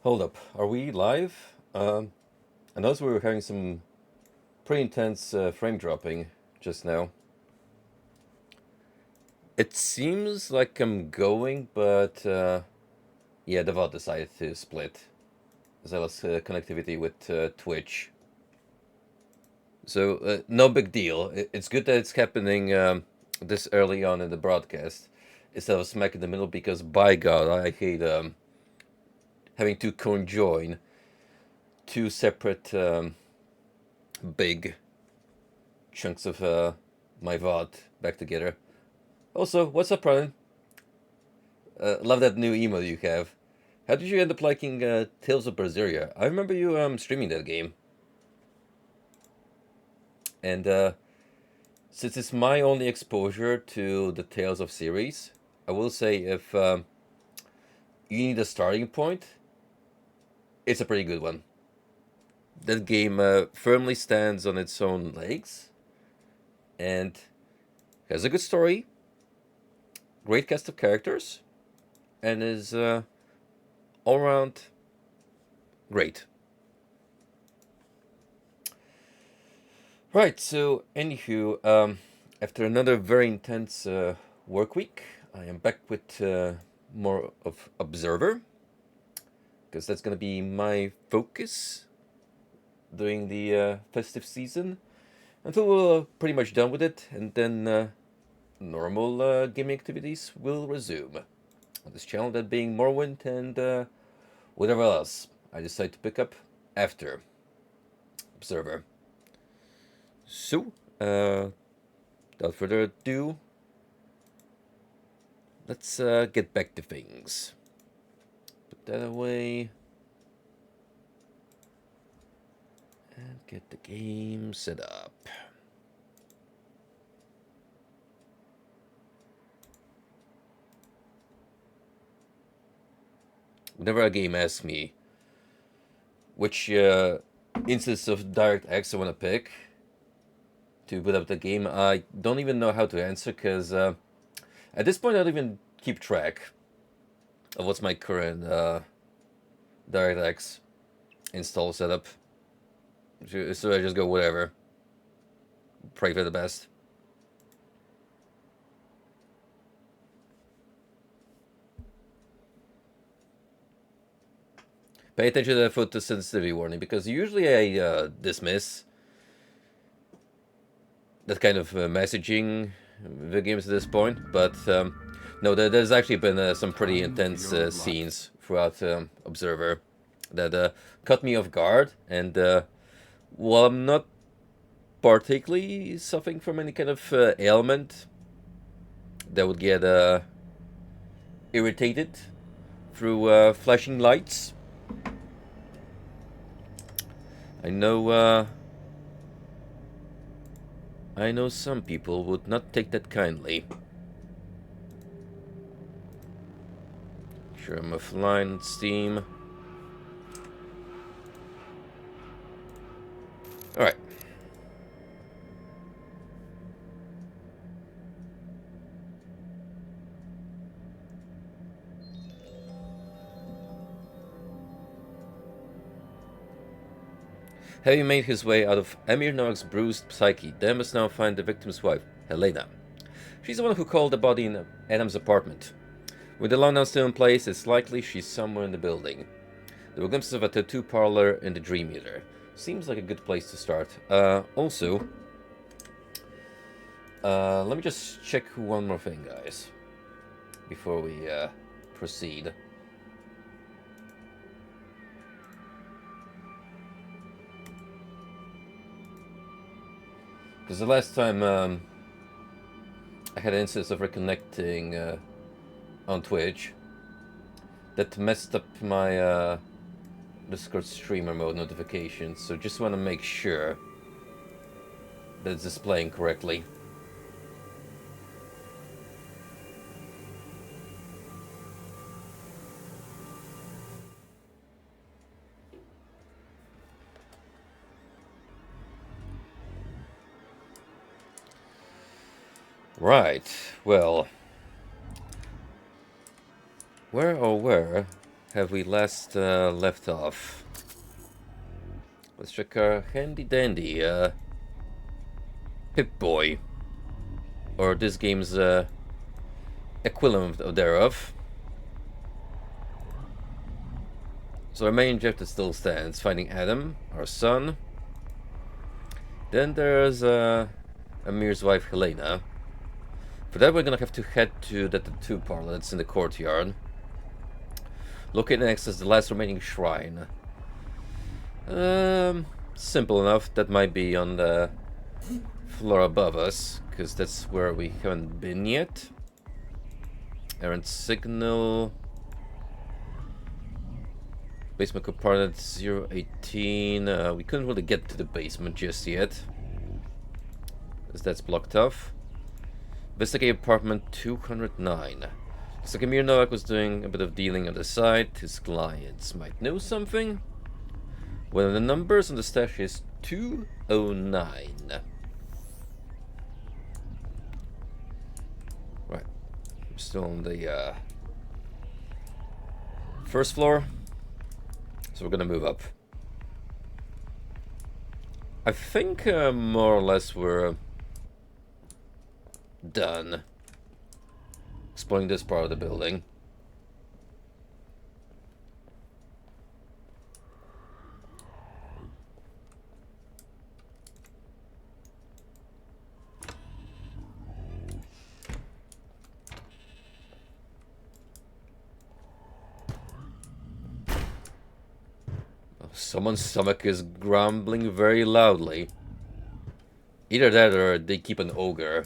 Hold up, are we live? I noticed we were having some pretty intense frame dropping just now. It seems like I'm going, but yeah, the VOD decided to split as well as connectivity with Twitch. So no big deal. It's good that it's happening this early on in the broadcast instead of smack in the middle because by God, I hate having to conjoin two separate big chunks of my VOD back together. Also, what's up, Brian? Love that new emo you have. How did you end up liking Tales of Berseria? I remember you streaming that game, and since it's my only exposure to the Tales of series, I will say if you need a starting point, it's a pretty good one. That game firmly stands on its own legs and has a good story, great cast of characters, and is all around great. Right, so anywho, after another very intense work week, I am back with more of Observer, because that's going to be my focus during the festive season until we're pretty much done with it, and then normal gaming activities will resume. On this channel, that being Morrowind and whatever else I decide to pick up after Observer. So, without further ado, let's get back to things. Put that away. And get the game set up. Whenever a game asks me which instance of DirectX I want to pick to put up the game, I don't even know how to answer because at this point I don't even keep track of what's my current DirectX install setup. So I just go whatever. Pray for the best. Pay attention to the photosensitivity warning because usually I dismiss that kind of messaging video games at this point, but no, there's actually been some pretty intense scenes throughout Observer that caught me off guard, and while I'm not particularly suffering from any kind of ailment that would get irritated through flashing lights, I know some people would not take that kindly. Sure, I'm offline on Steam. Alright. Having made his way out of Amir Noak's bruised psyche, Dan must now find the victim's wife, Helena. She's the one who called the body in Adam's apartment. With the lockdown still in place, it's likely she's somewhere in the building. There were glimpses of a tattoo parlor in the Dream Eater. Seems like a good place to start. Also, let me just check one more thing, guys, before we proceed. Because the last time I had an instance of reconnecting on Twitch, that messed up my Discord streamer mode notifications, so just want to make sure that it's displaying correctly. Right, well, where oh where have we last left off? Let's check our handy dandy Pip-Boy, or this game's equivalent thereof. So our main objective still stands, finding Adam, our son. Then there's Amir's wife Helena. For that we're gonna have to head to the tattoo parlor that's in the courtyard. Locate and access the last remaining shrine. Simple enough. That might be on the floor above us, because that's where we haven't been yet. Errant signal. Basement compartment 018. We couldn't really get to the basement just yet, as that's blocked off. Investigate apartment 209. Looks like Amir Novak was doing a bit of dealing on the side. His clients might know something. One of the numbers on the stash is 209. Right. I'm still on the first floor. So we're gonna move up. I think more or less we're done exploring this part of the building. Someone's stomach is grumbling very loudly. Either that or they keep an ogre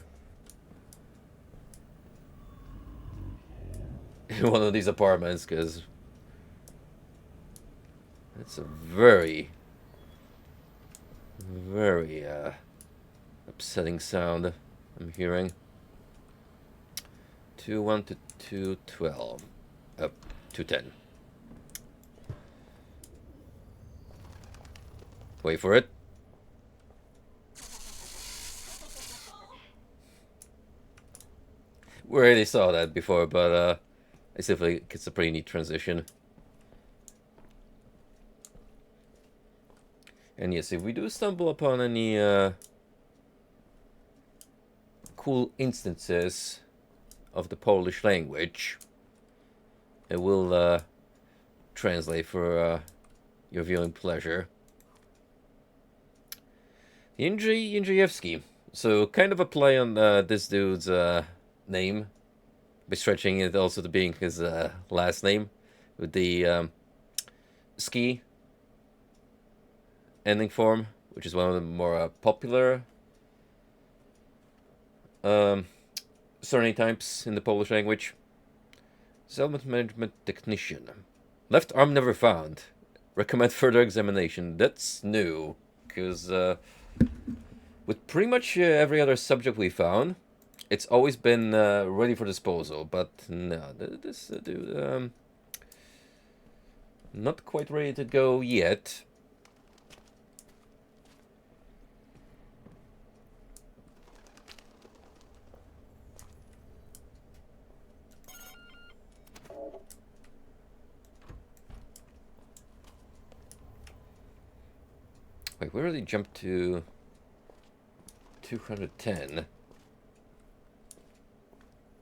in one of these apartments, because it's a very, very upsetting sound I'm hearing. 2-1 to 212. Up 210. Wait for it. We already saw that before, but I still think it's a pretty neat transition. And yes, if we do stumble upon any cool instances of the Polish language, it will translate for your viewing pleasure. Jędrzejewski. So kind of a play on this dude's name, by stretching it also to being his last name, with the ski ending form, which is one of the more popular surname types in the Polish language. Settlement management technician. Left arm never found. Recommend further examination. That's new, because with pretty much every other subject we found, it's always been ready for disposal. But no, this dude not quite ready to go yet. Wait, where did he jump to? 210.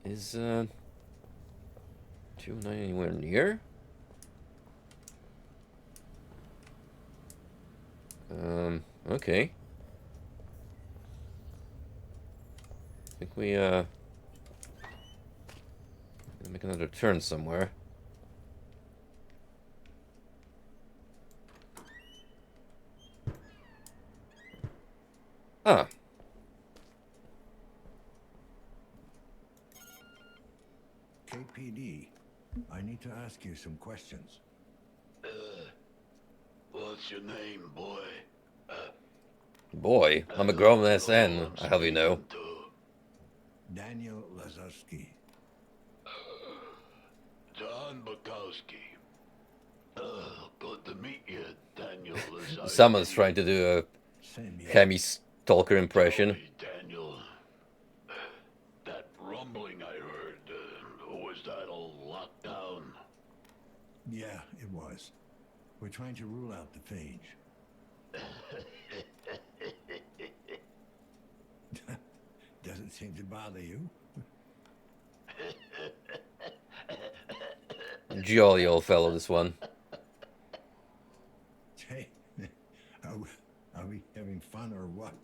Is 209 anywhere near? Okay. I think we make another turn somewhere. Ah. KPD, I need to ask you some questions. What's your name, boy? Boy, I'm a grown SN, I have you know. Daniel Lazarski. John Bukowski. Good to meet you, Daniel Lazarski. Someone's trying to do Same a here. Hammy Stalker impression. Hey, Daniel. That rumbling I heard, was that all locked down? Yeah, it was. We're trying to rule out the phage. Doesn't seem to bother you. Jolly old fellow, this one. Hey, are we, are we having fun or what?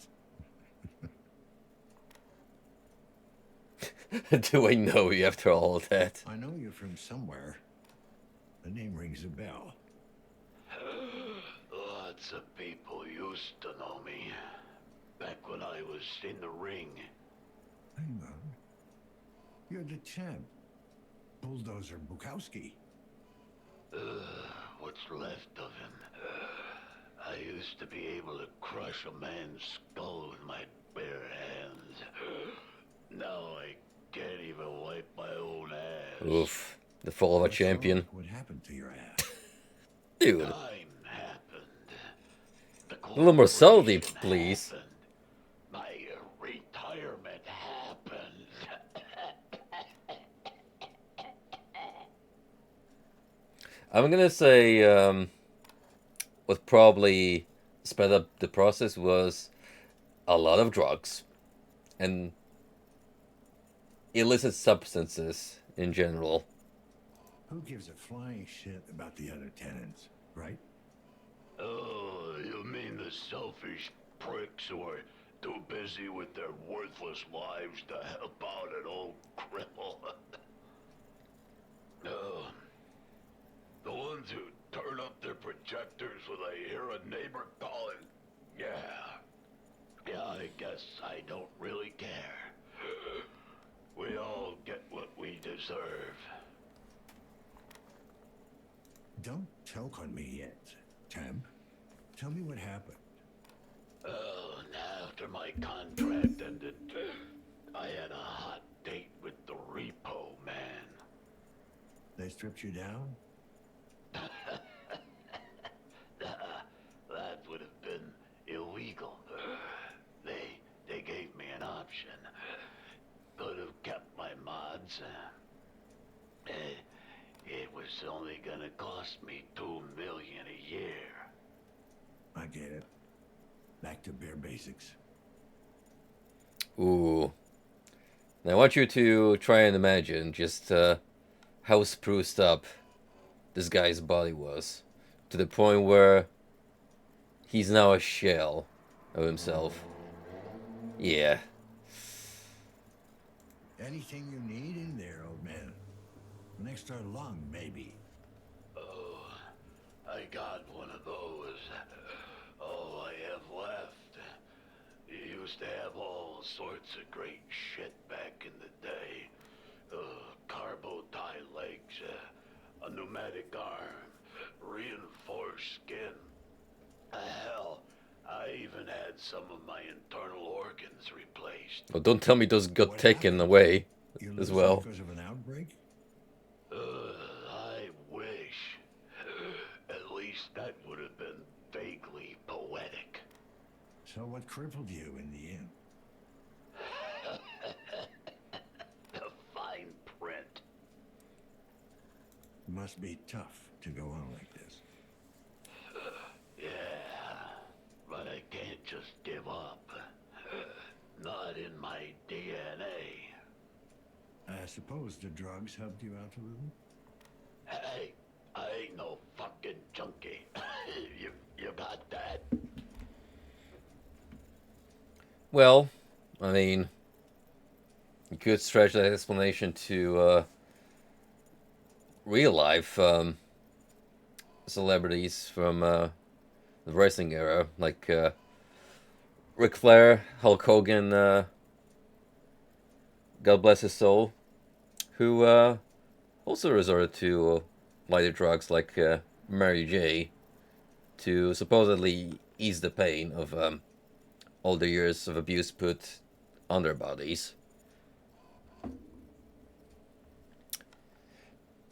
Do I know you after all of that? I know you're from somewhere. The name rings a bell. Lots of people used to know me. Back when I was in the ring. Hang on. You're the champ. Bulldozer Bukowski. What's left of him. I used to be able to crush a man's skull with my bare hands. Now I can't even wipe my own ass. Oof. The fall of a What's champion. wrong? What happened to your ass? Dude. Time happened. The A little more subtlety, corporation please. happened. My retirement happened. I'm gonna say what probably sped up the process was a lot of drugs and illicit substances in general. Who gives a flying shit about the other tenants, right? Oh, you mean the selfish pricks who are too busy with their worthless lives to help out an old cripple? No. The ones who turn up their projectors when they hear a neighbor calling. Yeah. Yeah, I guess I don't really care. We all get what we deserve. Don't choke on me yet, champ. Tell me what happened. Oh, and after my contract ended, I had a hot date with the repo man. They stripped you down? That would have been illegal. They gave me an option. Could have kept my mods. It was only gonna cost me $2 million a year. I get it. Back to bare basics. Ooh. Now I want you to try and imagine just how spruced up this guy's body was. To the point where he's now a shell of himself. Yeah. Anything you need in there, old man. An extra lung, maybe. Oh, I got one of those. All I have left. You used to have all sorts of great shit back in the day. Carbo tie legs, a pneumatic arm, reinforced skin. Hell, I even had some of my internal organs replaced. Well, don't tell me those got What taken happened? away You as lose well. them because of an outbreak? I wish. At least that would have been vaguely poetic. So what crippled you in the end? The fine print. Must be tough to go on like this. Yeah, but I can't just give up. Not in my DNA. I suppose the drugs helped you out a little? Hey, I ain't no fucking junkie. You got that? Well, I mean, you could stretch that explanation to real life celebrities from the wrestling era, like Ric Flair, Hulk Hogan, God bless his soul, who also resorted to lighter drugs like Mary J to supposedly ease the pain of all the years of abuse put on their bodies.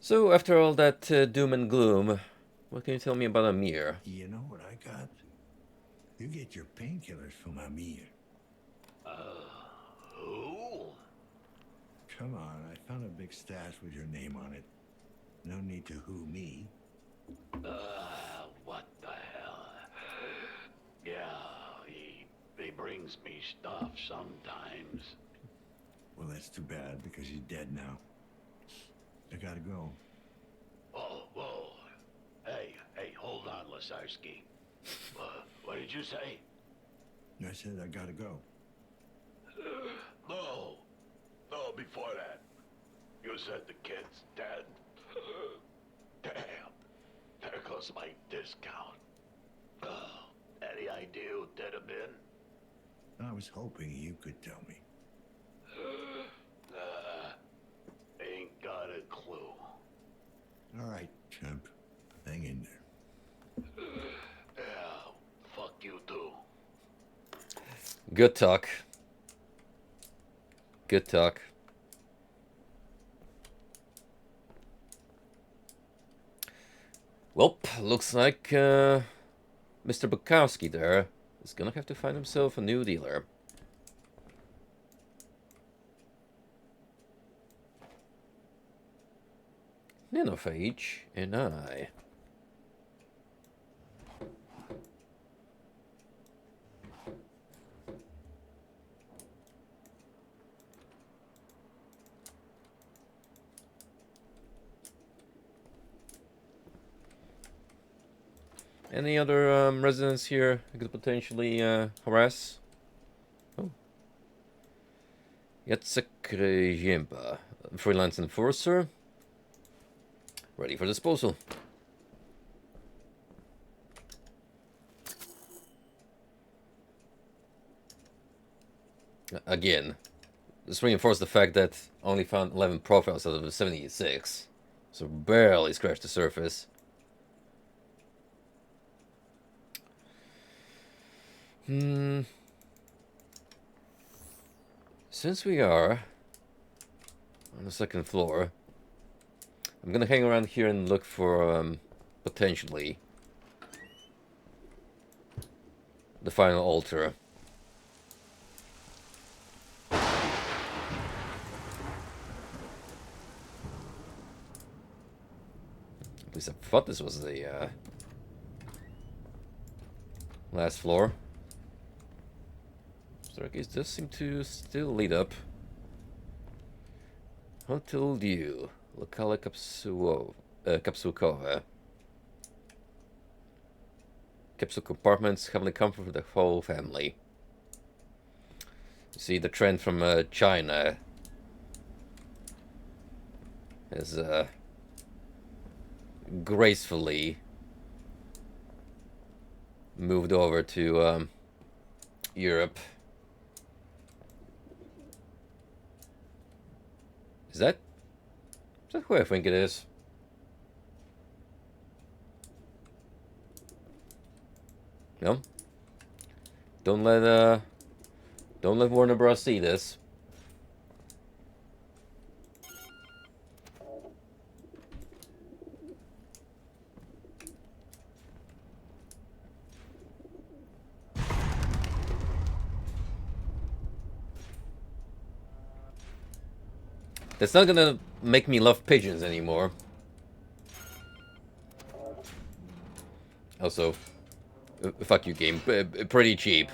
So, after all that doom and gloom, what can you tell me about Amir? You know what I got? You get your painkillers from Amir. Who? Come on, I found a big stash with your name on it. No need to who me. What the hell? Yeah, he brings me stuff sometimes. Well, that's too bad because he's dead now. I gotta go. Oh, whoa. Hey, hold on, Lasarski. What did you say? I said I gotta go. No. No, before that. You said the kid's dead. Damn. There goes my discount. Any idea who did him in? I was hoping you could tell me. Ain't got a clue. All right, chump. Hang in there. Yeah, fuck you too. Good talk. Good talk. Well, looks like Mr. Bukowski there is gonna have to find himself a new dealer. Nanophage and I. Any other residents here I could potentially harass? Oh. Jacek Jemba, freelance enforcer. Ready for disposal. Again, this reinforced the fact that I only found 11 profiles out of the 76. So barely scratched the surface. Since we are on the second floor, I'm gonna hang around here and look for potentially the final altar. At least I thought this was the last floor. Staircase does seem to still lead up. Hotel Dieu, Locale Kapsukowa. Capsule compartments, heavenly comfort for the whole family. You see the trend from China has gracefully moved over to Europe. Is that who I think it is? No? Don't let Warner Bros. See this. That's not gonna make me love pigeons anymore. Also, fuck you, game. Pretty cheap.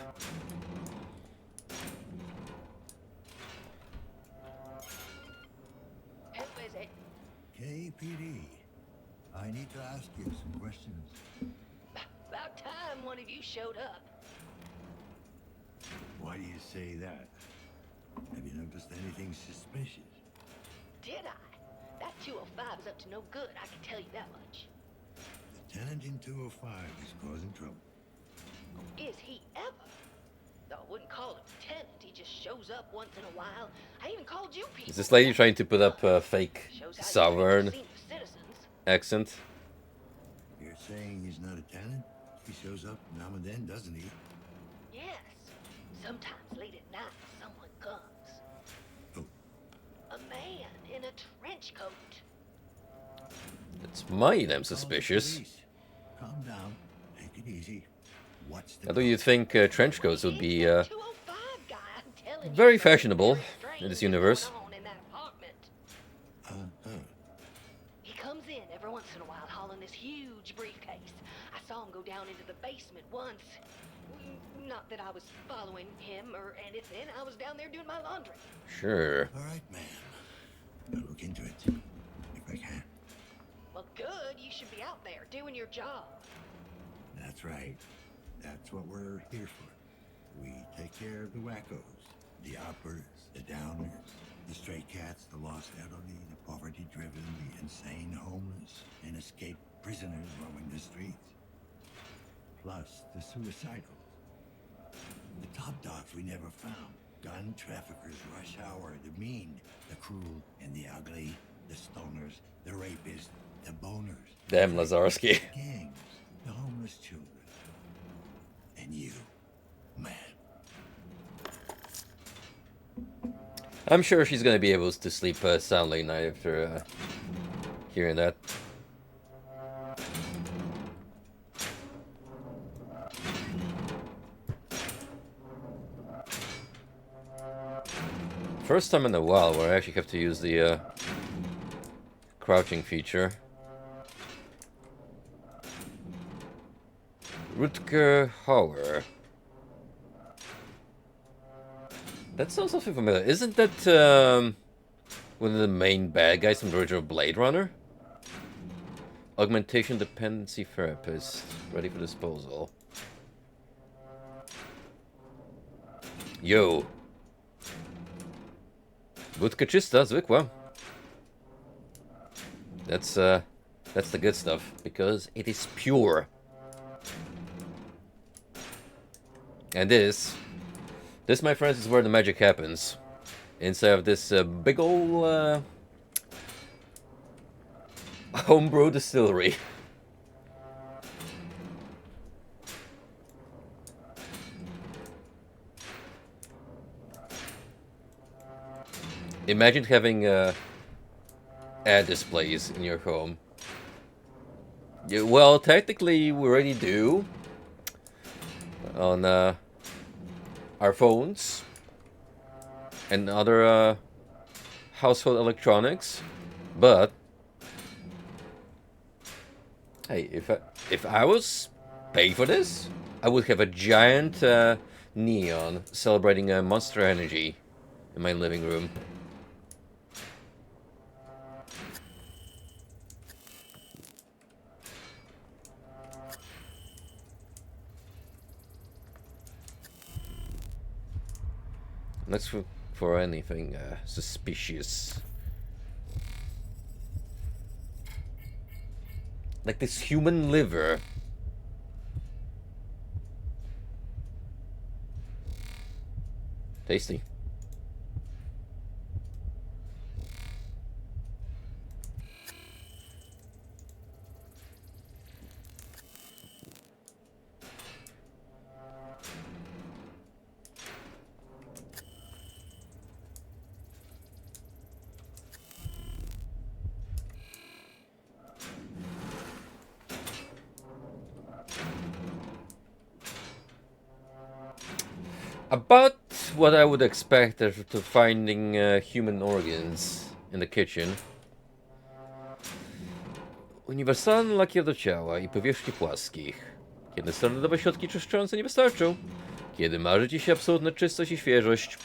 KPD. I need to ask you some questions. About time one of you showed up. Why do you say that? Have you noticed anything suspicious? Did I? That 205 is up to no good, I can tell you that much. The tenant in 205 is causing trouble. Is he ever? Though I wouldn't call him a tenant, he just shows up once in a while. I even called you people. Is this lady trying to put up a fake Shows how you treat Southern your senior citizens. accent? You're saying he's not a tenant? He shows up now and then, doesn't he? Yes. Sometimes late at night, someone comes. Who? A man in a trench coat. It's mighty damn Call the suspicious. police. Calm down. Take it easy. What's the Although you'd think trench coats would be It's that 205 guy, I'm telling you, very something fashionable very strange in this is universe. going on in that apartment. Uh-huh. He comes in every once in a while hauling this huge briefcase. I saw him go down into the basement once. Not that I was following him or anything. I was down there doing my laundry. Sure. All right, man. I'll look into it if I can. Well, good. You should be out there doing your job. That's right. That's what we're here for. We take care of the wackos, the uppers, the downers, the stray cats, the lost elderly, the poverty-driven, the insane homeless, and escaped prisoners roaming the streets. Plus the suicidals. The top dogs we never found. Gun traffickers, rush hour, the mean, the cruel, and the ugly, the stoners, the rapists, the boners. Damn, Lazarski. The gangs, the homeless children. And you, man. I'm sure she's gonna be able to sleep soundly tonight after hearing that. First time in a while where I actually have to use the crouching feature. Rutger Hauer. That sounds something familiar. Isn't that one of the main bad guys from the original Blade Runner? Augmentation dependency therapist. Ready for disposal. Yo. Wódka czysta, zwykła. That's the good stuff, because it is pure. And this, my friends, is where the magic happens. Inside of this big ol' homebrew distillery. Imagine having ad displays in your home. Yeah, well, technically, we already do on our phones and other household electronics, but hey, if I was paying for this, I would have a giant neon celebrating Monster Energy in my living room. Let's look for anything suspicious. Like this human liver. Tasty. About what I would expect after finding human organs in the kitchen. Uniwersalny lakier do ciała i powierzchni płaskich. Kiedy standardowe środki czyszczące nie wystarczą. Kiedy marzy ci się absolutna czystość i świeżość.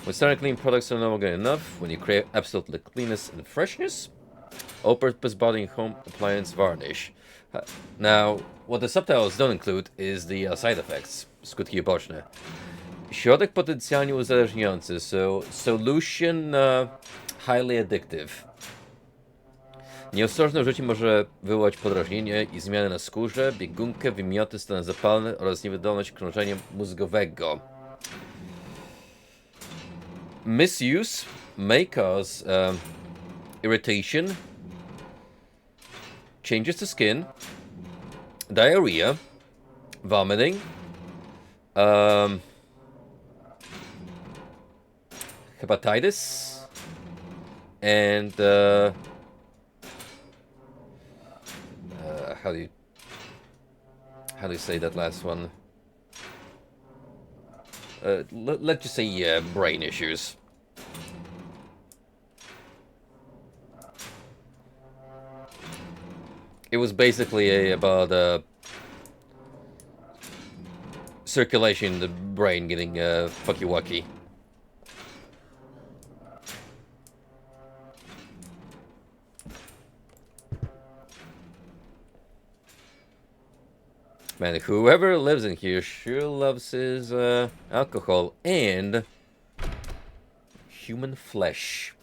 When standard clean products are no longer enough, when you crave absolute cleanness and freshness, all-purpose body and home appliance varnish. Now, what the subtitles don't include is the side effects, skutki uboczne. Środek potencjalnie uzależniający, so solution highly addictive. Nieostrożne użycie może wywołać podrażnienie i zmiany na skórze, biegunkę, wymioty, stany zapalne oraz niewydolność krążenia mózgowego. Misuse may cause irritation, changes to skin, diarrhea, vomiting, hepatitis, and how do you say that last one? Let's just say brain issues. It was basically about circulation in the brain getting fucky-wucky. Man, whoever lives in here sure loves his alcohol and human flesh.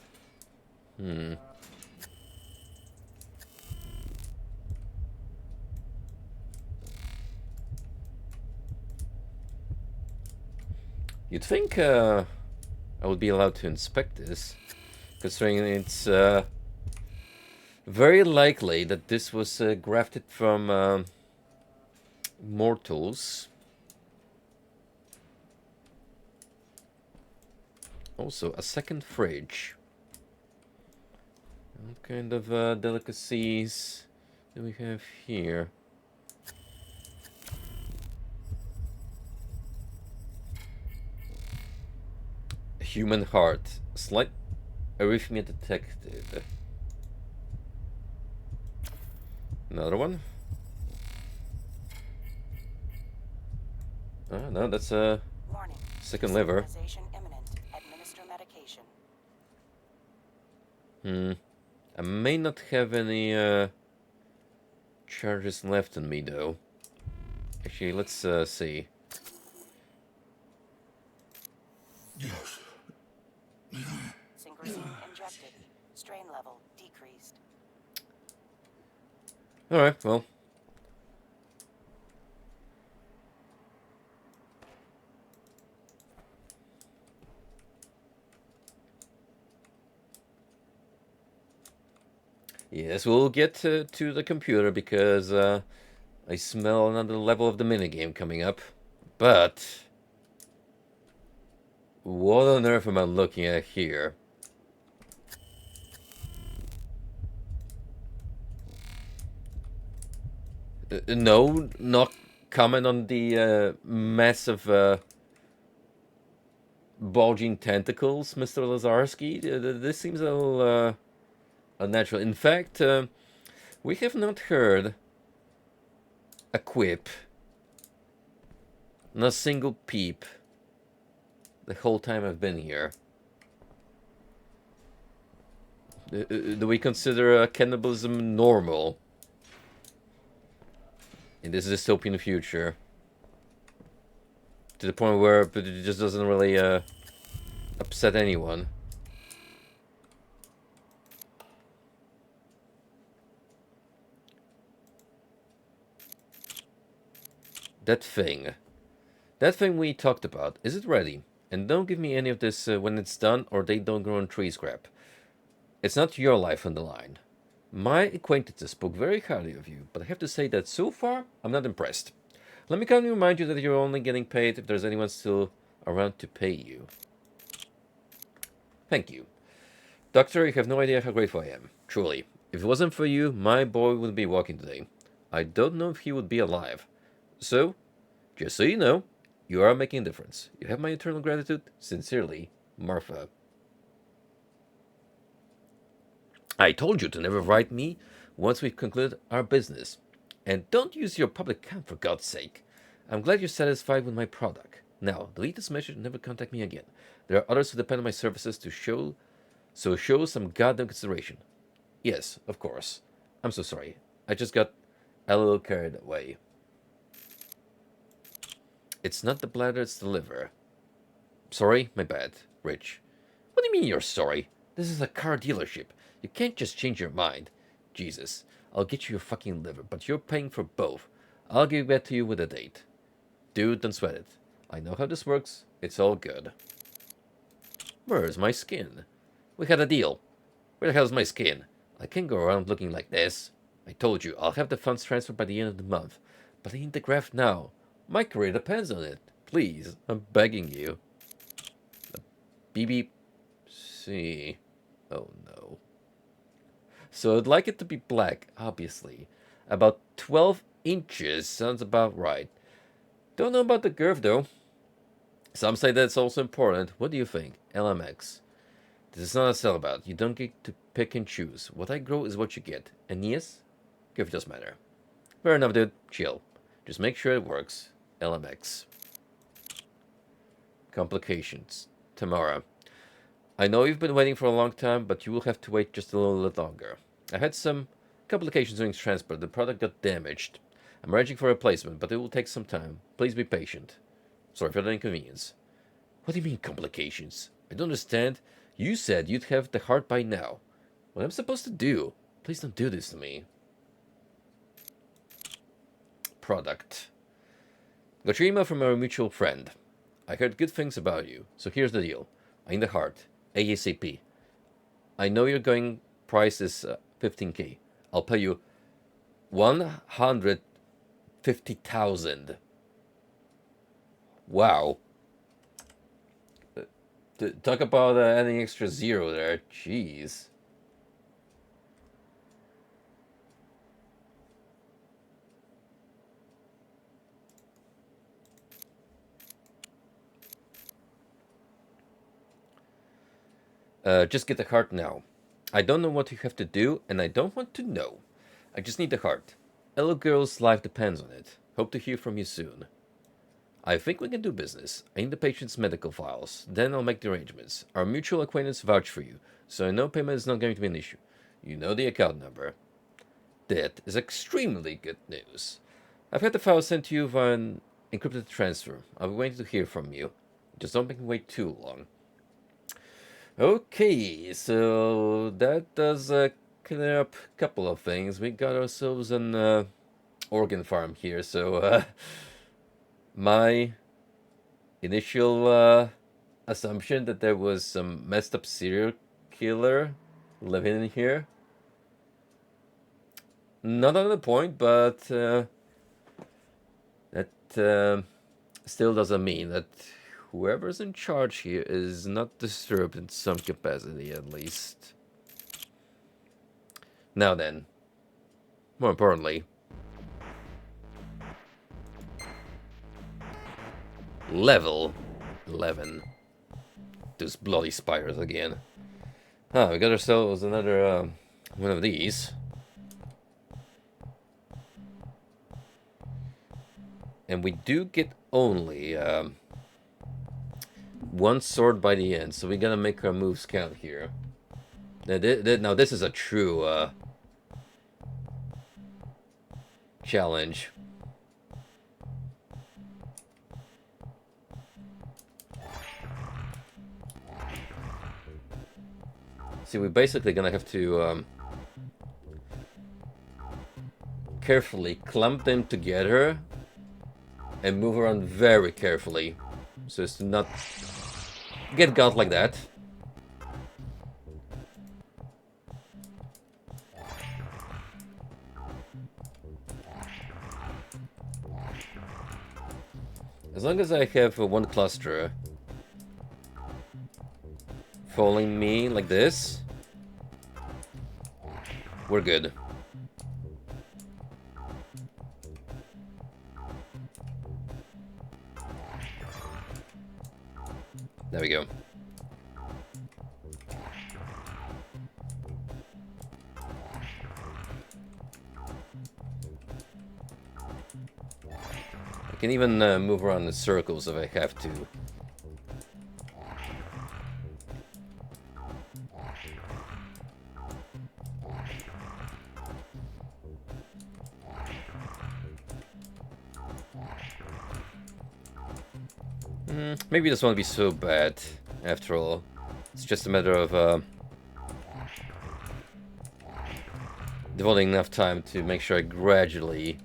You'd think I would be allowed to inspect this, considering it's very likely that this was grafted from mortals. Also, a second fridge. What kind of delicacies do we have here? Human heart. Slight arrhythmia detected. Another one. Oh, no, that's a second liver. Administer medication. I may not have any charges left on me, though. Actually, let's see. Yes. Synchrosine injected. Strain level decreased. Alright, well. Yes, we'll get to the computer because I smell another level of the minigame coming up. But what on earth am I looking at here? No, not comment on the massive bulging tentacles, Mr. Lazarski. This seems a little unnatural. In fact, we have not heard a quip, not a single peep, the whole time I've been here. Do we consider cannibalism normal in this dystopian future? To the point where it just doesn't really upset anyone. That thing we talked about, is it ready? And don't give me any of this when it's done or they don't grow on tree scrap. It's not your life on the line. My acquaintances spoke very highly of you, but I have to say that so far, I'm not impressed. Let me kindly remind you that you're only getting paid if there's anyone still around to pay you. Thank you. Doctor, you have no idea how grateful I am. Truly. If it wasn't for you, my boy wouldn't be walking today. I don't know if he would be alive. So, just so you know, you are making a difference. You have my eternal gratitude. Sincerely, Martha. I told you to never write me once we've concluded our business. And don't use your public account for God's sake. I'm glad you're satisfied with my product. Now, delete this message and never contact me again. There are others who depend on my services to show some goddamn consideration. Yes, of course. I'm so sorry. I just got a little carried away. It's not the bladder, it's the liver. Sorry, my bad, Rich. What do you mean you're sorry? This is a car dealership. You can't just change your mind. Jesus, I'll get you your fucking liver, but you're paying for both. I'll give it back to you with a date. Dude, don't sweat it. I know how this works. It's all good. Where's my skin? We had a deal. Where the hell's my skin? I can't go around looking like this. I told you, I'll have the funds transferred by the end of the month. But I need the graft now. My career depends on it. Please, I'm begging you. BBC. Oh no. So I'd like it to be black, obviously. About 12 inches sounds about right. Don't know about the girth though. Some say that's also important. What do you think? LMX. This is not a sellout. You don't get to pick and choose. What I grow is what you get. And yes, If it doesn't matter. Fair enough, dude. Chill. Just make sure it works. LMX. Complications. Tamara. I know you've been waiting for a long time, but you will have to wait just a little bit longer. I had some complications during transport. The product got damaged. I'm arranging for a replacement, but it will take some time. Please be patient. Sorry for the inconvenience. What do you mean, complications? I don't understand. You said you'd have the heart by now. What am I supposed to do? Please don't do this to me. Product. Got your email from our mutual friend. I heard good things about you, so here's the deal. I need the heart. ASAP. I know your going price is 15k. I'll pay you 150,000. Wow. Talk about adding extra zero there. Jeez. Just get the heart now. I don't know what you have to do, and I don't want to know. I just need the heart. A little girl's life depends on it. Hope to hear from you soon. I think we can do business. I need the patient's medical files. Then I'll make the arrangements. Our mutual acquaintance vouch for you, so I know payment is not going to be an issue. You know the account number. That is extremely good news. I've had the file sent to you via an encrypted transfer. I'll be waiting to hear from you. Just don't make me wait too long. Okay, so that does clear up a couple of things. We got ourselves an organ farm here, so my initial assumption that there was some messed up serial killer living in here. Not on the point, but that still doesn't mean that whoever's in charge here is not disturbed in some capacity, at least. Now then, more importantly, level 11. Those bloody spiders again. Ah, we got ourselves another one of these. And we do get only one sword by the end, so we gotta make our moves count here. Now this is a true challenge. See, we're basically gonna have to carefully clump them together and move around very carefully so as to not get got like that. As long as I have one cluster following me like this, we're good. There we go. I can even move around in circles if I have to. Maybe this won't be so bad, after all. It's just a matter of devoting enough time to make sure I gradually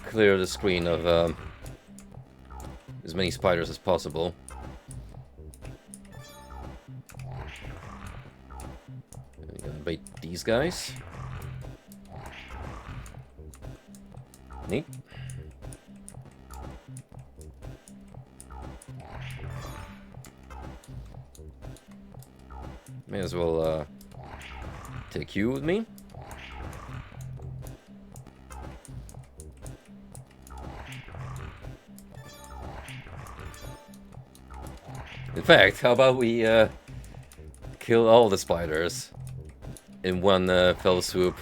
clear the screen of as many spiders as possible. I'm gonna bait these guys. Neat. May as well take you with me. In fact, how about we kill all the spiders in one fell swoop?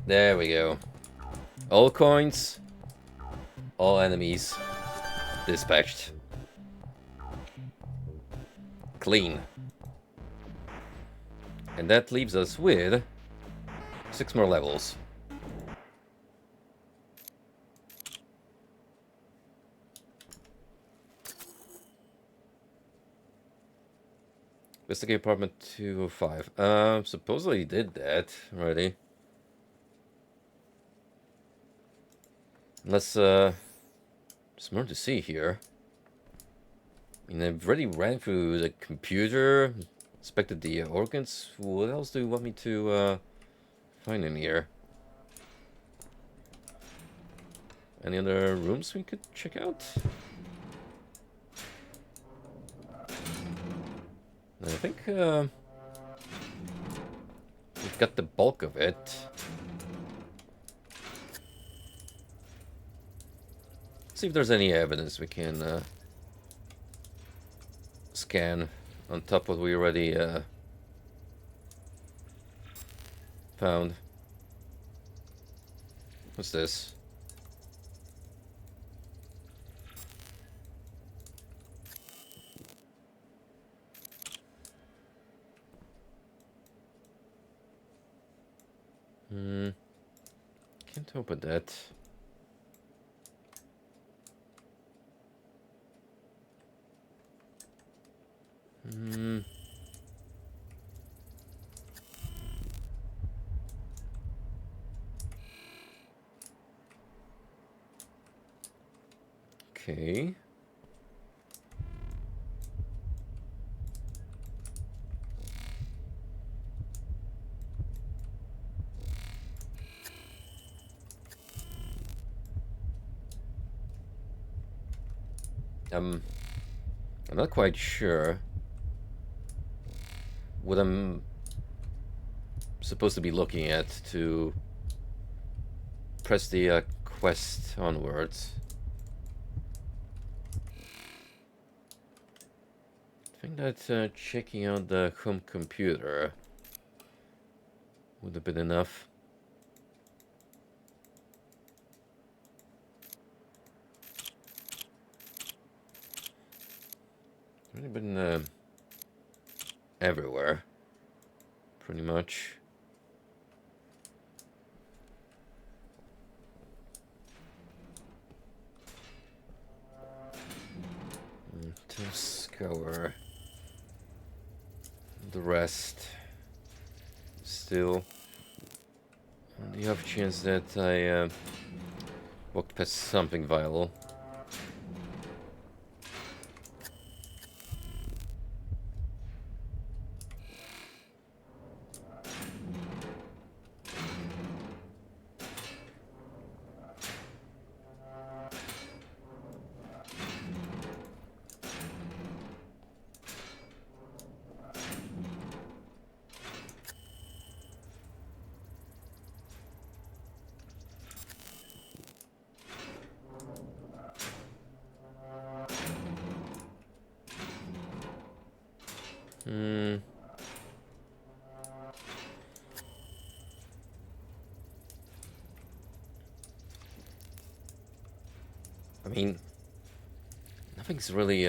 There we go. All coins, all enemies dispatched. Clean. And that leaves us with 6 more levels. Investigate apartment 205. Supposedly he did that already. Unless, there's more to see here. I mean, I've already ran through the computer, inspected the organs. What else do you want me to, find in here? Any other rooms we could check out? I think, we've got the bulk of it. See if there's any evidence we can, scan on top of what we already, found. What's this? Can't open that. Okay. I'm not quite sure what I'm supposed to be looking at to press the quest onwards. I think that checking out the home computer would have been enough. Really been everywhere, pretty much. To scour the rest. Still, on the off chance that I walked past something vital. I mean, nothing's really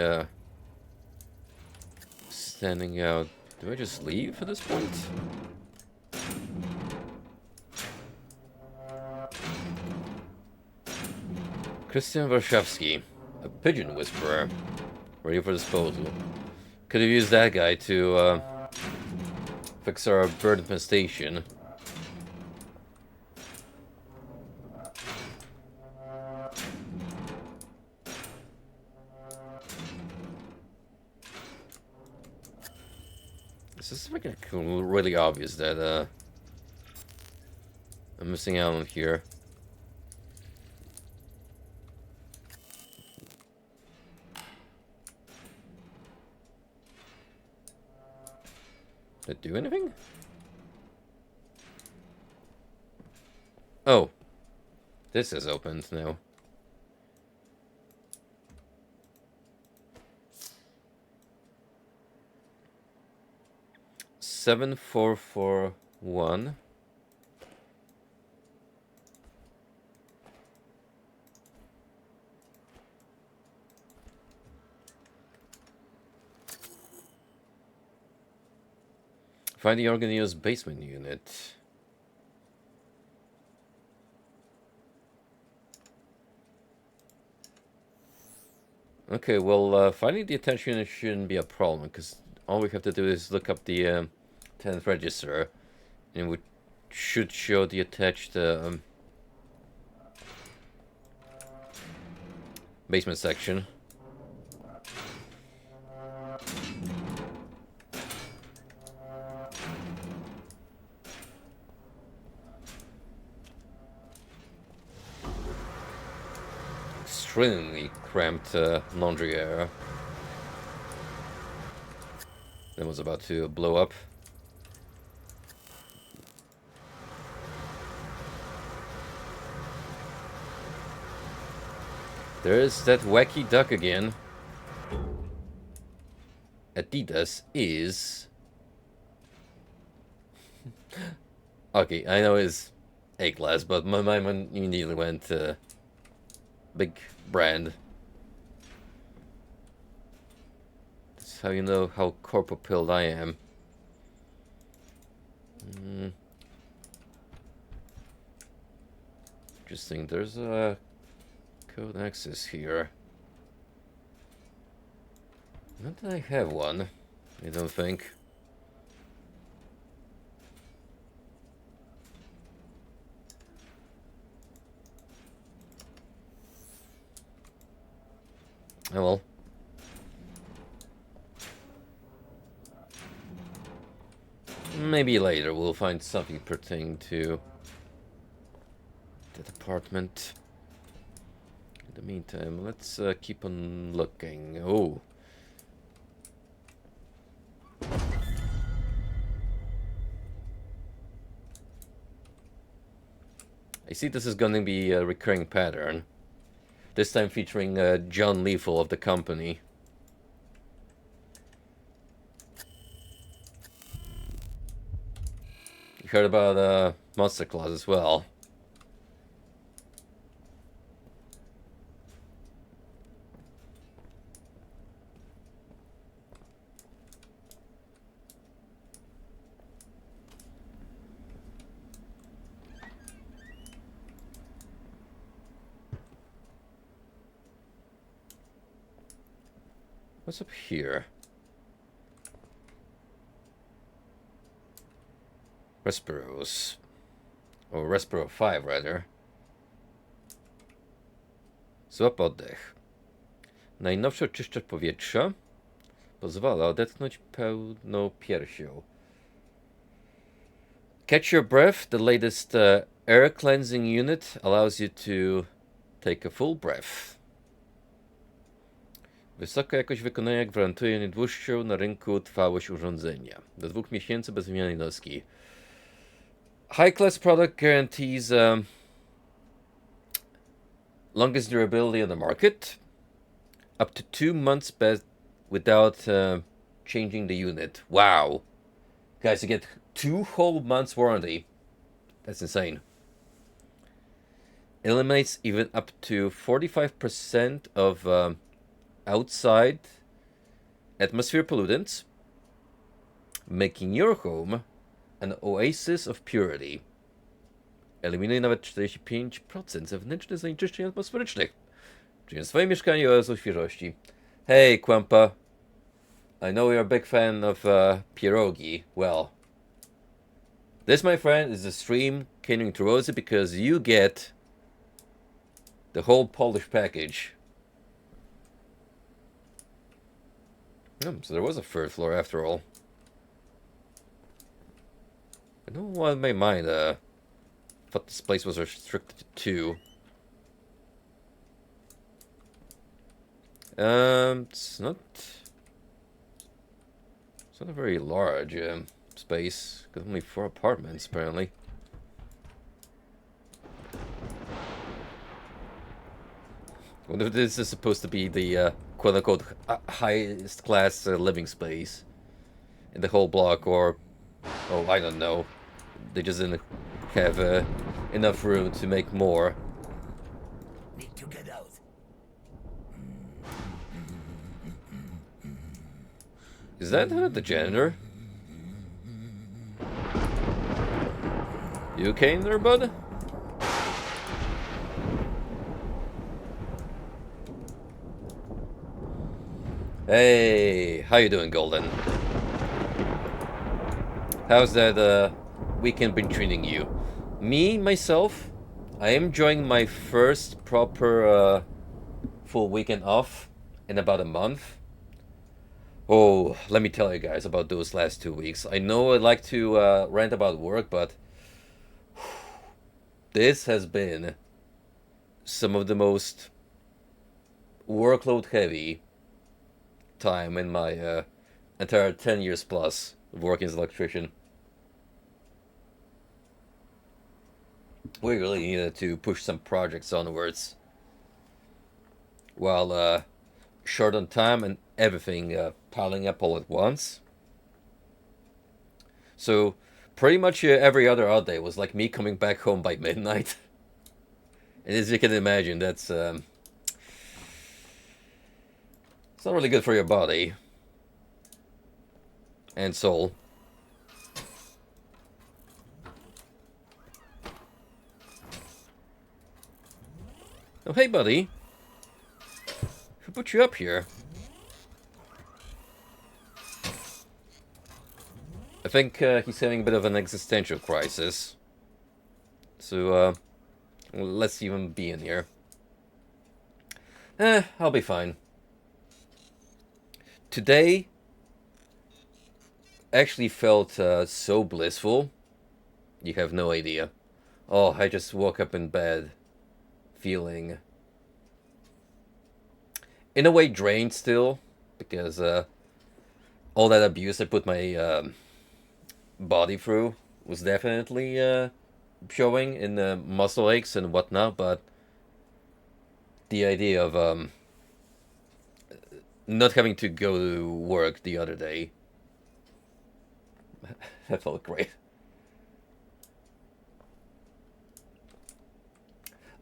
standing out. Do I just leave at this point? Christian Warszawski, a pigeon whisperer, ready for disposal. Could have used that guy to fix our bird infestation. This is making it really obvious that I'm missing out on here. Did it do anything? Oh. This is opened now. Seven, 4, 4, 1. Find the Organio's basement unit. Okay, well, finding the attached unit shouldn't be a problem, because all we have to do is look up the 10th register, and we should show the attached basement section. Extremely cramped laundry area. That was about to blow up. There's that wacky duck again. Adidas is... Okay, I know it's A-class, but my mind immediately went big brand. That's how you know how corpo-pilled I am. Interesting, there's a code access here. Not that I have one, I don't think. Oh well. Maybe later we'll find something pertaining to that apartment. In the meantime, let's keep on looking. Oh. I see this is going to be a recurring pattern. This time featuring John Lethal of the company. You heard about Monster Claus as well. What's up here? Respiros. Or Respiro 5, rather. Złap oddech. Najnowszy oczyszczacz powietrza pozwala odetchnąć pełną piersią. Catch your breath. The latest air cleansing unit allows you to take a full breath. Wysoka jakość wykonania gwarantuje najdłuższą na rynku trwałość urządzenia. Do 2 miesięcy bez wymiany jednostki. High class product guarantees longest durability on the market. Up to 2 months without changing the unit. Wow. Guys, you get 2 whole months warranty. That's insane. Eliminates even up to 45% of outside atmosphere pollutants, making your home an oasis of purity. Eliminuje nawet 45% zewnętrznych zanieczyszczeń atmosferycznych, czyniąc swoje mieszkanie oazą świeżości. Hey, Kwampa. I know you're a big fan of pierogi. Well, this, my friend, is a stream catering to Rosie because you get the whole Polish package. So there was a 3rd floor after all. I don't know why in my mind thought this place was restricted to 2. It's not a very large space. Got only 4 apartments apparently. Wonder if this is supposed to be the quote-unquote highest class living space in the whole block, or oh, I don't know. They just didn't have enough room to make more. Need to get out. Is that the janitor? You okay in there, bud? Hey, how you doing, Golden? How's that weekend been treating you? Me, myself, I am enjoying my first proper full weekend off in about a month. Oh, let me tell you guys about those last 2 weeks. I know I like to rant about work, but this has been some of the most workload heavy time in my entire 10 years plus of working as an electrician. We really needed to push some projects onwards while short on time and everything piling up all at once. So pretty much every other odd day was like me coming back home by midnight. And as you can imagine, that's it's not really good for your body and soul. Oh, hey, buddy. Who put you up here? I think he's having a bit of an existential crisis. So, let's even be in here. I'll be fine. Today actually felt so blissful. You have no idea. Oh, I just woke up in bed feeling, in a way, drained still. Because all that abuse I put my body through was definitely showing in muscle aches and whatnot. But the idea of not having to go to work the other day, that felt great.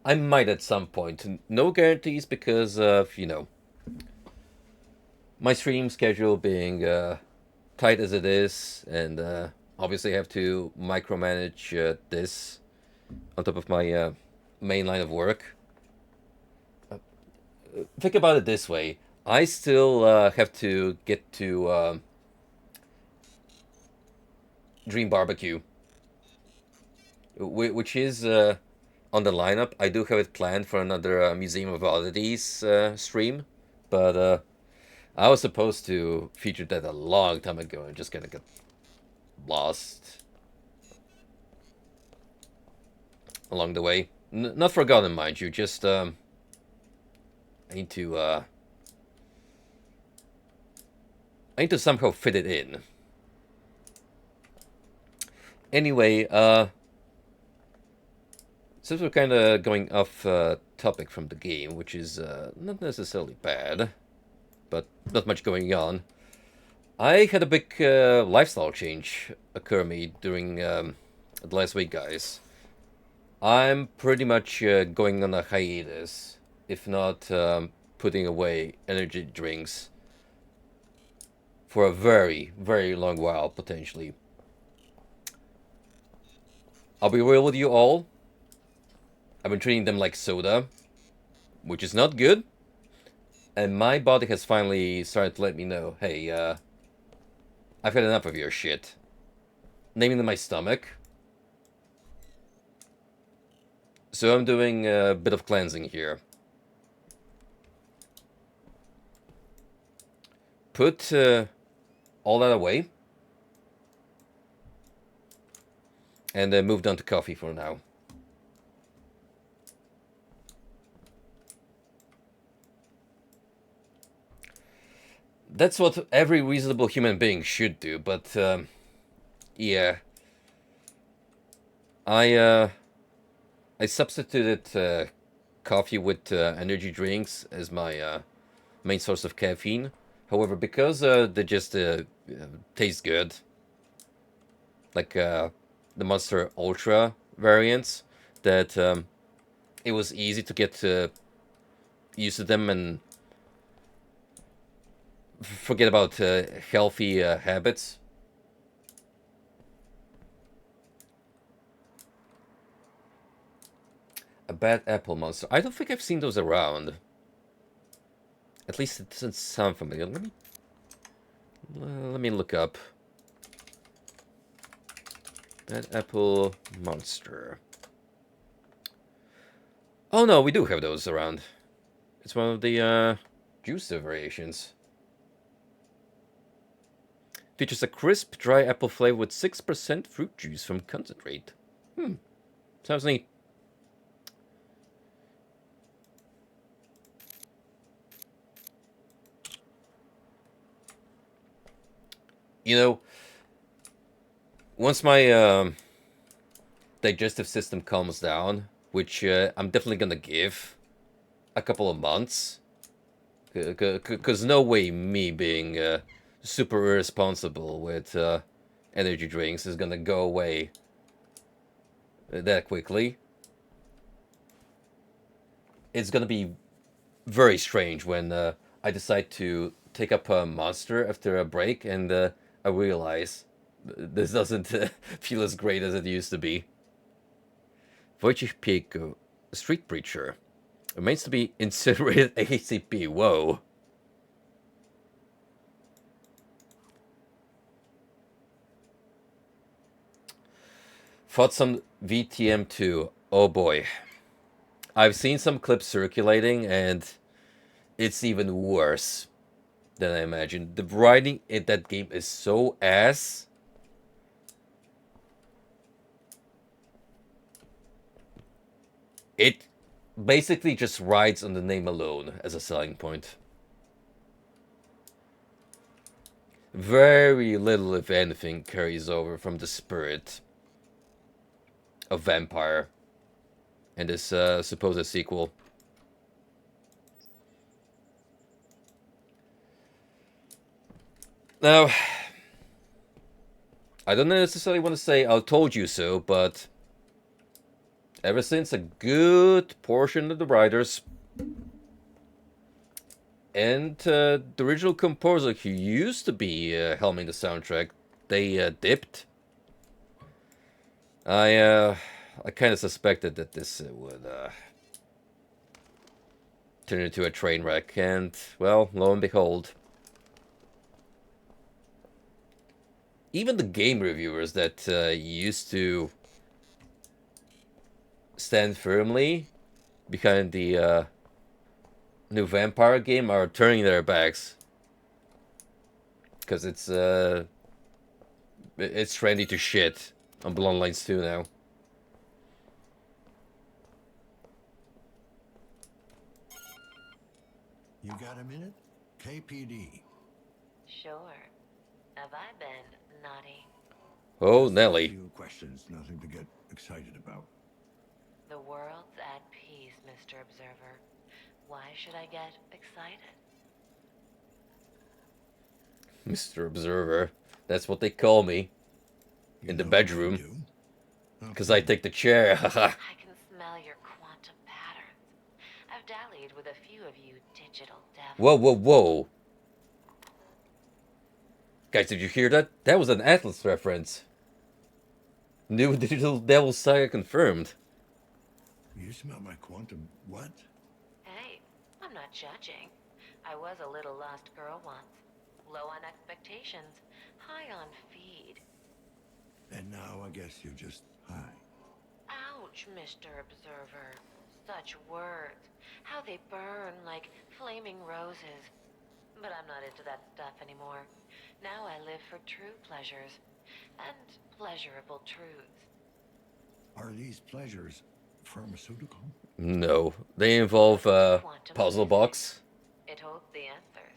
I might at some point. No guarantees because of, my stream schedule being tight as it is, and obviously have to micromanage this on top of my main line of work. Think about it this way. I still have to get to Dream Barbecue, which is on the lineup. I do have it planned for another Museum of Oddities stream, but I was supposed to feature that a long time ago and just kind of got lost along the way. Not forgotten, mind you. Just I need to somehow fit it in. Anyway, since we're kind of going off topic from the game, which is not necessarily bad, but not much going on, I had a big lifestyle change occur me during the last week, guys. I'm pretty much going on a hiatus, if not putting away energy drinks for a very, very long while, potentially. I'll be real with you all. I've been treating them like soda, which is not good. And my body has finally started to let me know, hey, I've had enough of your shit. Naming my stomach. So I'm doing a bit of cleansing here. Put all that away. And moved on to coffee for now. That's what every reasonable human being should do, but yeah. I substituted coffee with energy drinks as my main source of caffeine. However, because they just taste good, like the Monster Ultra variants, that it was easy to get used to them and forget about healthy habits. A bad apple monster. I don't think I've seen those around. At least it doesn't sound familiar. Let me look up. Bad apple monster. Oh no, we do have those around. It's one of the juicer variations. Features a crisp, dry apple flavor with 6% fruit juice from concentrate. Sounds neat. You know, once my digestive system calms down, which I'm definitely gonna give a couple of months, because no way me being super irresponsible with energy drinks is gonna go away that quickly. It's gonna be very strange when I decide to take up a monster after a break and I realize this doesn't feel as great as it used to be. Wojciech Pieko, street preacher, remains to be incinerated ACP. Whoa. Fought some VTM2. Oh boy. I've seen some clips circulating and it's even worse than I imagined. The writing in that game is so ass. It basically just rides on the name alone as a selling point. Very little, if anything, carries over from the spirit of Vampire and this supposed sequel. Now, I don't necessarily want to say I told you so, but ever since a good portion of the writers and the original composer who used to be helming the soundtrack, they dipped. I kind of suspected that this would turn into a train wreck, and well, lo and behold. Even the game reviewers that used to stand firmly behind the new Vampire game are turning their backs because it's trendy to shit on Bloodlines 2 now. You got a minute? KPD. Sure. Have I been naughty? Oh, Just a Nelly. few questions, nothing to get excited about. The world's at peace, Mr. Observer. Why should I get excited? Mr. Observer. That's what they call me. You In the know what I bedroom. do? Because I take the chair. I can smell your quantum patterns. I've dallied with a few of you digital devils. Whoa, whoa, whoa. Guys, did you hear that? That was an Atlas reference. New Digital Devil Saga confirmed. You smell my quantum what? Hey, I'm not judging. I was a little lost girl once. Low on expectations, high on feed. And now I guess you're just high. Ouch, Mr. Observer. Such words. How they burn like flaming roses. But I'm not into that stuff anymore. Now I live for true pleasures. And pleasurable truths. Are these pleasures pharmaceutical? No, they involve puzzle box It holds the answers.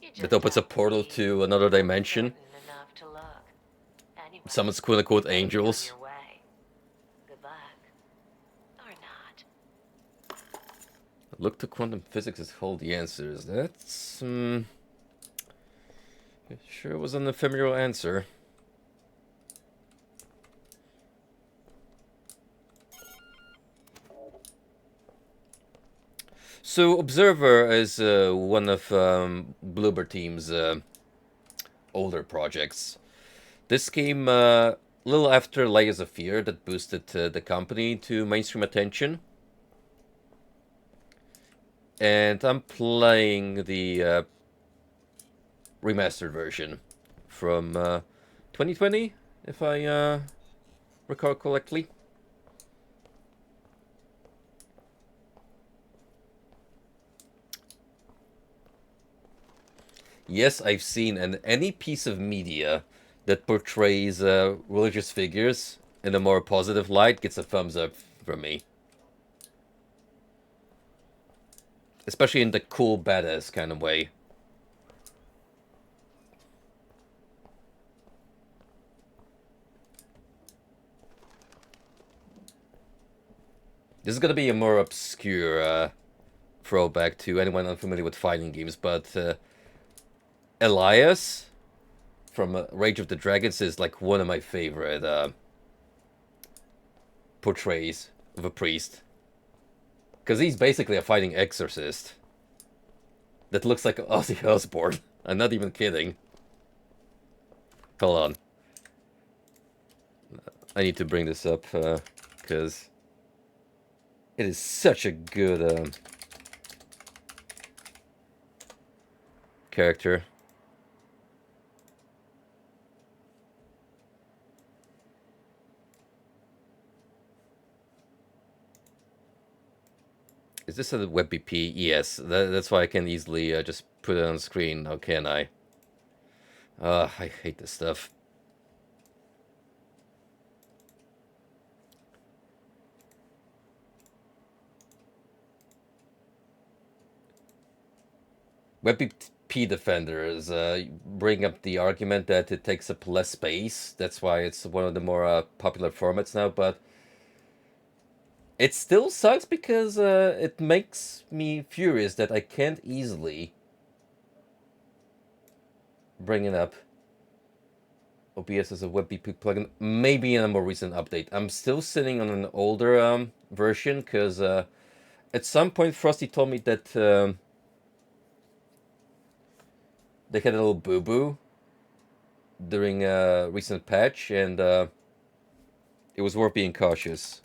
You that just opens a have to portal be to another dimension. certain enough to look. Anyway, Summons quote unquote better be on angels. your way. Good luck. Or not. Look to quantum physics as hold the answers. That's it sure was an ephemeral answer. So Observer is one of Bloober Team's older projects. This came a little after Layers of Fear that boosted the company to mainstream attention. and I'm playing the remastered version from 2020, if I recall correctly. Yes, I've seen, and any piece of media that portrays religious figures in a more positive light gets a thumbs up from me. Especially in the cool badass kind of way. This is gonna be a more obscure throwback to anyone unfamiliar with fighting games, but Elias from Rage of the Dragons is like one of my favorite portrays of a priest. Because he's basically a fighting exorcist that looks like Ozzy Osbourne. I'm not even kidding. Hold on. I need to bring this up because it is such a good character. Is this a WebP? Yes, that's why I can easily just put it on screen. How can I? I hate this stuff. WebP defenders bring up the argument that it takes up less space. That's why it's one of the more popular formats now, but it still sucks because it makes me furious that I can't easily bring it up. OBS is a WebP plugin, maybe in a more recent update. I'm still sitting on an older version because at some point Frosty told me that they had a little boo-boo during a recent patch, and it was worth being cautious.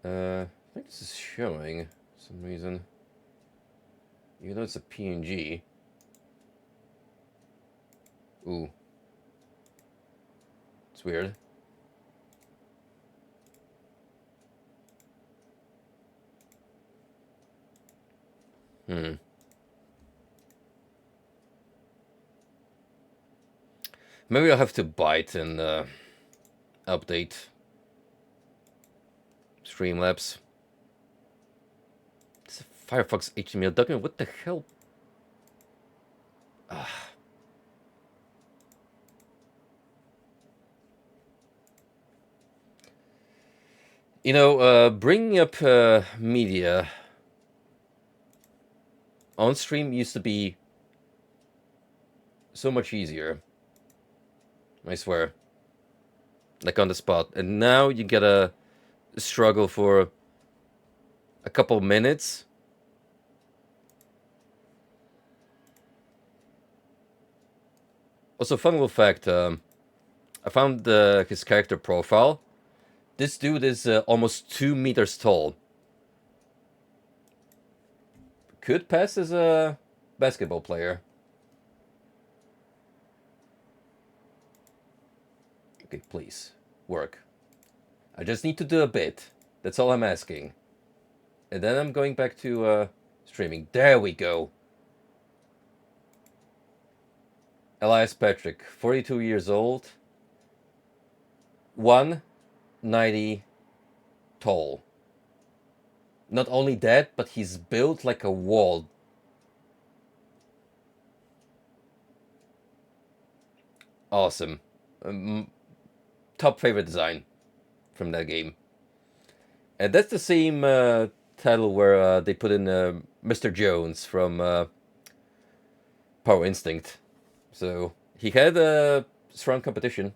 I think this is showing for some reason. Even though it's a PNG. Ooh. It's weird. Maybe I'll have to bite and update Streamlabs. It's a Firefox HTML document. What the hell? You know, bringing up media on stream used to be so much easier. I swear. Like on the spot. And now you gotta struggle for a couple minutes. Also, fun little fact, I found his character profile. This dude is almost 2 meters tall. Could pass as a basketball player. Okay, please. Work. I just need to do a bit. That's all I'm asking. And then I'm going back to streaming. There we go. Elias Patrick, 42 years old. 190 tall. Not only that, but he's built like a wall. Awesome. Top favorite design from that game. And that's the same title where they put in Mr. Jones from Power Instinct. So he had a strong competition.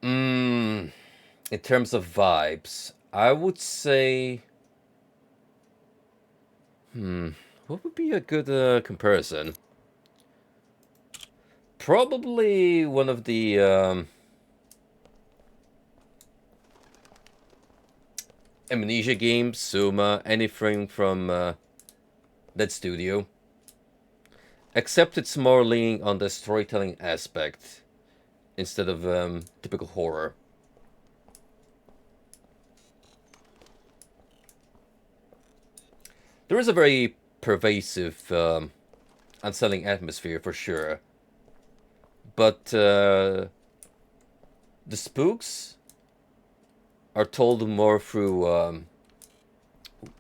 In terms of vibes, I would say... What would be a good comparison? Probably one of the Amnesia games, Soma, anything from that studio. Except it's more leaning on the storytelling aspect instead of typical horror. There is a very pervasive, unsettling atmosphere for sure. But the spooks are told more through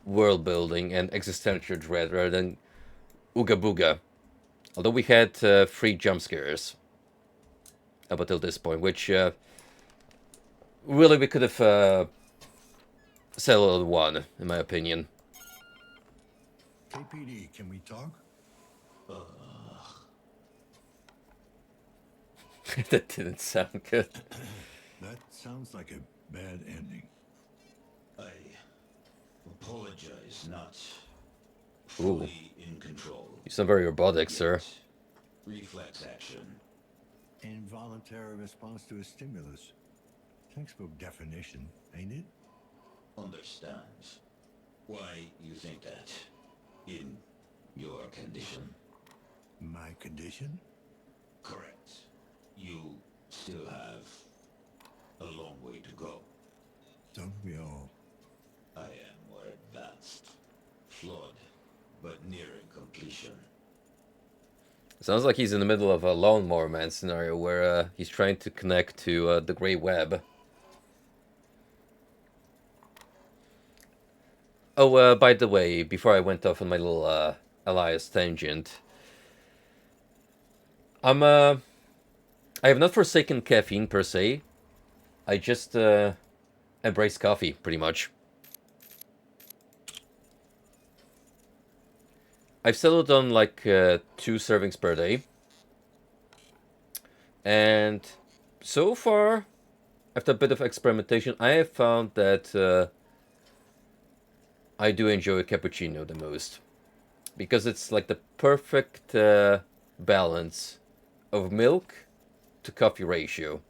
world building and existential dread rather than ooga booga. Although we had 3 jump scares up until this point, which really we could have settled on one, in my opinion. KPD, can we talk? That didn't sound good. That sounds like a bad ending. I apologize, not Ooh. fully in control. You sound very robotic, sir. Reflex action. Involuntary response to a stimulus. Textbook definition, ain't it? Understands. Why you think that? In your condition? My condition? Correct. You still have a long way to go. Don't we all? I am more advanced. Flawed, but nearing completion. Sounds like he's in the middle of a Lawnmower Man scenario where he's trying to connect to the Grey Web. Oh, by the way, before I went off on my little Elias tangent, I have not forsaken caffeine per se. I just embrace coffee, pretty much. I've settled on like 2 servings per day. And so far, after a bit of experimentation, I have found that I do enjoy cappuccino the most. Because it's like the perfect balance of milk to coffee ratio.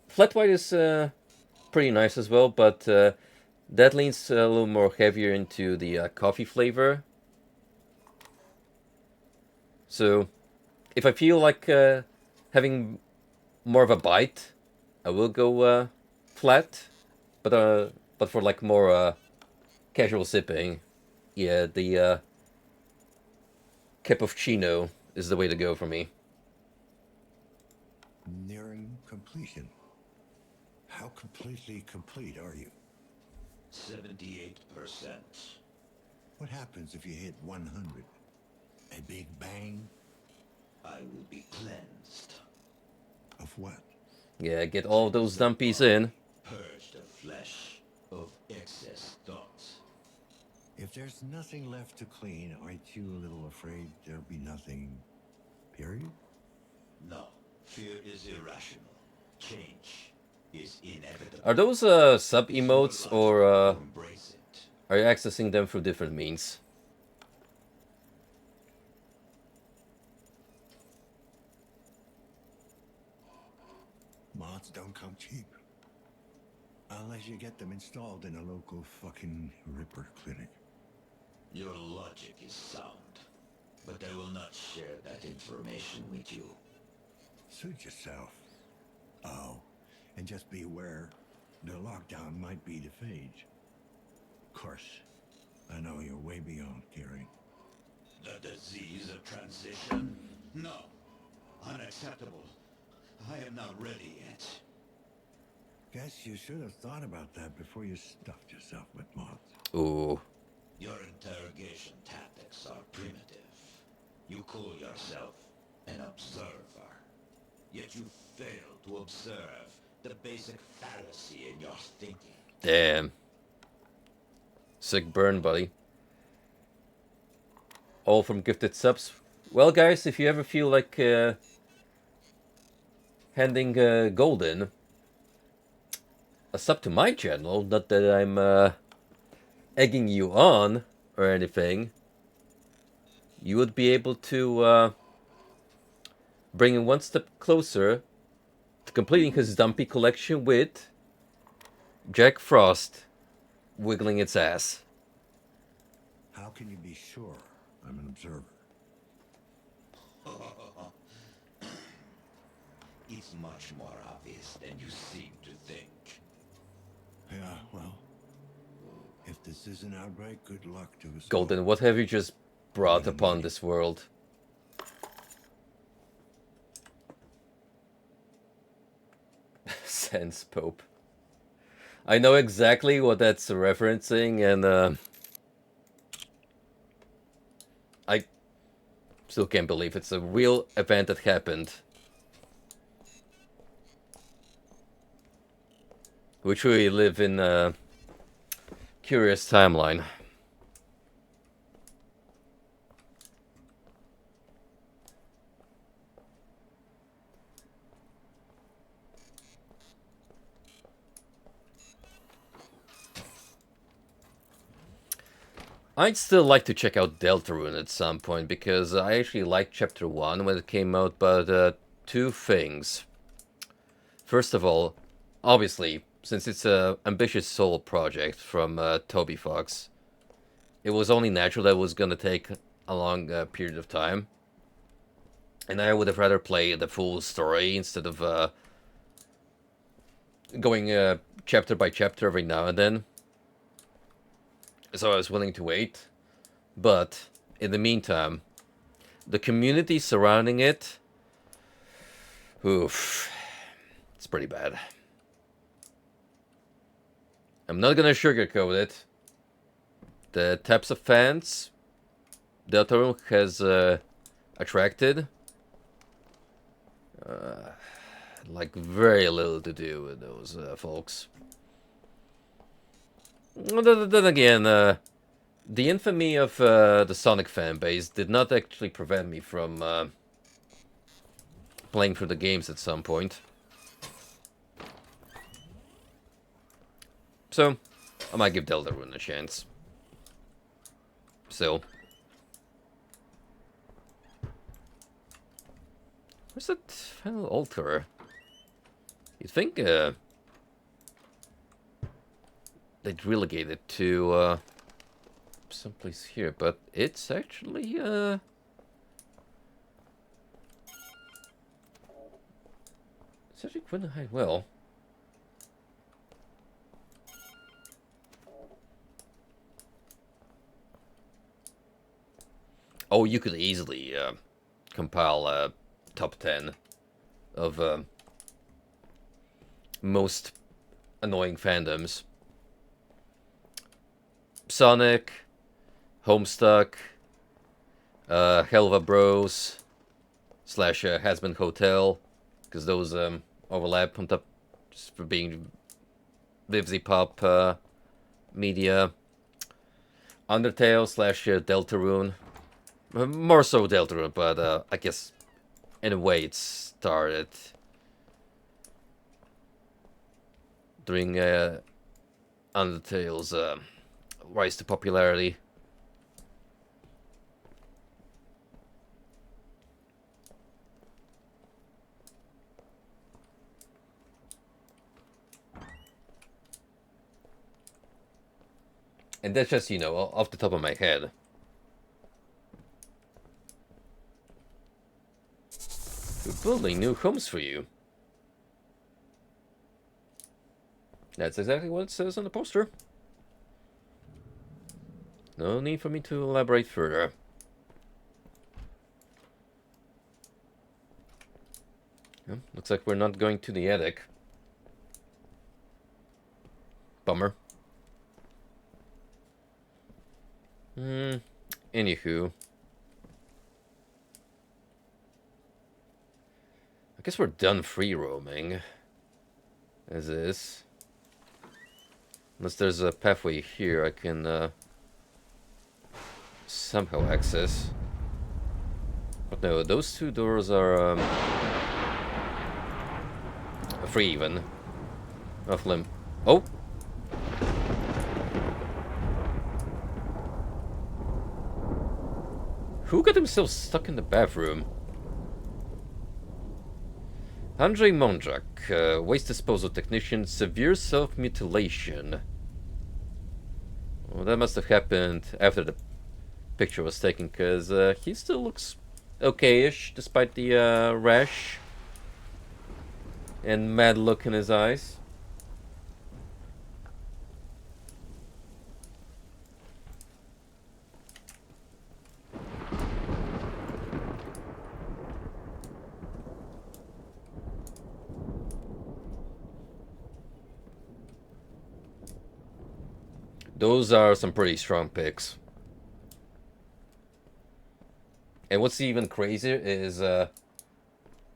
Flat white is pretty nice as well, but that leans a little more heavier into the coffee flavor. So, if I feel like having more of a bite, I will go flat. But for like more casual sipping, yeah, the cappuccino is the way to go for me. Nearing completion. How completely complete are you? 78%. What happens if you hit 100? A big bang? I will be cleansed. Of what? Yeah, get all those dumpies in. Purge the flesh of excess thoughts. If there's nothing left to clean, aren't you a little afraid there'll be nothing, period? No, fear is irrational. Change is inevitable. Are those sub emotes or Embrace it. are you accessing them through different means? Mods don't come cheap. Unless you get them installed in a local fucking Ripper clinic. Your logic is sound, but I will not share that information with you. Suit yourself. Oh, and just be aware, the lockdown might be the phage. Of course, I know you're way beyond caring. The disease of transition? No. Unacceptable. I am not ready yet. Guess you should have thought about that before you stuffed yourself with mods. Ooh. Your interrogation tactics are primitive. You call yourself an observer. Yet you fail to observe the basic fallacy in your thinking. Damn. Sick burn, buddy. All from gifted subs. Well, guys, if you ever feel like handing gold in, a sub to my channel, not that I'm egging you on or anything, you would be able to bring him one step closer to completing his dumpy collection with Jack Frost wiggling its ass. How can you be sure I'm an observer? It's much more obvious than you seem to think. Yeah, well, if this is an outbreak, good luck to us. Golden, what have you just brought upon this world? Sans Pope. I know exactly what that's referencing, and I still can't believe it's a real event that happened. We truly live in a curious timeline. I'd still like to check out Deltarune at some point, because I actually liked Chapter 1 when it came out, but two things. First of all, obviously, since it's an ambitious solo project from Toby Fox, it was only natural that it was going to take a long period of time. And I would have rather played the full story instead of going chapter by chapter every now and then. So I was willing to wait. But in the meantime, the community surrounding it, oof, it's pretty bad. I'm not gonna sugarcoat it. The types of fans Deltarune has attracted, like very little to do with those folks. Then again, the infamy of the Sonic fan base did not actually prevent me from playing through the games at some point. So, I might give Deltarune a chance. Still. Where's that final altar? You'd think they'd relegate it to someplace here, but it's actually it's actually quite high. Well, oh, you could easily compile a top 10 of most annoying fandoms. Sonic, Homestuck, Helva Bros, / Hasbin Hotel, because those overlap on top just for being Vivzy Pop media. Undertale / Deltarune. More so Deltarune, but I guess in a way it started during Undertale's rise to popularity. And that's just, off the top of my head. We're building new homes for you. That's exactly what it says on the poster. No need for me to elaborate further. Yeah, looks like we're not going to the attic. Bummer. Anywho. I guess we're done free roaming. As is. Unless there's a pathway here I can somehow access. But no, those two doors are free even. Off limb. Oh! Who got himself stuck in the bathroom? Andrei Mondrak, waste disposal technician, severe self-mutilation. Well, that must have happened after the picture was taken, because he still looks okay-ish, despite the rash and mad look in his eyes. Those are some pretty strong picks. And what's even crazier is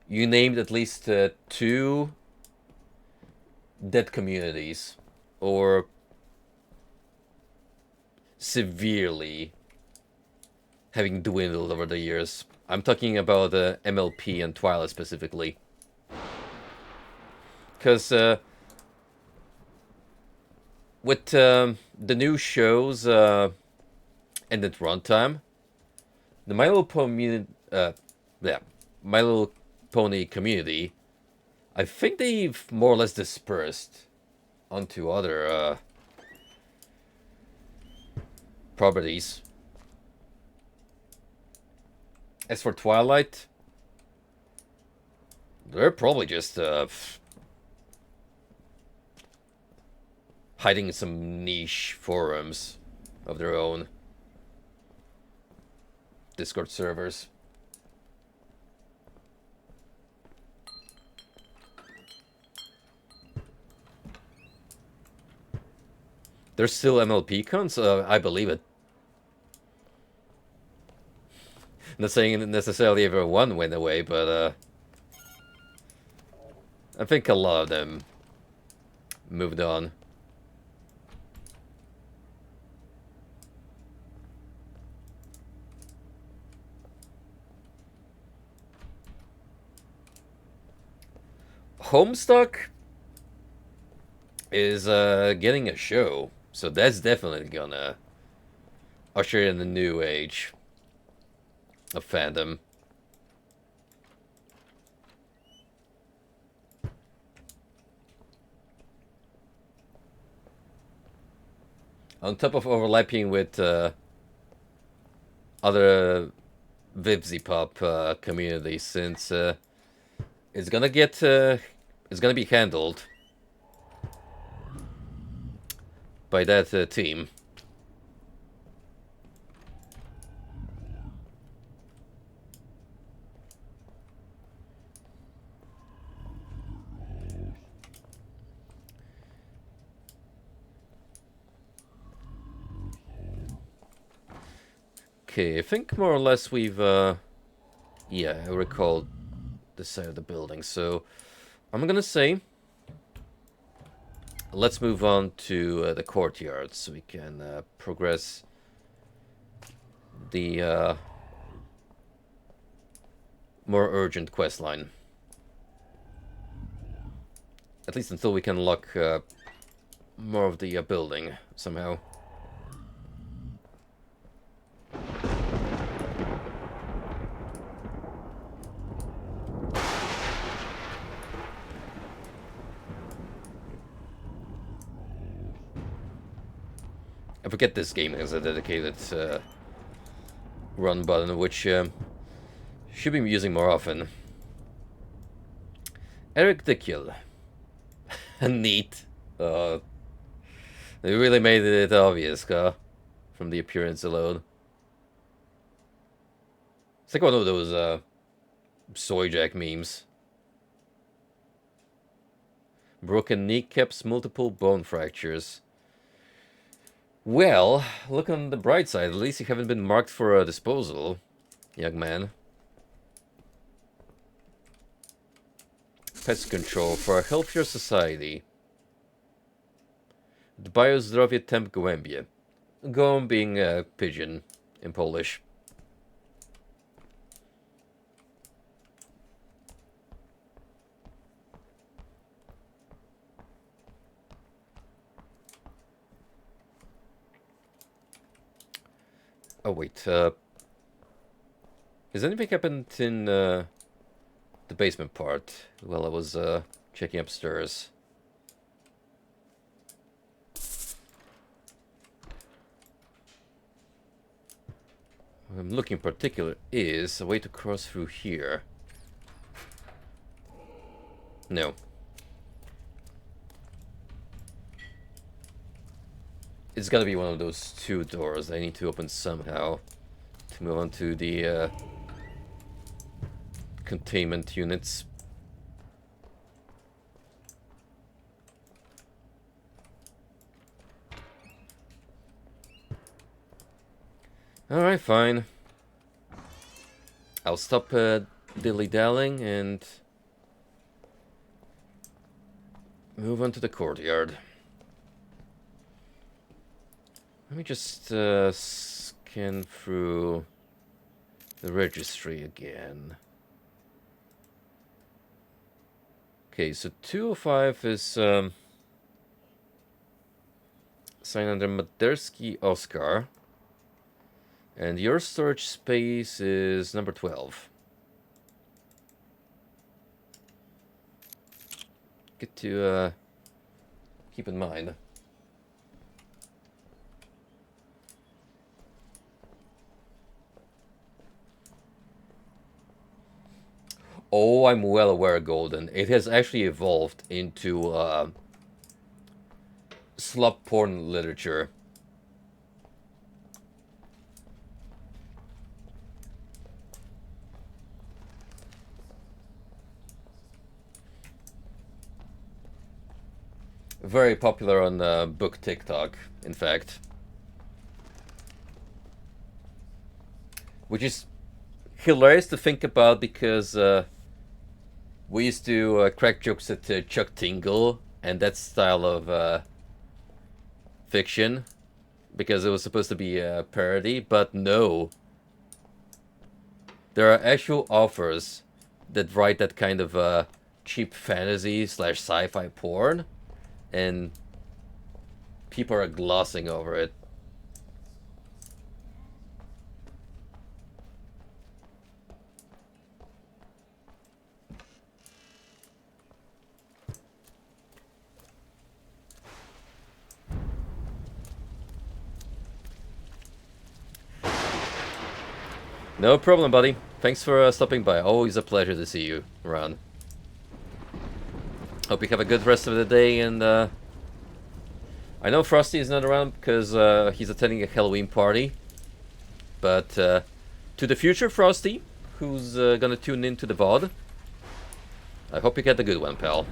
you named at least 2 dead communities, or severely having dwindled over the years. I'm talking about MLP and Twilight specifically. Because with the new shows and at runtime, the My Little Pony community, I think they've more or less dispersed onto other properties. As for Twilight, they're probably just hiding in some niche forums of their own. Discord servers. There's still MLP cons? I believe it. Not saying necessarily everyone went away, but I think a lot of them moved on. Homestuck is getting a show, so that's definitely gonna usher in a new age of fandom. On top of overlapping with other Vivzipop communities, since it's gonna be handled by that team. Okay, I think more or less we've, yeah, I recall this side of the building, so I'm gonna say let's move on to the courtyard so we can progress the more urgent quest line. At least until we can lock more of the building somehow. I forget this game has a dedicated run button, which should be using more often. Eric Dickiel. Neat. They really made it obvious, huh? From the appearance alone. It's like one of those soy jack memes. Broken kneecaps, multiple bone fractures. Well, look on the bright side. At least you haven't been marked for a disposal, young man. Pest control for a healthier society. Dbaj o zdrowie temp gołębie. Gołąb being a pigeon in Polish. Oh wait, Has anything happened in the basement part while I was checking upstairs? What I'm looking in particular is a way to cross through here. No. It's gotta be one of those two doors I need to open somehow to move on to the containment units. Alright, fine. I'll stop dilly-dallying and move on to the courtyard. Let me just scan through the registry again. Okay, so 205 is signed under Madersky Oscar. And your storage space is number 12. Good to keep in mind. Oh, I'm well aware, Golden. It has actually evolved into slut porn literature. Very popular on book TikTok, in fact. Which is hilarious to think about because we used to crack jokes at Chuck Tingle and that style of fiction because it was supposed to be a parody, but no. There are actual authors that write that kind of cheap fantasy slash sci-fi porn, and people are glossing over it. No problem, buddy. Thanks for stopping by. Always a pleasure to see you, Ron. Hope you have a good rest of the day, and I know Frosty is not around because he's attending a Halloween party. But to the future Frosty, who's gonna tune into the VOD, I hope you get the good one, pal.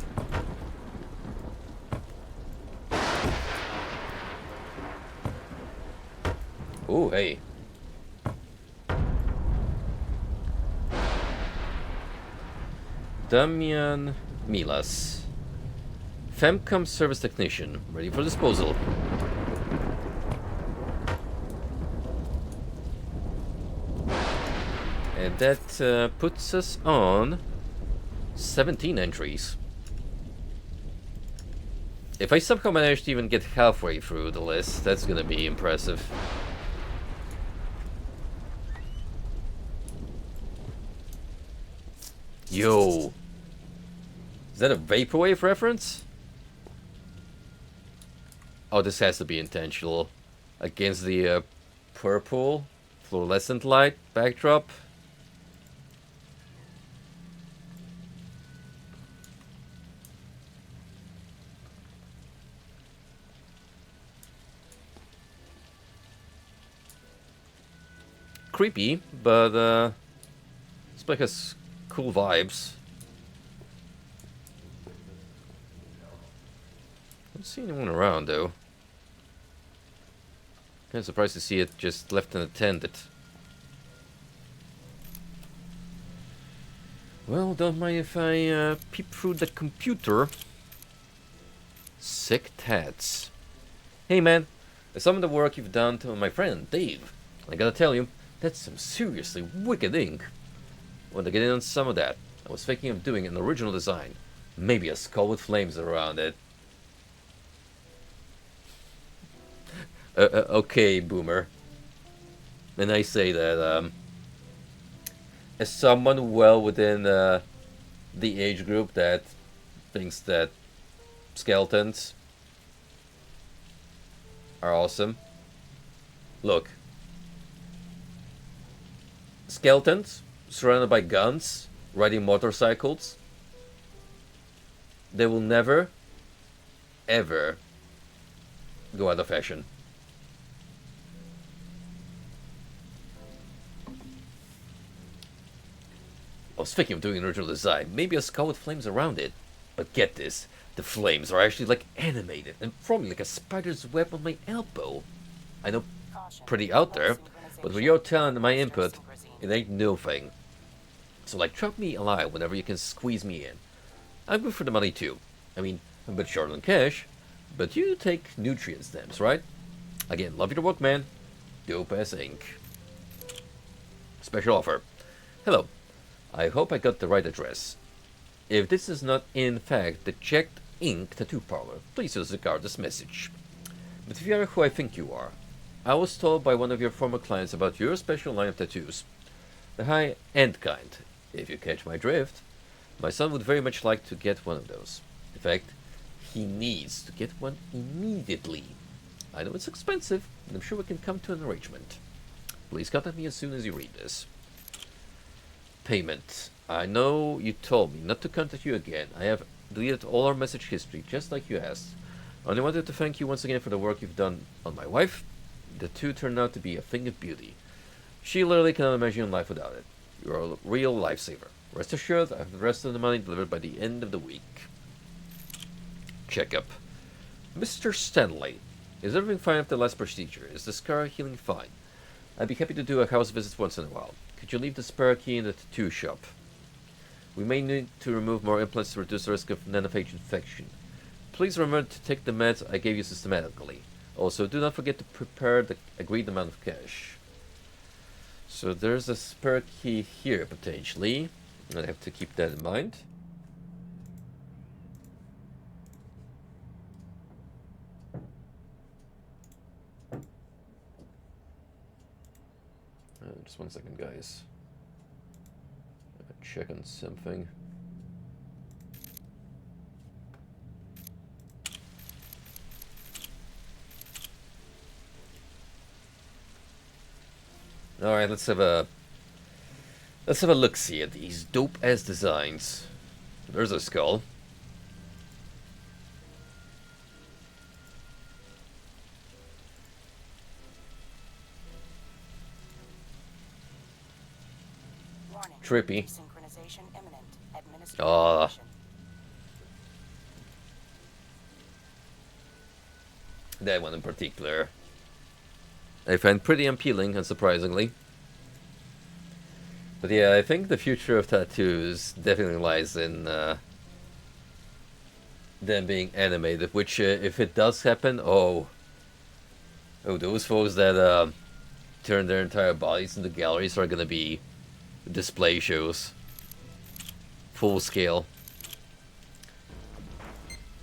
Ooh, hey. Damian Milas. Femcom service technician, ready for disposal. And that puts us on 17 entries. If I somehow manage to even get halfway through the list, that's gonna be impressive. Yo! Is that a Vaporwave reference? Oh, this has to be intentional. Against the purple fluorescent light backdrop. Creepy, but this place has cool vibes. I don't see anyone around though. Kind of surprised to see it just left unattended. Well, don't mind if I peep through the computer. Sick tats. Hey man, some of the work you've done to my friend Dave. I gotta tell you, that's some seriously wicked ink. Want to get in on some of that. I was thinking of doing an original design. Maybe a skull with flames around it. Okay, Boomer. And I say that, as someone well within the age group that thinks that skeletons are awesome. Look, skeletons surrounded by guns, riding motorcycles, they will never, ever go out of fashion. I was thinking of doing an original design, maybe a skull with flames around it. But get this, the flames are actually like animated and forming like a spider's web on my elbow. I know, Caution. pretty out there, but with your talent and my input, it ain't no thing. So like, drop me a line whenever you can squeeze me in. I'm good for the money too. I mean, I'm a bit short on cash, but you take nutrient stamps, right? Again, love your work, man. Dope as ink. Special offer. Hello. I hope I got the right address. If this is not in fact the checked ink tattoo parlor, please disregard this message. But if you are who I think you are, I was told by one of your former clients about your special line of tattoos. The high-end kind, if you catch my drift. My son would very much like to get one of those. In fact, he needs to get one immediately. I know it's expensive, but I'm sure we can come to an arrangement. Please contact me as soon as you read this. Payment. I know you told me not to contact you again. I have deleted all our message history, just like you asked. I only wanted to thank you once again for the work you've done on my wife. The two turned out to be a thing of beauty. She literally cannot imagine life without it. You're a real lifesaver. Rest assured, I have the rest of the money delivered by the end of the week. Checkup. Mr. Stanley, is everything fine after the last procedure? Is the scar healing fine? I'd be happy to do a house visit once in a while. Could you leave the spare key in the tattoo shop? We may need to remove more implants to reduce the risk of nanophage infection. Please remember to take the meds I gave you systematically. Also, do not forget to prepare the agreed amount of cash. So there's a spare key here, potentially. I have to keep that in mind. Just 1 second, guys. Check on something. All right, let's have a look-see at these dope-ass designs. There's a skull. Warning. Trippy. Desynchronization imminent. Administer Ah. medication. That one in particular, I find pretty appealing, unsurprisingly. But yeah, I think the future of tattoos definitely lies in them being animated. Which, if it does happen, oh, those folks that turn their entire bodies into galleries are gonna be display shows, full scale.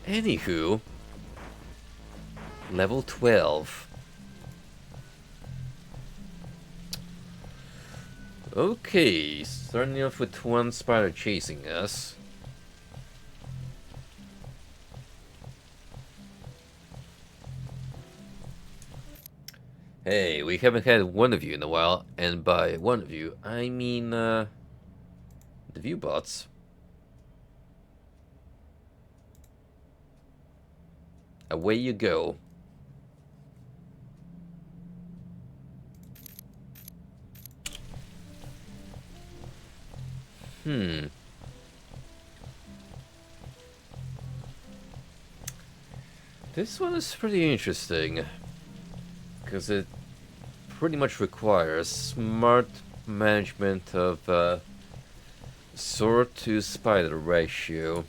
Anywho, level 12. Okay, starting off with one spider chasing us. Hey, we haven't had one of you in a while, and by one of you, I mean, the viewbots. Away you go. This one is pretty interesting, because it pretty much requires smart management of sword to spider ratio.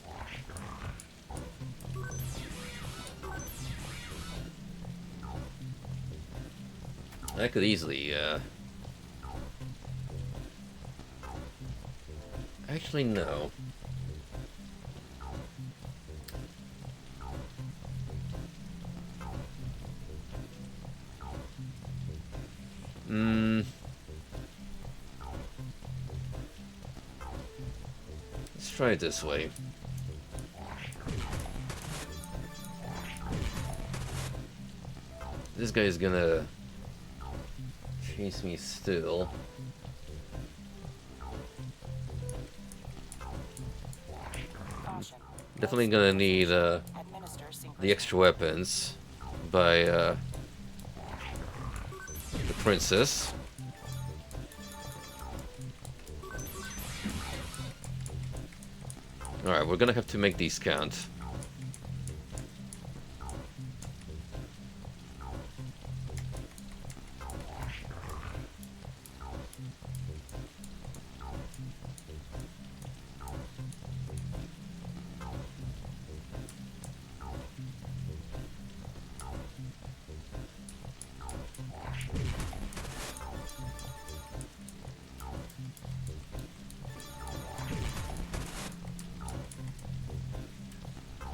I could easily, actually, no. try it this way. This guy is gonna chase me still. Caution. Definitely gonna need Administer synchronization. the extra weapons by the princess. Alright, we're gonna have to make these count.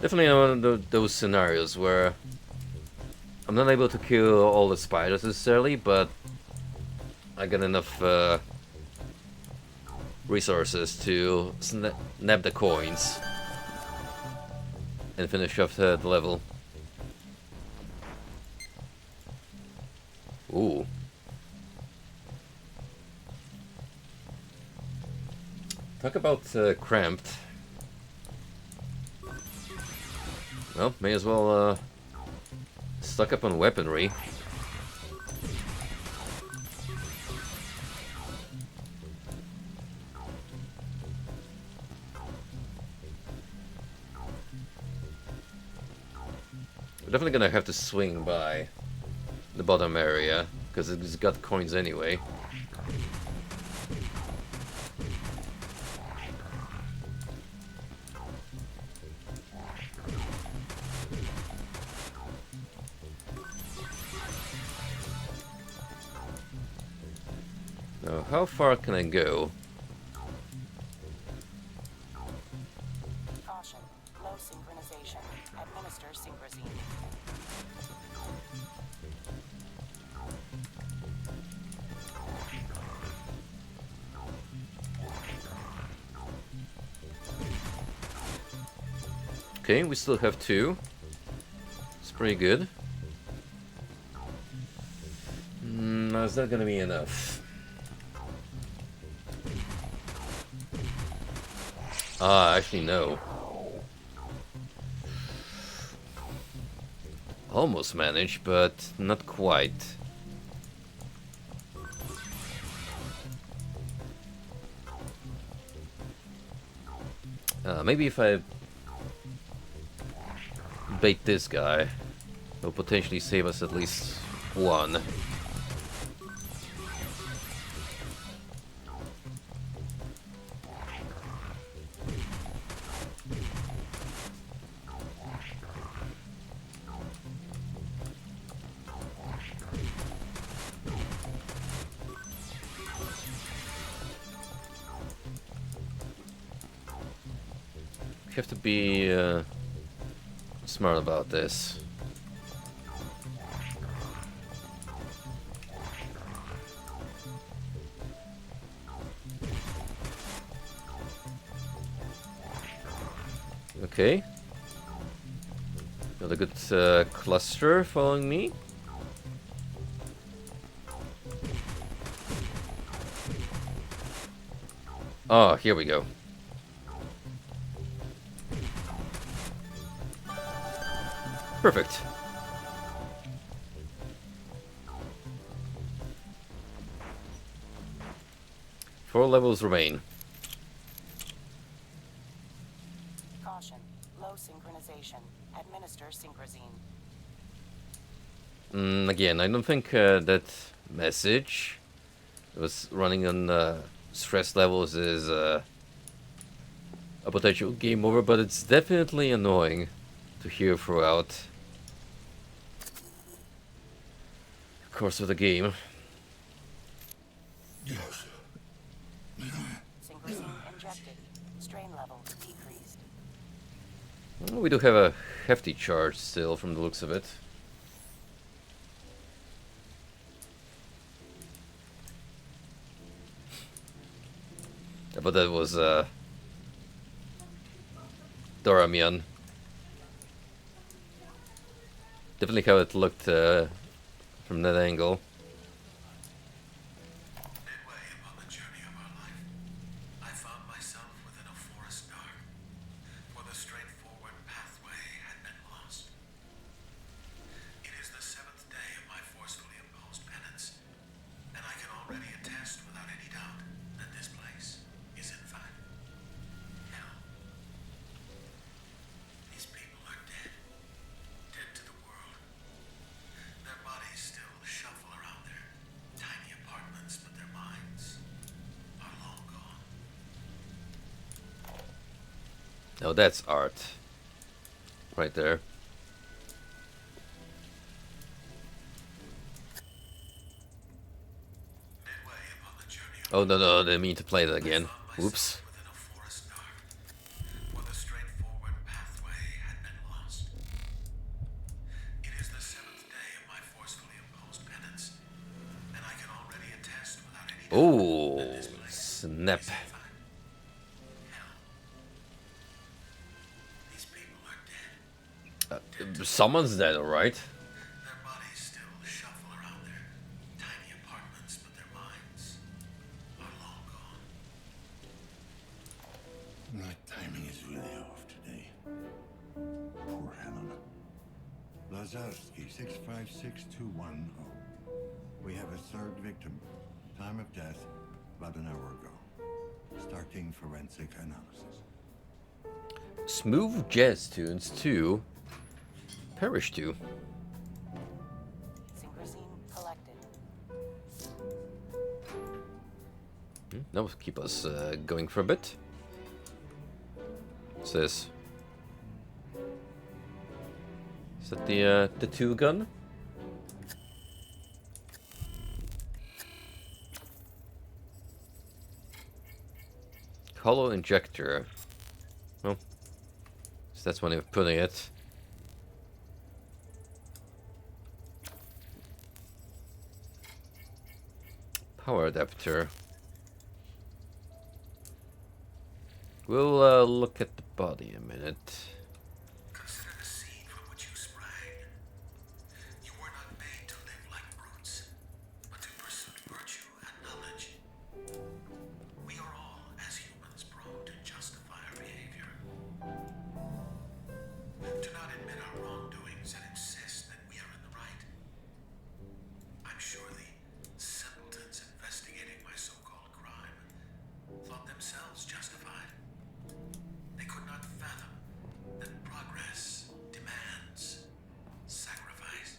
Definitely one of those scenarios where I'm not able to kill all the spiders necessarily, but I got enough resources to snap the coins and finish off the level. Ooh. Talk about cramped. Well, may as well stock up on weaponry. We're definitely gonna have to swing by the bottom area, because it's got coins anyway. Now, how far can I go? Caution. Low synchronization. Administer synchrozine. Okay, we still have two. It's pretty good. No, it's not gonna be enough. Actually no. Almost managed, but not quite. Maybe if I bait this guy, it'll potentially save us at least one. Have to be smart about this. Okay. Got a good cluster following me. Oh, here we go. Perfect. Four levels remain. Caution. Low synchronization. Administer synchrozine. Again, I don't think that message was running on stress levels is a potential game over, but it's definitely annoying to hear throughout the course of the game. Yes. Synchrozine injected. Strain level decreased. Well, we do have a hefty charge still from the looks of it. But that was Doramion. Definitely how it looked from that angle. Midway upon the journey of our life, I found myself within a forest dark, for the straightforward pathway had been lost. It is the 7th day of my forcefully imposed penance, and I can already attest without any doubt that this place is in fact hell. These people are dead, dead to the world. Their bodies still shuffle around their tiny apartments, but their minds are long gone. Now that's art. Right there. Midway upon the journey of Oh no, I didn't mean to play that again. Whoops. within a forest dark, for the straightforward pathway had been lost. It is the 7th day of my forcefully imposed penance, and I can already attest without any doubt Oh, that this place snap. is in fact hell. These people are dead. Someone's dead, alright. Their bodies still shuffle around their tiny apartments, but their minds are long gone. My timing is really off today. Poor Helena. Lazarski, 656210. We have a third victim. Time of death, about an hour ago. Starting forensic analysis. Smooth jazz tunes too. Perish too. Synchrosine collected. That will keep us going for a bit. What's this? Is that the 2 gun? Hollow injector. Well, so that's one way of putting it. Power adapter. We'll look at the body a minute. Consider the seed from which you sprang. You were not made to live like brutes, but to pursue virtue and knowledge. We are all, as humans, prone to justify our behavior. Do not admit our wrongdoings and insist that we are in the right. I'm sure the simpletons investigating my so-called crime thought themselves justified. They could not fathom that progress demands sacrifice.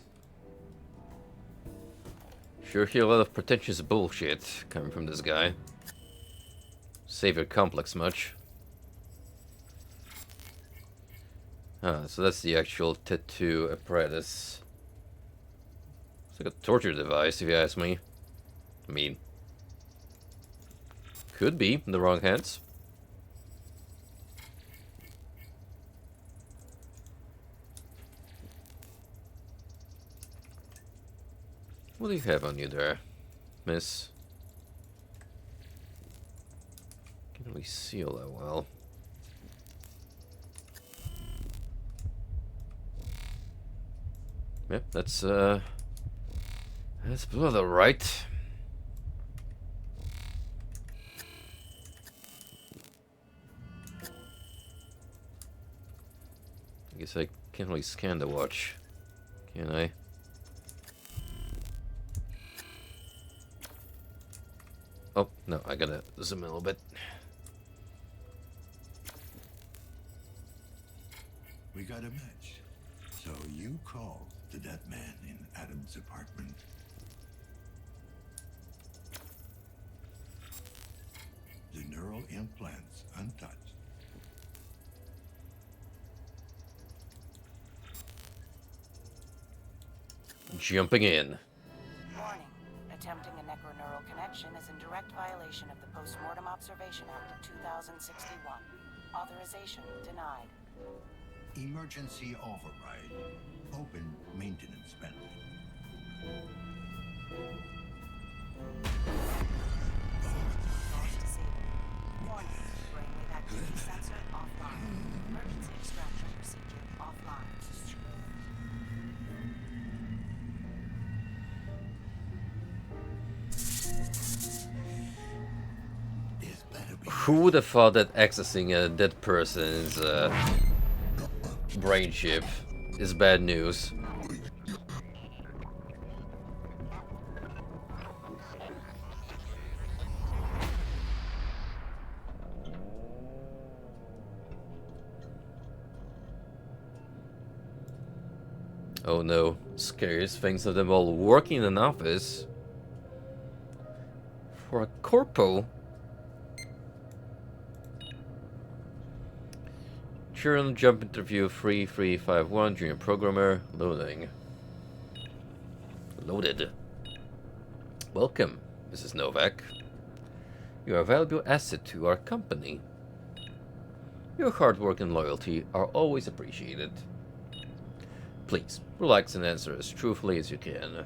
Sure hear a lot of pretentious bullshit coming from this guy. Savior complex much. Ah, so that's the actual tattoo apparatus. It's like a torture device, if you ask me. I mean, could be in the wrong hands. What do you have on you there, miss? Can't really see all that well. Yep, that's blood, all right. I guess I can't really scan the watch, can I? Oh, no, I gotta zoom in a little bit. We got a match. So you called to that man in Adam's apartment. The neural implants untouched. Jumping in. Warning. Attempting a necroneural connection is in direct violation of the Postmortem Observation Act of 2061. Authorization denied. Emergency override. Open maintenance panel. Source disabled. Warning. Brainwave activity sensor offline. Emergency Who would have thought that accessing a dead person's brain chip is bad news? Oh no, scariest things of them all working in an office for a corpo. Children jump interview 3351 junior programmer loading. Loaded. Welcome, Mrs. Novak. You are a valuable asset to our company. Your hard work and loyalty are always appreciated. Please, relax and answer as truthfully as you can.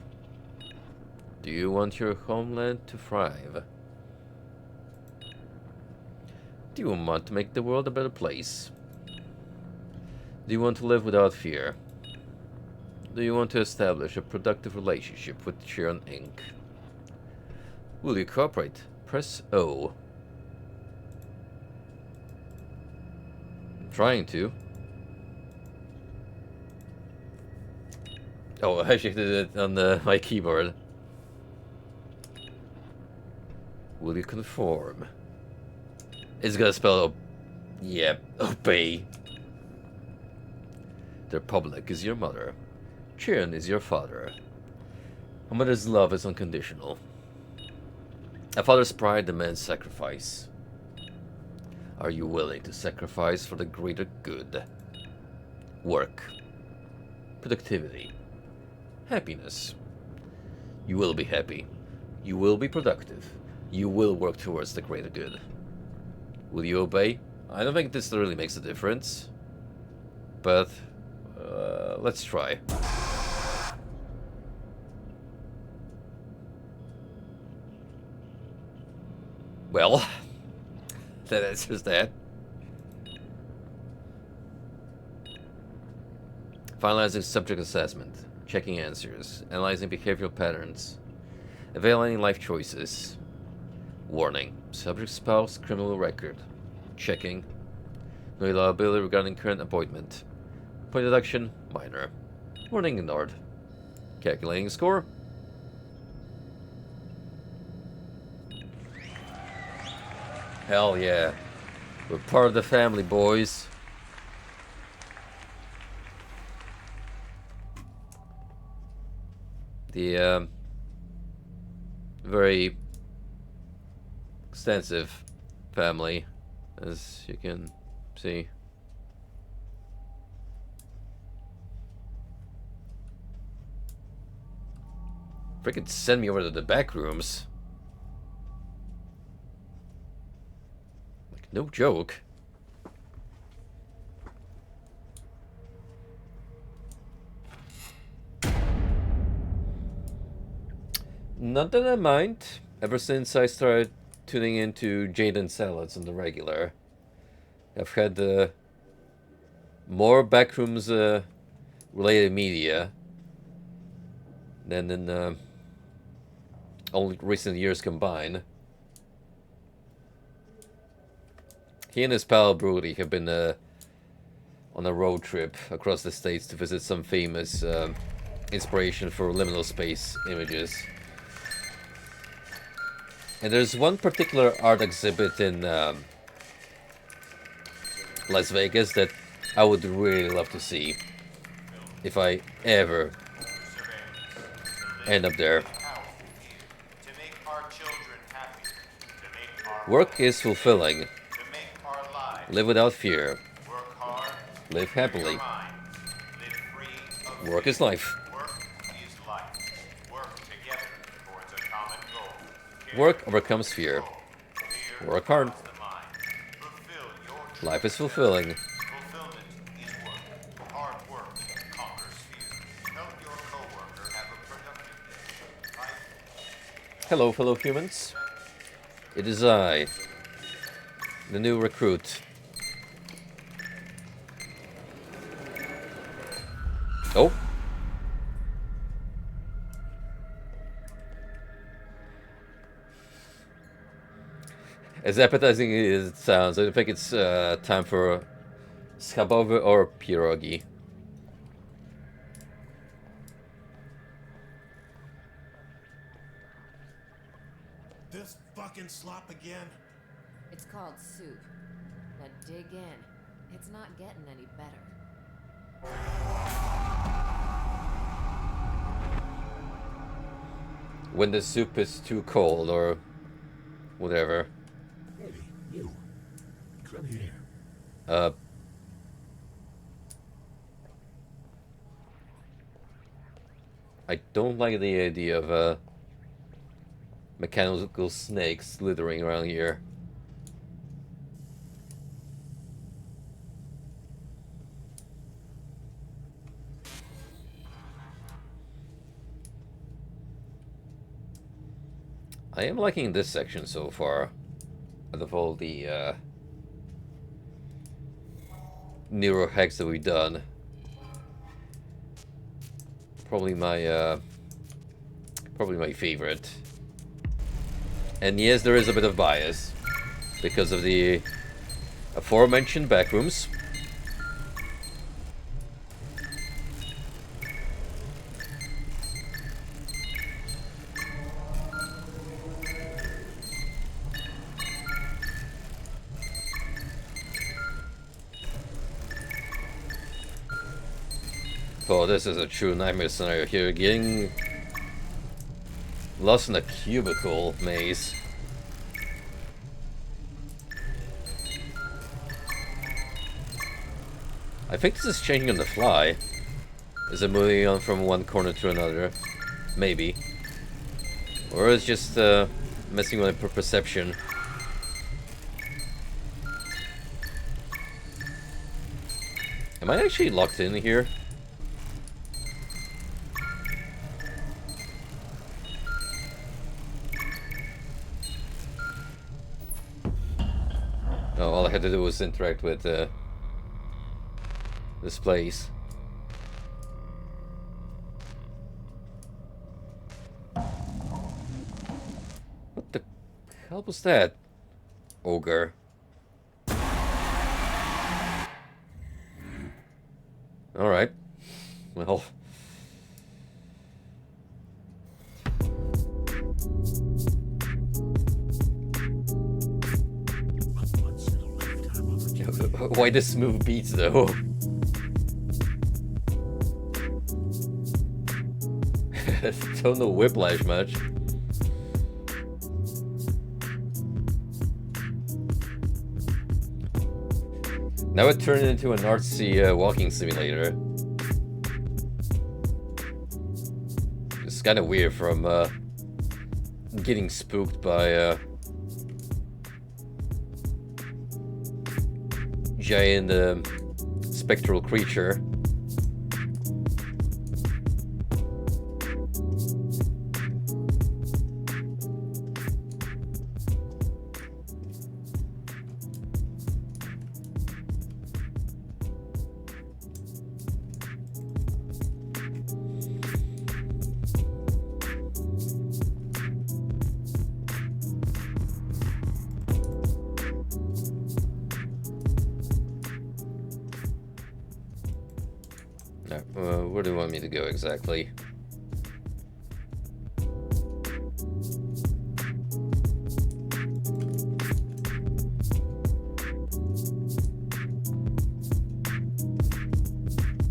Do you want your homeland to thrive? Do you want to make the world a better place? Do you want to live without fear? Do you want to establish a productive relationship with Sharon Inc.? Will you cooperate? Press O. I'm trying to. Oh, I actually did it on my keyboard. Will you conform? It's gonna spell yeah, obey. The Republic is your mother. Chiron is your father. A mother's love is unconditional. A father's pride demands sacrifice. Are you willing to sacrifice for the greater good? Work. Productivity. Happiness. You will be happy. You will be productive. You will work towards the greater good. Will you obey? I don't think this really makes a difference. But, let's try. Well, that answers that. Finalizing subject assessment. Checking answers. Analyzing behavioral patterns. Evaluating life choices. Warning. Subject spouse criminal record. Checking. No reliability regarding current appointment. Point deduction. Minor. Warning ignored. Calculating score. Hell yeah. We're part of the family, boys. The very extensive family, as you can see. Freaking send me over to the back rooms. Like, no joke. Not that I mind. Ever since I started tuning into Jaden Salads on the regular, I've had more backrooms related media than in only recent years combined. He and his pal Brody have been on a road trip across the states to visit some famous inspiration for liminal space images. And there's one particular art exhibit in Las Vegas that I would really love to see if I ever end up there. Work is fulfilling. Live without fear. Live happily. Work is life. Work overcomes fear. Work hard. Life is fulfilling. Hello, fellow humans. It is I, the new recruit. Oh. As appetizing as it sounds, I think it's time for schabowy or pierogi. This fucking slop again? It's called soup. Now dig in. It's not getting any better. When the soup is too cold or whatever. Hey, you. Come here. I don't like the idea of mechanical snakes slithering around here. I am liking this section so far, out of all the Nero hacks that we've done. Probably my favorite. And yes, there is a bit of bias because of the aforementioned backrooms. Oh, this is a true nightmare scenario here. Getting lost in a cubicle maze. I think this is changing on the fly. Is it moving on from one corner to another? Maybe. Or is it just messing with my perception. Am I actually locked in here? No, all I had to do was interact with this place. What the hell was that? Ogre. Alright. Well. Why the smooth beats though? Don't know whiplash much. Now it turned into an artsy walking simulator. It's kind of weird from getting spooked by giant spectral creature. Where do you want me to go exactly?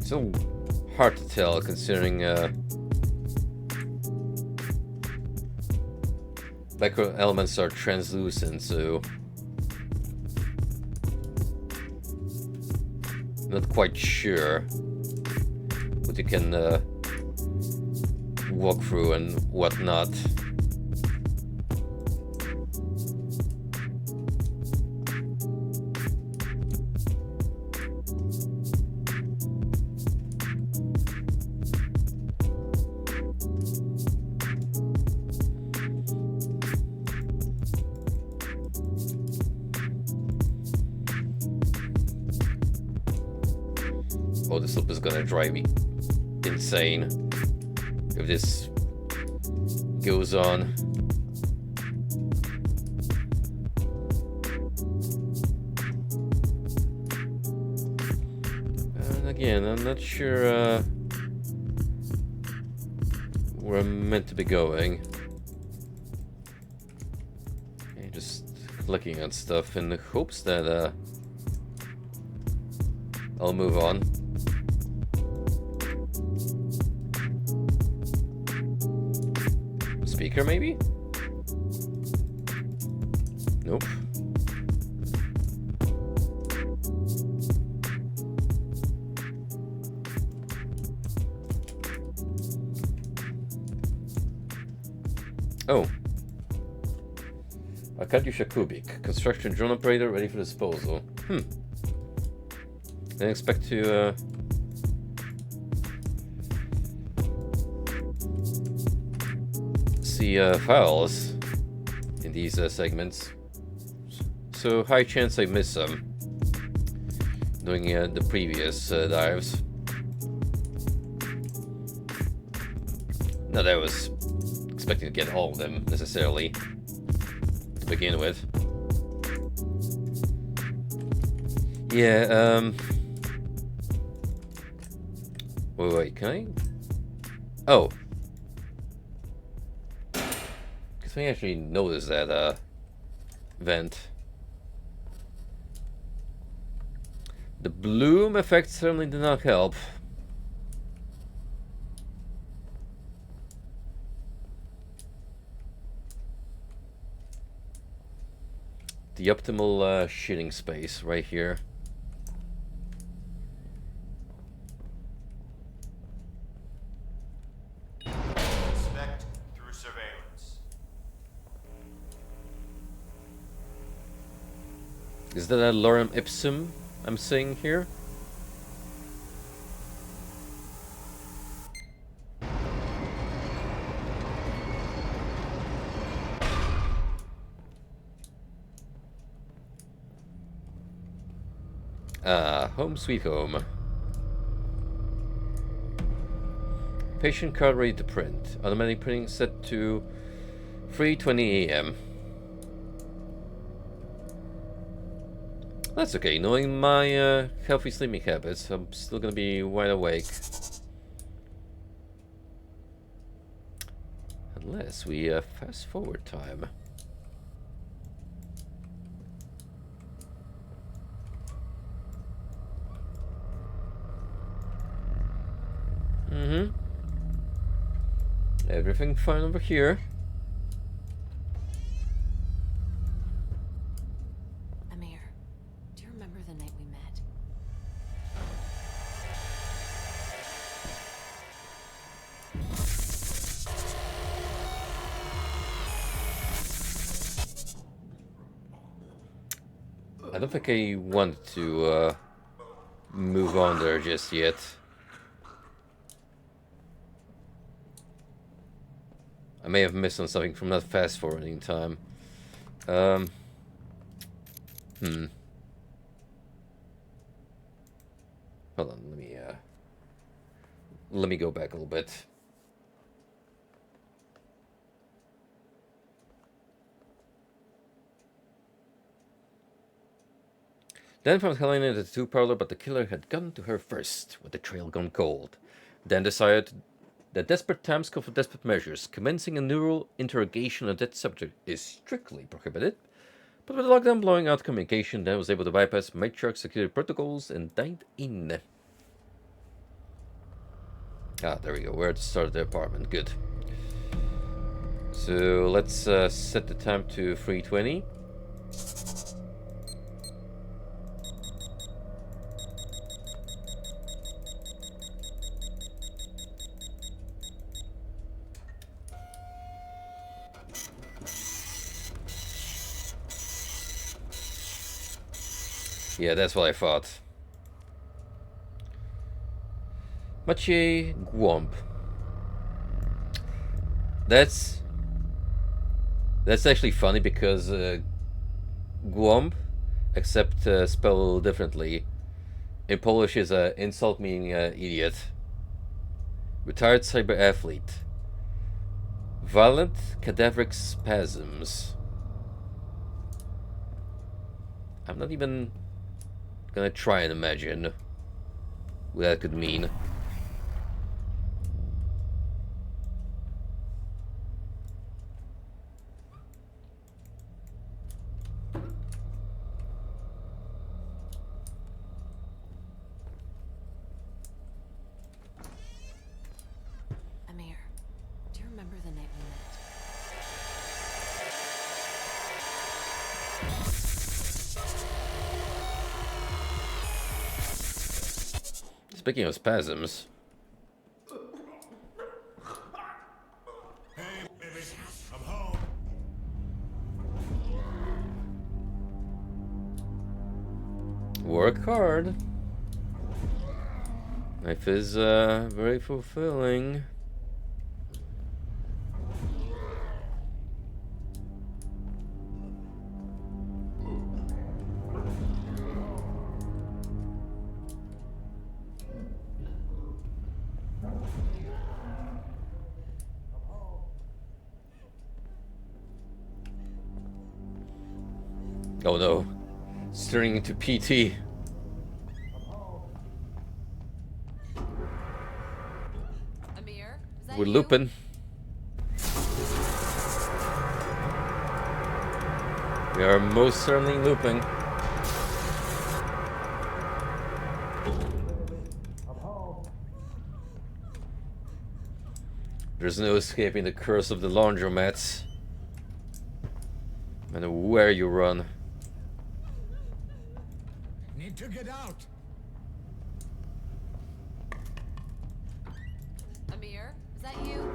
So hard to tell considering background elements are translucent, so not quite sure what you can walk through and whatnot. Oh, this loop is gonna drive me insane if this goes on. again, I'm not sure where I'm meant to be going. Okay, just clicking on stuff in the hopes that I'll move on. Speaker, maybe? Nope. Oh. Arkadiusz Kubik, construction drone operator ready for disposal. Didn't expect to see files in these segments. So high chance I miss some doing the previous dives. Not that I was expecting to get all of them necessarily to begin with. Yeah, wait, can I? Oh. Because I actually noticed that, vent. The bloom effect certainly did not help. The optimal shitting space right here. Inspect through surveillance. Is that a lorem ipsum I'm seeing here? Home sweet home. Patient card ready to print. Automatic printing set to 3:20 a.m. That's okay. Knowing my healthy sleeping habits, I'm still gonna be wide awake. Unless we fast forward time. Everything fine over here. Amir, do you remember the night we met? I don't think I want to move on there just yet. I may have missed on something from that fast forwarding time. Hold on, let me go back a little bit. Dan found Helena at the tattoo parlor, but the killer had gotten to her first, with the trail gone cold. Dan decided that desperate times call for desperate measures. Commencing a neural interrogation of that subject is strictly prohibited. But with the lockdown blowing out communication, Dan was able to bypass matriarch security protocols and died in. Ah, there we go. We're at the start of the apartment. Good. So let's set the time to 3:20. Yeah, that's what I thought. Maciej Głąb. That's actually funny because Głąb, except spelled differently, in Polish is an insult meaning idiot. Retired cyber athlete. Violent cadaveric spasms. I'm not even gonna try and imagine what that could mean. Amir, do you remember the night we met? Speaking of spasms, Hey, baby, I'm home. work hard. Life is very fulfilling. Oh no, it's turning into PT. Amir, is that We're you? looping. We are most certainly looping. There's no escaping the curse of the laundromats. No matter where you run. Need to get out. Amir, is that you?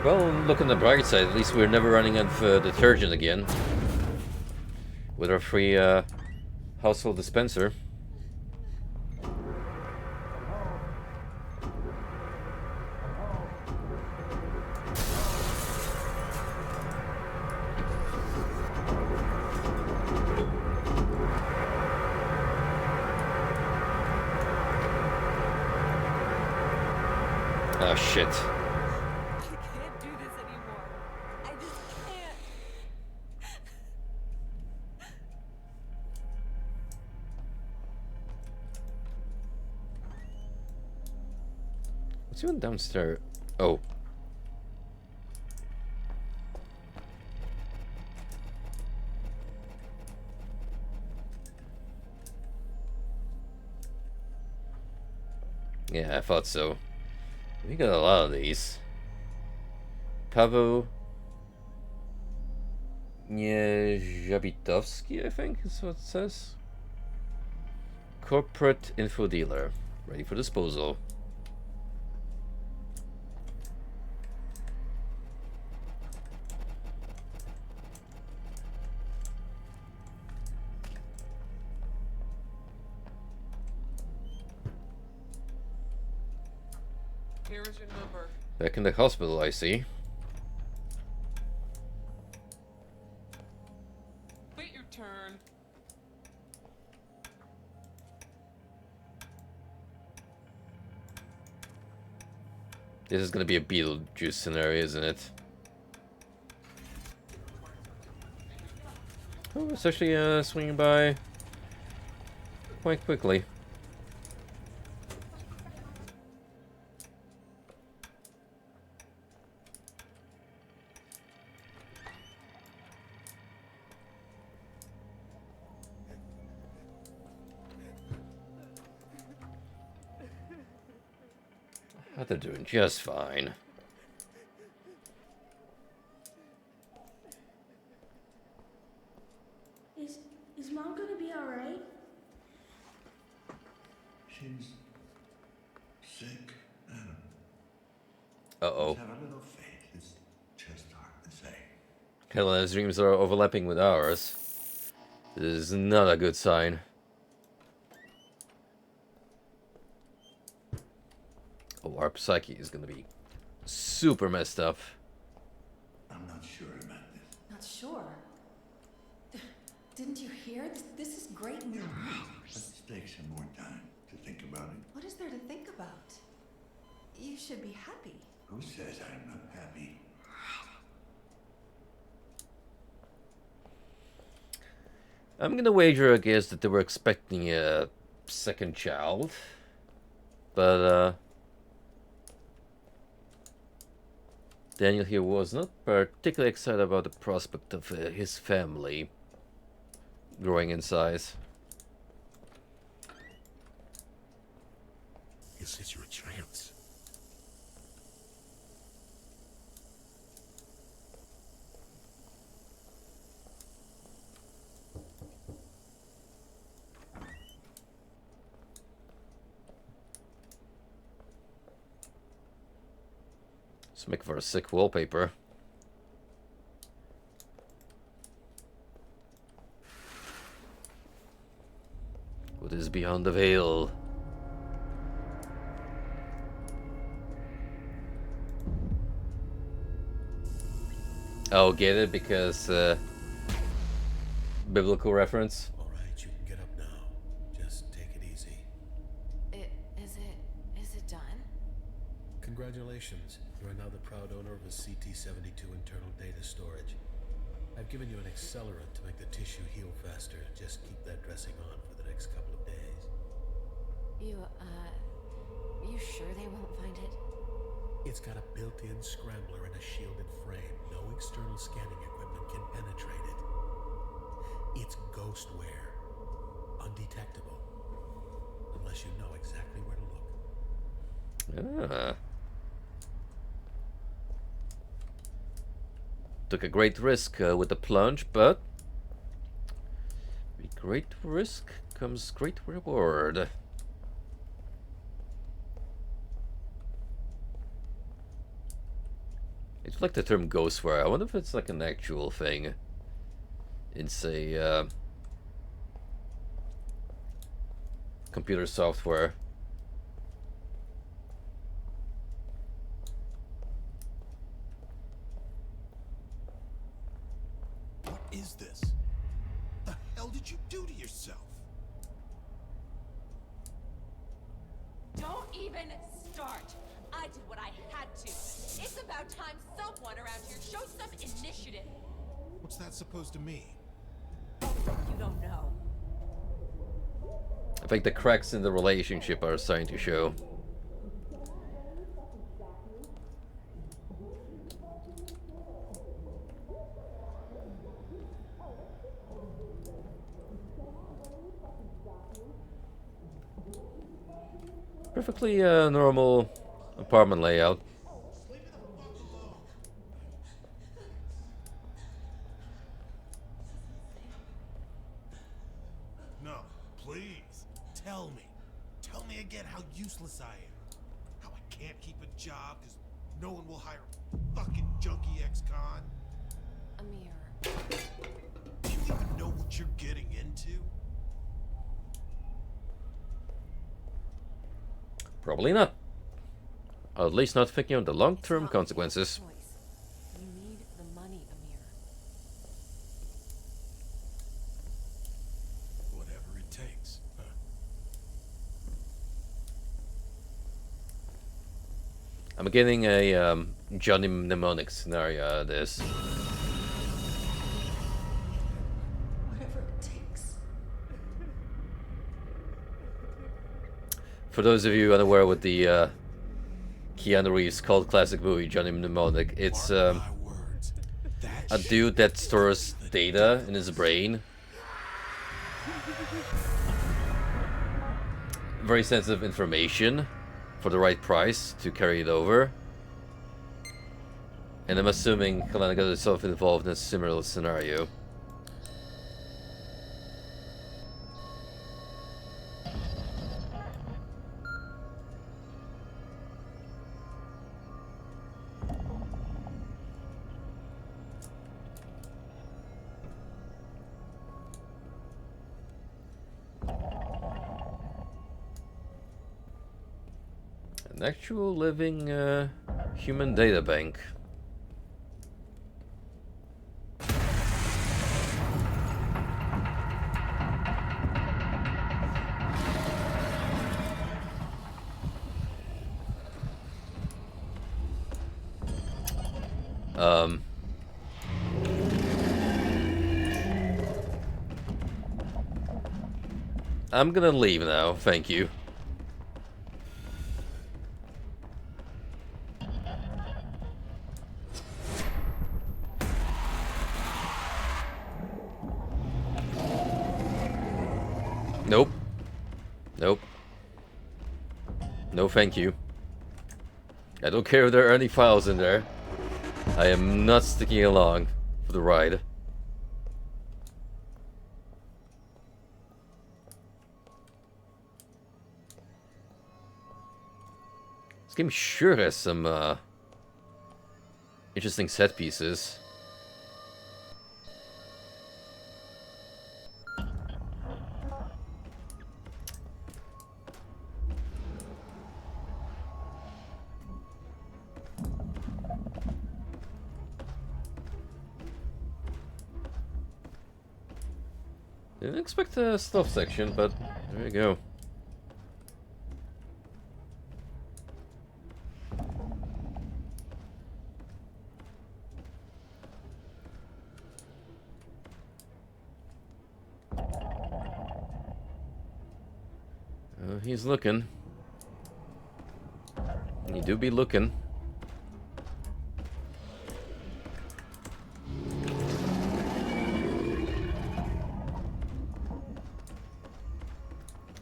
Well, look on the bright side, at least we're never running out of detergent again. With our free household dispenser. Oh shit. I can't do this anymore. I just can't. What's even downstairs? Oh. Yeah, I thought so. We got a lot of these. Paweł Niezabitowski, I think is what it says. Corporate info dealer. Ready for disposal. Here is your number. Back in the hospital, I see. Wait your turn. This is gonna be a Beetlejuice scenario, isn't it? Oh, it's actually swinging by quite quickly. Oh, they're doing just fine. Is Mom gonna be alright? She's sick, Adam. Uh-oh. Have a little faith. It's just hard to say. Helena's dreams are overlapping with ours. This is not a good sign. Oh, our psyche is gonna be super messed up. I'm not sure about this. Not sure. Didn't you hear? This is great news. Let's take some more time to think about it. What is there to think about? You should be happy. Who says I'm not happy? I'm gonna wager, I guess, that they were expecting a second child. But, Daniel here was not particularly excited about the prospect of his family growing in size. He says you're a trance. Let's make for a sick wallpaper. What is beyond the veil? Oh, get it? Because, biblical reference? All right, you can get up now. Just take it easy. Is it done? Congratulations. You are now the proud owner of a CT-72 internal data storage. I've given you an accelerant to make the tissue heal faster. Just keep that dressing on for the next couple of days. You sure they won't find it? It's got a built-in scrambler and a shielded frame. No external scanning equipment can penetrate it. It's ghostware. Undetectable. Unless you know exactly where to look. Ah. Took a great risk with the plunge, but with great risk comes great reward. It's like the term ghostware. I wonder if it's like an actual thing in, say, computer software. What is this? The hell did you do to yourself? Don't even start. I did what I had to. It's about time someone around here shows some initiative. What's that supposed to mean? You don't know. I think the cracks in the relationship are starting to show. Perfectly normal apartment layout. No, please. Tell me. Tell me again how useless I am. How I can't keep a job because no one will hire a fucking junkie ex-con. Amir. Do you even know what you're getting into? Probably not. Or at least not thinking of the long-term consequences. You need the money, Amir. Whatever it takes. Huh? I'm getting a Johnny Mnemonic scenario out of this. Whatever it takes. For those of you unaware with the Keanu Reeves cult classic movie Johnny Mnemonic, it's a dude that stores data in his brain. Very sensitive information for the right price to carry it over. And I'm assuming Kalana got herself involved in a similar scenario. An actual living human data bank. I'm gonna leave now, thank you. Nope. Nope. No thank you. I don't care if there are any files in there. I am not sticking along for the ride. This game sure has some interesting set pieces. Didn't expect a stealth section, but there you go. He's looking. You do be looking.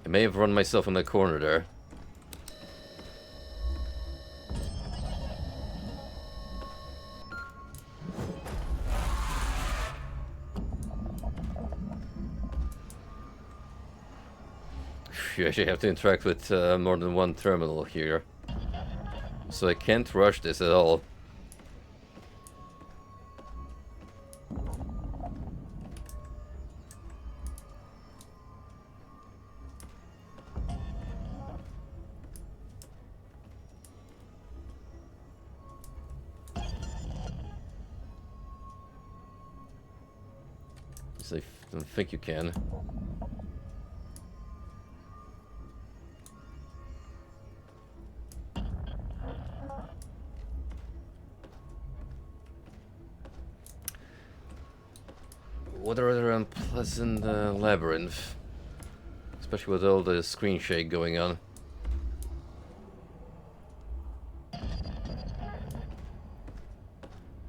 I may have run myself in the corner there. You actually have to interact with more than one terminal here. So I can't rush this at all. I don't think you can. What a rather unpleasant labyrinth. Especially with all the screen shake going on.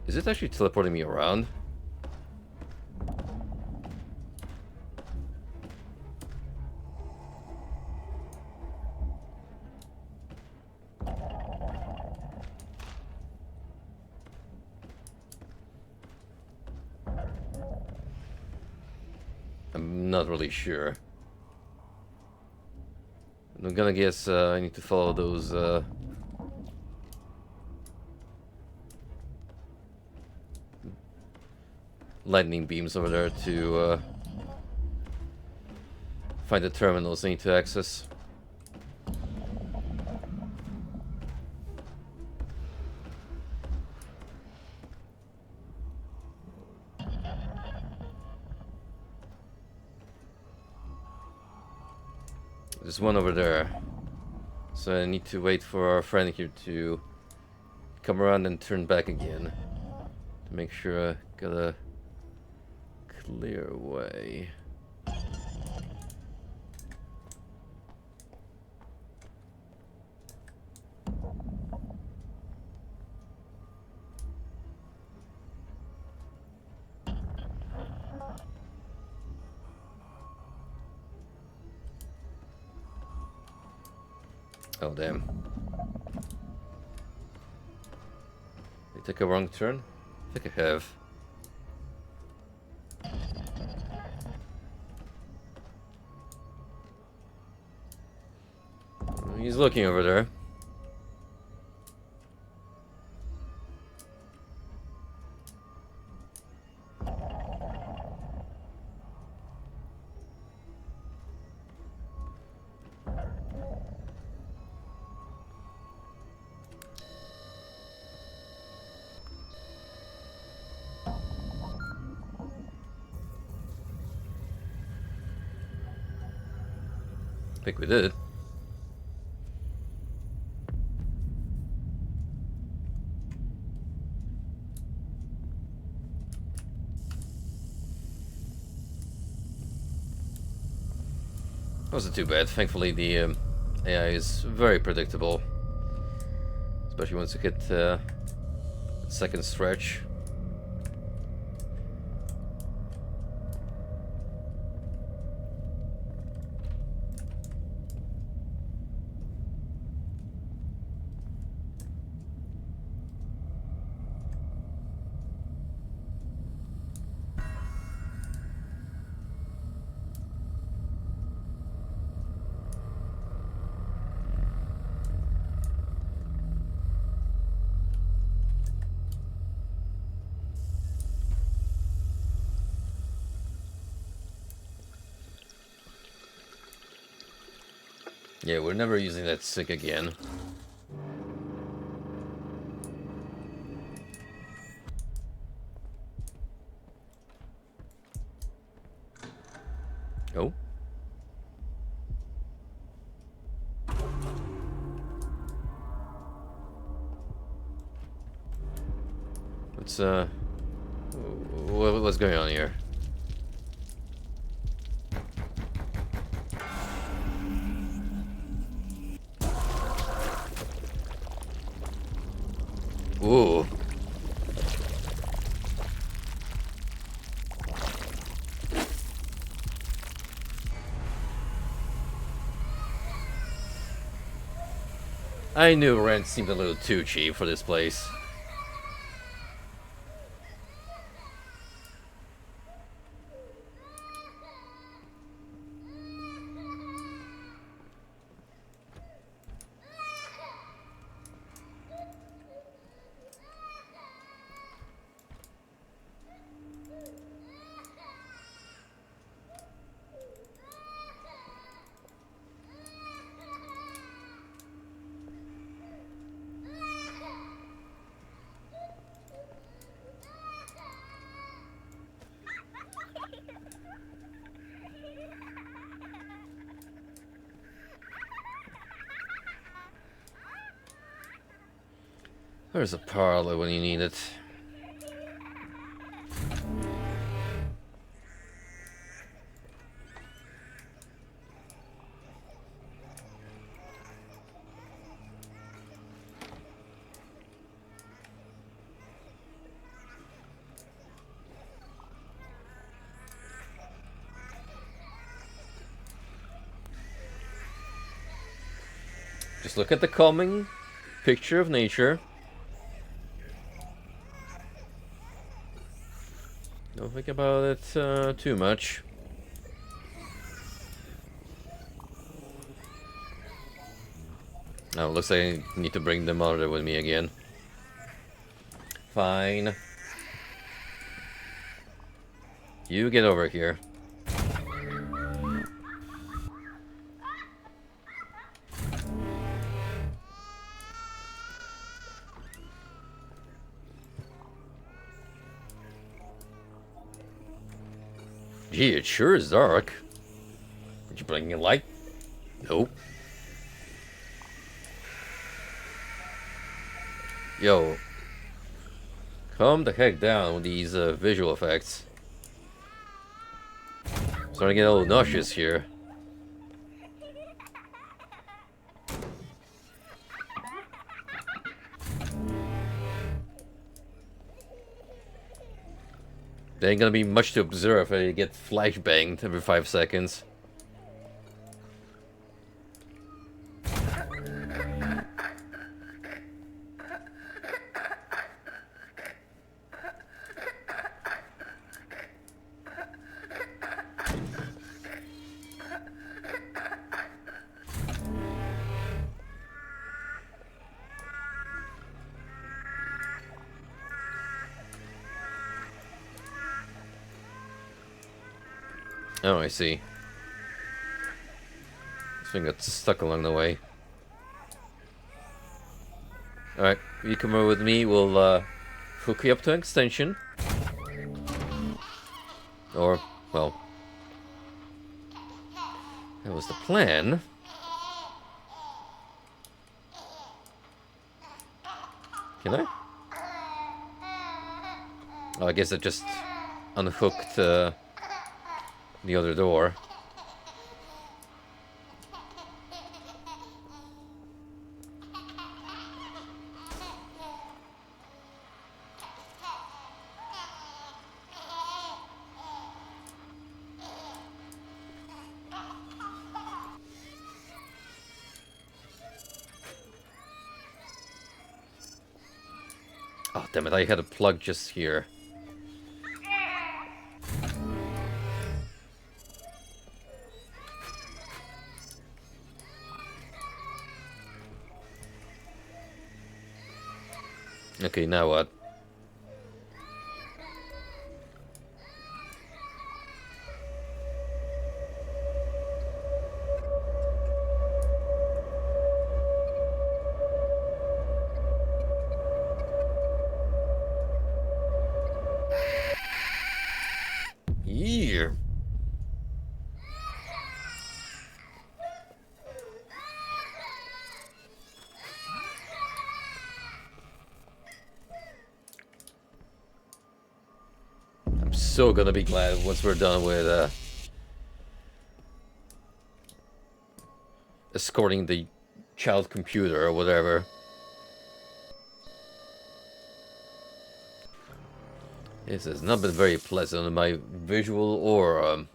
Is it actually teleporting me around? I'm not really sure. I'm gonna guess I need to follow those lightning beams over there to find the terminals I need to access. There's one over there. So I need to wait for our friend here to come around and turn back again. To make sure I got a clear way. Oh damn. Did I take a wrong turn? I think I have. He's looking over there. I think we did. Wasn't too bad. Thankfully, the AI is very predictable. Especially once you hit second stretch. Yeah, we're never using that sick again. Oh. What's going on here? Ooh. I knew rent seemed a little too cheap for this place. There's a parlor when you need it. Just look at the calming picture of nature. Don't think about it too much. Oh, looks like I need to bring the monitor with me again. Fine. You get over here. Gee, it sure is dark. Did you bring a light? Nope. Yo. Calm the heck down with these visual effects. Starting to get a little nauseous here. There ain't gonna be much to observe if I get flashbanged every 5 seconds. Oh, I see. This thing got stuck along the way. Alright, you come over with me, we'll hook you up to an extension. Or, well, that was the plan. Can I? Oh, I guess I just unhooked the other door. damn it, I had a plug just here. Okay, now what? Yeah. I'm so gonna be glad once we're done with escorting the child computer or whatever. This has not been very pleasant on my visual or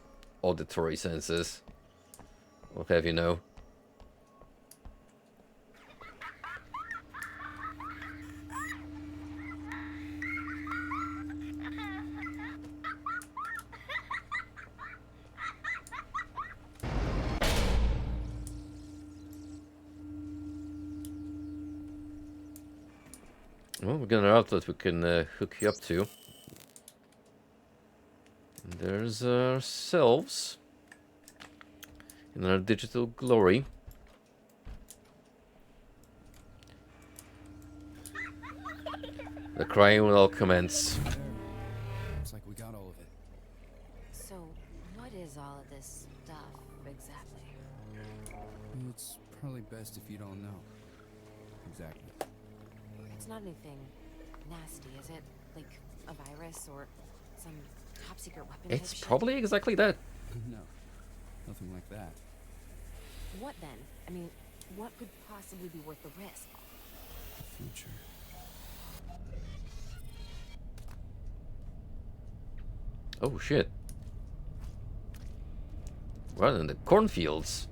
auditory senses. What have you know? Well, we got an outlet we can hook you up to. And there's ourselves in our digital glory. The crying will all commence. Looks like we got all of it. So, what is all of this stuff exactly? Well, it's probably best if you don't know. Exactly. It's not anything nasty, is it? Like a virus or some top secret weapon? It's type shit? probably exactly that. No, nothing like that. What then? I mean, what could possibly be worth the risk? Future. Oh shit. Right in the cornfields.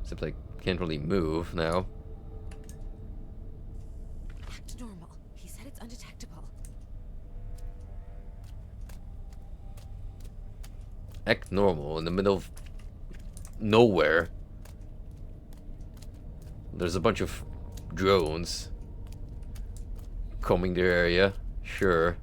Except I can't really move now. Act normal. He said it's undetectable. Act normal in the middle of nowhere. There's a bunch of drones combing the area. Sure.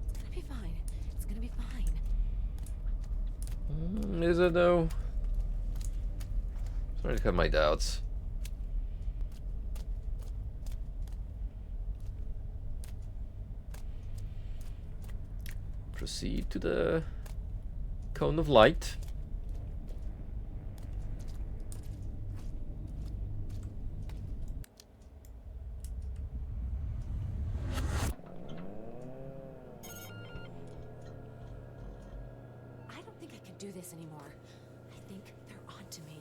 It's gonna be fine. It's gonna be fine. Is it though? Starting to have my doubts. Proceed to the cone of light. I don't think I can do this anymore. I think they're onto me.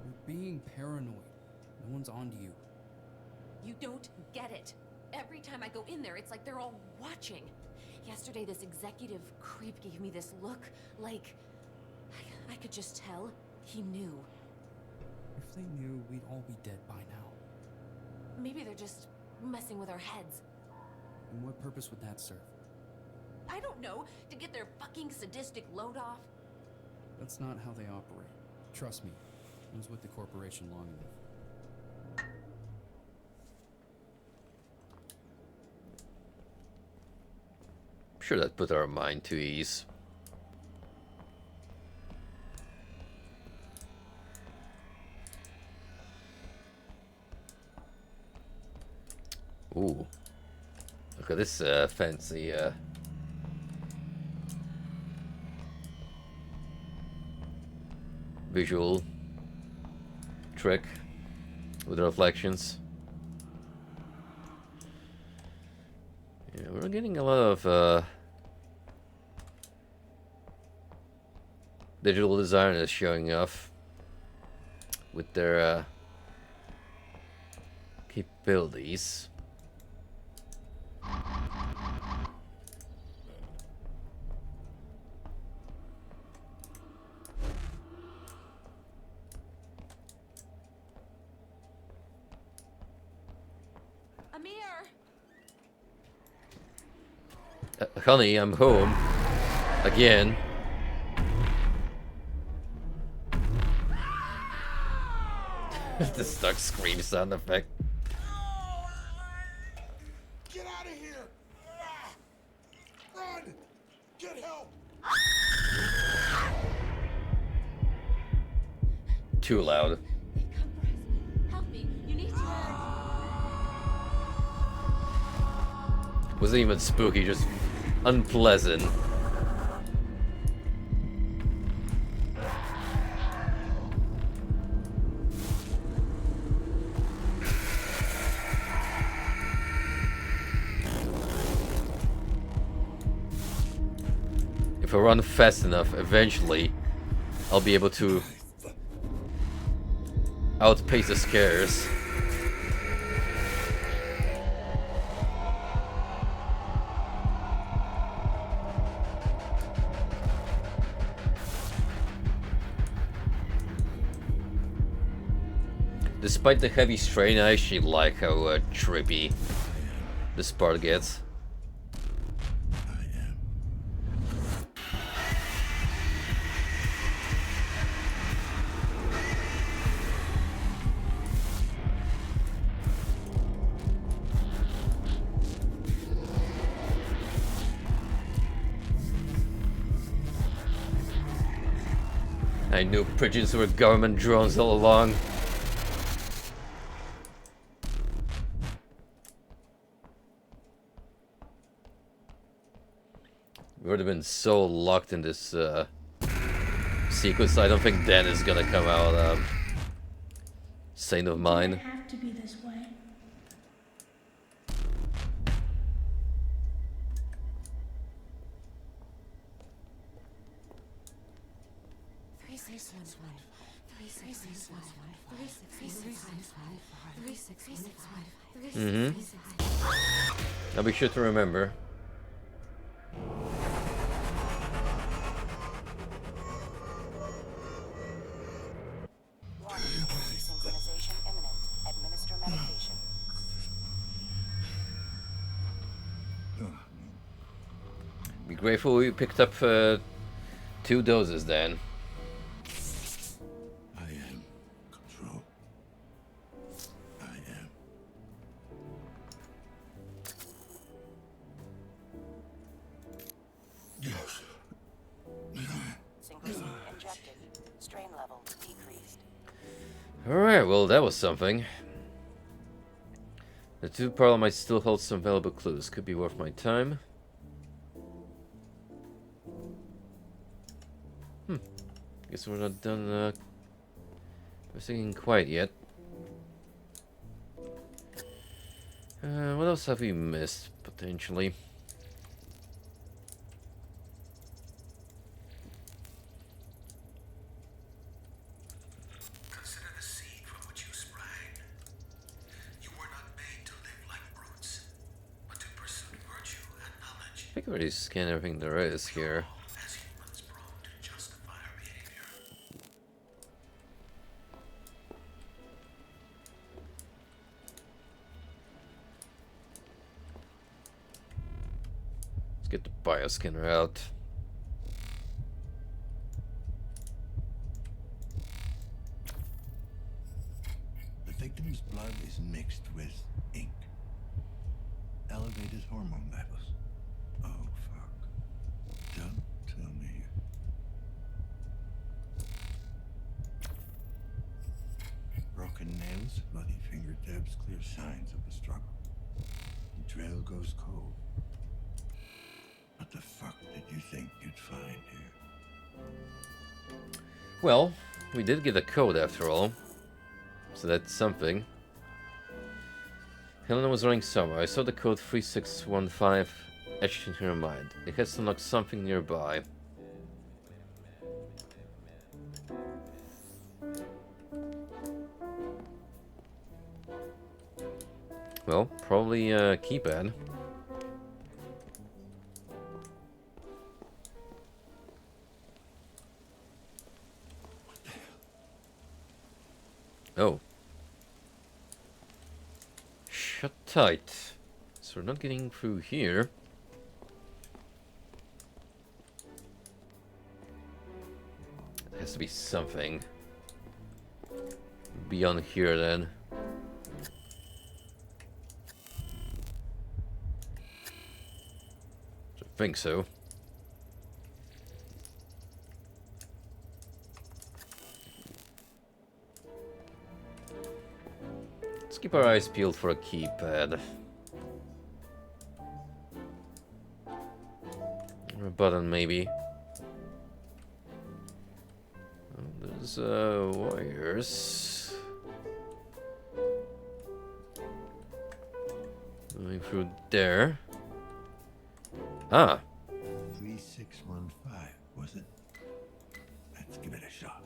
You're being paranoid. No one's onto you. You don't get it. Every time I go in there, it's like they're all watching. Yesterday, this executive creep gave me this look, like... I could just tell he knew. If they knew, we'd all be dead by now. Maybe they're just messing with our heads. And what purpose would that serve? I don't know, to get their fucking sadistic load off. That's not how they operate. Trust me, I was with the corporation long enough. Sure, that put our mind to ease. Ooh. Look at this fancy visual trick with the reflections. Yeah, we're getting a lot of digital designers showing off with their capabilities. Amir! Honey, I'm home. Again. The stuck scream sound effect. Get out of here! Run! Get help! Too loud. Help me. You need to. Wasn't even spooky, just unpleasant. If I run fast enough, eventually I'll be able to outpace the scares. Despite the heavy strain, I actually like how trippy this part gets. I knew pigeons were government drones all along. We would have been so locked in this sequence. I don't think Dan is gonna come out sane of mind. It have to be this way. I'll be sure to remember. Synchronization imminent. Administer medication. Be grateful we picked up 2 doses then. I am control. I am. Yes. Synchrosine injected. Strain level decreased. Alright, well that was something. The 2 parallel might still hold some valuable clues. Could be worth my time. Guess we're not done investigating quite yet. What else have we missed, potentially? Consider the seed from which you sprang. You were not made to live like brutes, but to pursue virtue and knowledge. I think I already scanned everything there is here. As humans prone to justify our behavior. Let's get the bioscanner out. The victim's blood is mixed with ink. Elevated hormone levels. Oh, fuck. Don't tell me. Broken nails, bloody fingertips, clear signs of the struggle. The trail goes cold. What the fuck did you think you'd find here? Well, we did get a code after all. So that's something. Helena was running somewhere. I saw the code 3615 etched in her mind. It has to unlock something nearby. Well, probably keypad. Oh. Shut tight. So we're not getting through here. There has to be something beyond here then. I think so. Let's keep our eyes peeled for a keypad. Or a button, maybe. Oh, there's wires. Going through there. Ah. 3615, was it? Let's give it a shot.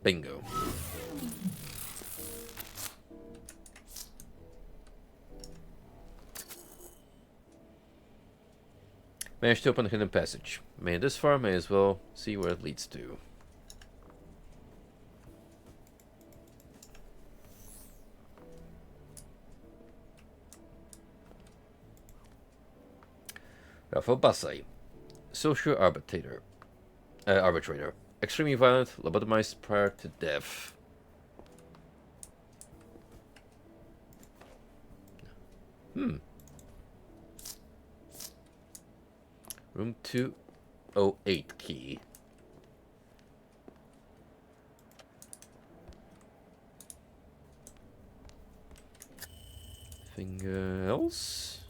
Bingo. Managed to open a hidden passage. Made it this far, may as well see where it leads to. Rafael Basai, social arbitrator. Extremely violent, lobotomized prior to death. Room 208 key. Anything else?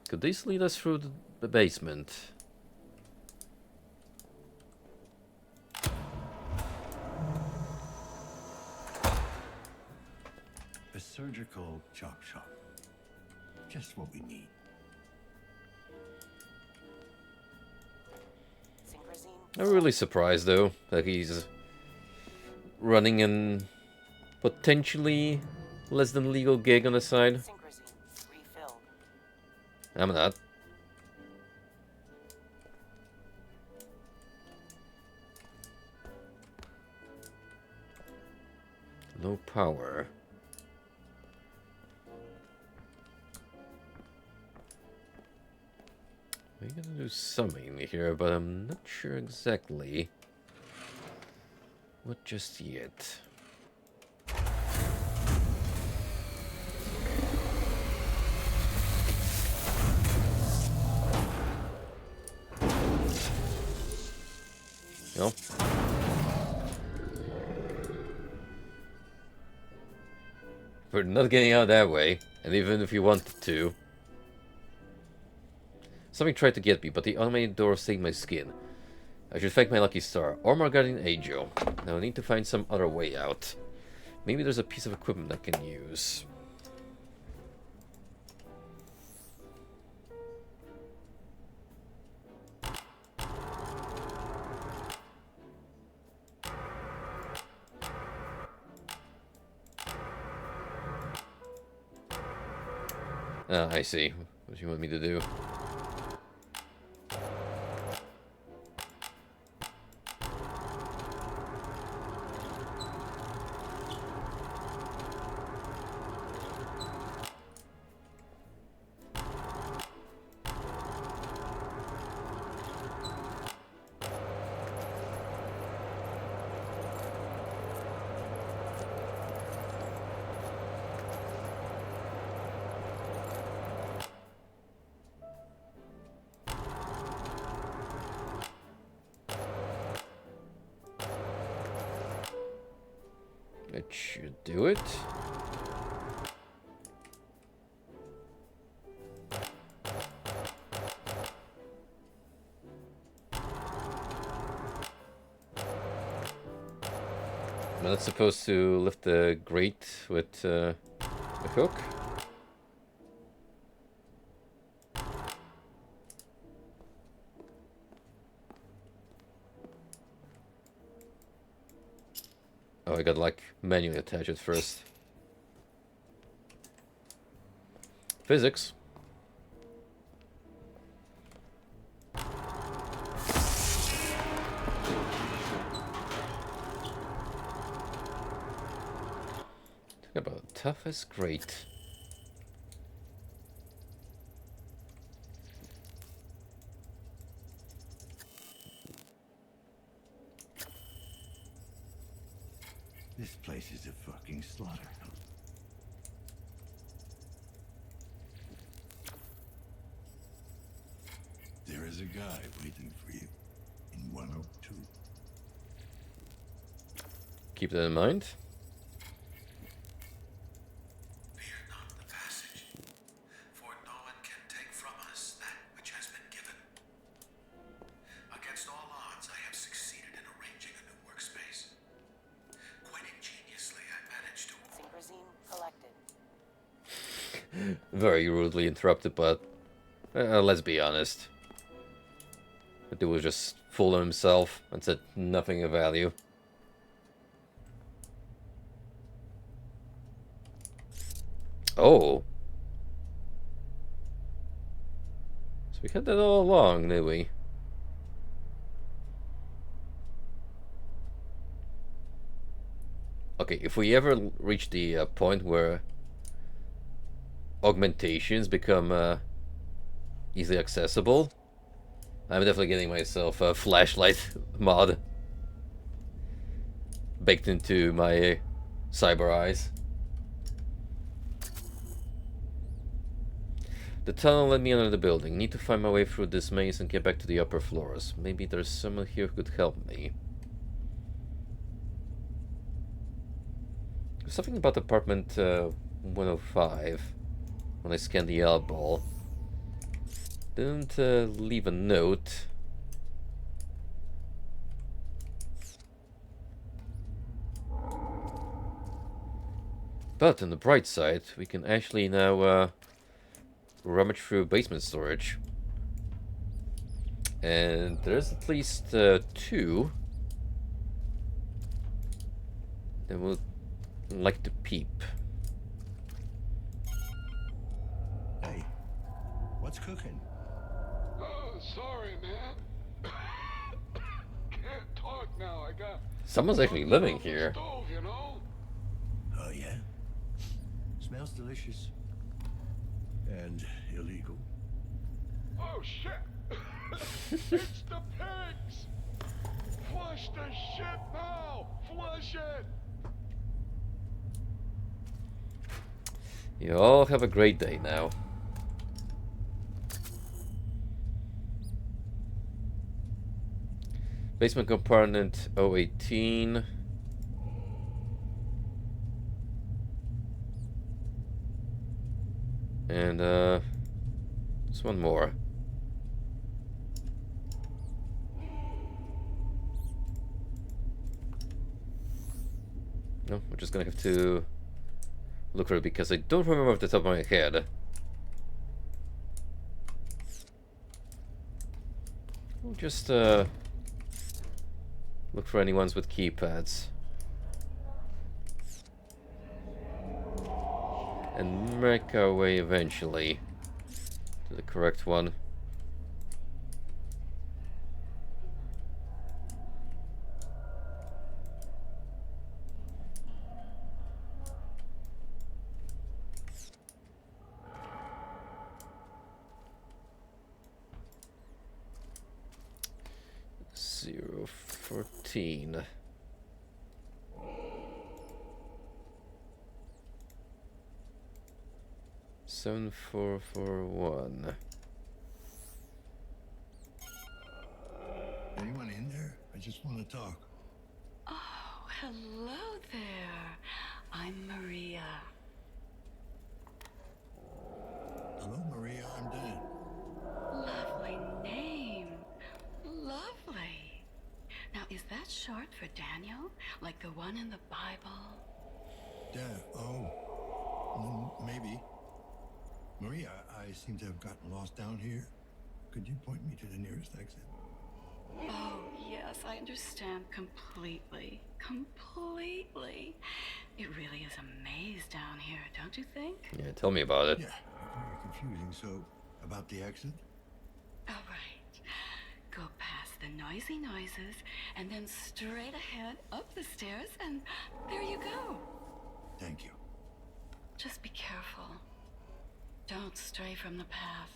Could this lead us through the basement? A surgical chop shop. Just what we need. I'm really surprised though that he's running an potentially less than legal gig on the side. I'm not. No power. We're gonna do something here, but I'm not sure exactly what just yet. No. We're not getting out that way, and even if you wanted to. Something tried to get me, but the automated door saved my skin. I should thank my lucky star, or my guardian angel. Now I need to find some other way out. Maybe there's a piece of equipment I can use. Ah, I see. What do you want me to do? It should do it. Am I not supposed to lift the grate with the hook? Oh, I gotta like manually attach it first. Physics. Talk about tough as great. This place is a fucking slaughterhouse. There is a guy waiting for you in 102. Keep that in mind. Fear not the passage, for no one can take from us that which has been given. Against all odds, I have succeeded in arranging a new workspace. Quite ingeniously, I managed to... Synchrosine collected. Very rudely interrupted, but let's be honest. The dude was just full of himself and said nothing of value. Oh. So we had that all along, did we? Okay, if we ever reach the point where augmentations become easily accessible, I'm definitely getting myself a flashlight mod baked into my cyber eyes. The tunnel led me under the building. Need to find my way through this maze and get back to the upper floors. Maybe there's someone here who could help me. There's something about apartment 105 when I scanned the eyeball. Didn't leave a note. But on the bright side, we can actually now rummage through basement storage. And there's at least 2 that would like to peep. Hey, what's cooking? Oh, sorry, man. Can't talk now. I got Someone's actually living here. stove, you know? Oh, yeah? Smells delicious. And illegal. Oh, shit. It's the pigs. Flush the shit now. Flush it. You all have a great day now. Basement compartment 018. And there's one more. No, we're just gonna have to look for it because I don't remember off the top of my head. We'll just look for any ones with keypads. And make our way eventually to the correct one. Zero 14. Seven 441. Anyone in there? I just want to talk. Oh, hello there. I'm Maria. Hello, Maria. I'm Dan. Lovely name. Lovely. Now, is that short for Daniel? Like the one in the Bible? Dan. Oh. Maybe. Maria, I seem to have gotten lost down here. Could you point me to the nearest exit? Oh, yes, I understand completely. Completely. It really is a maze down here, don't you think? Yeah, tell me about it. Yeah, very confusing. So, about the exit? All right. Go past the noisy noises, and then straight ahead up the stairs, and there you go. Thank you. Just be careful. Don't stray from the path.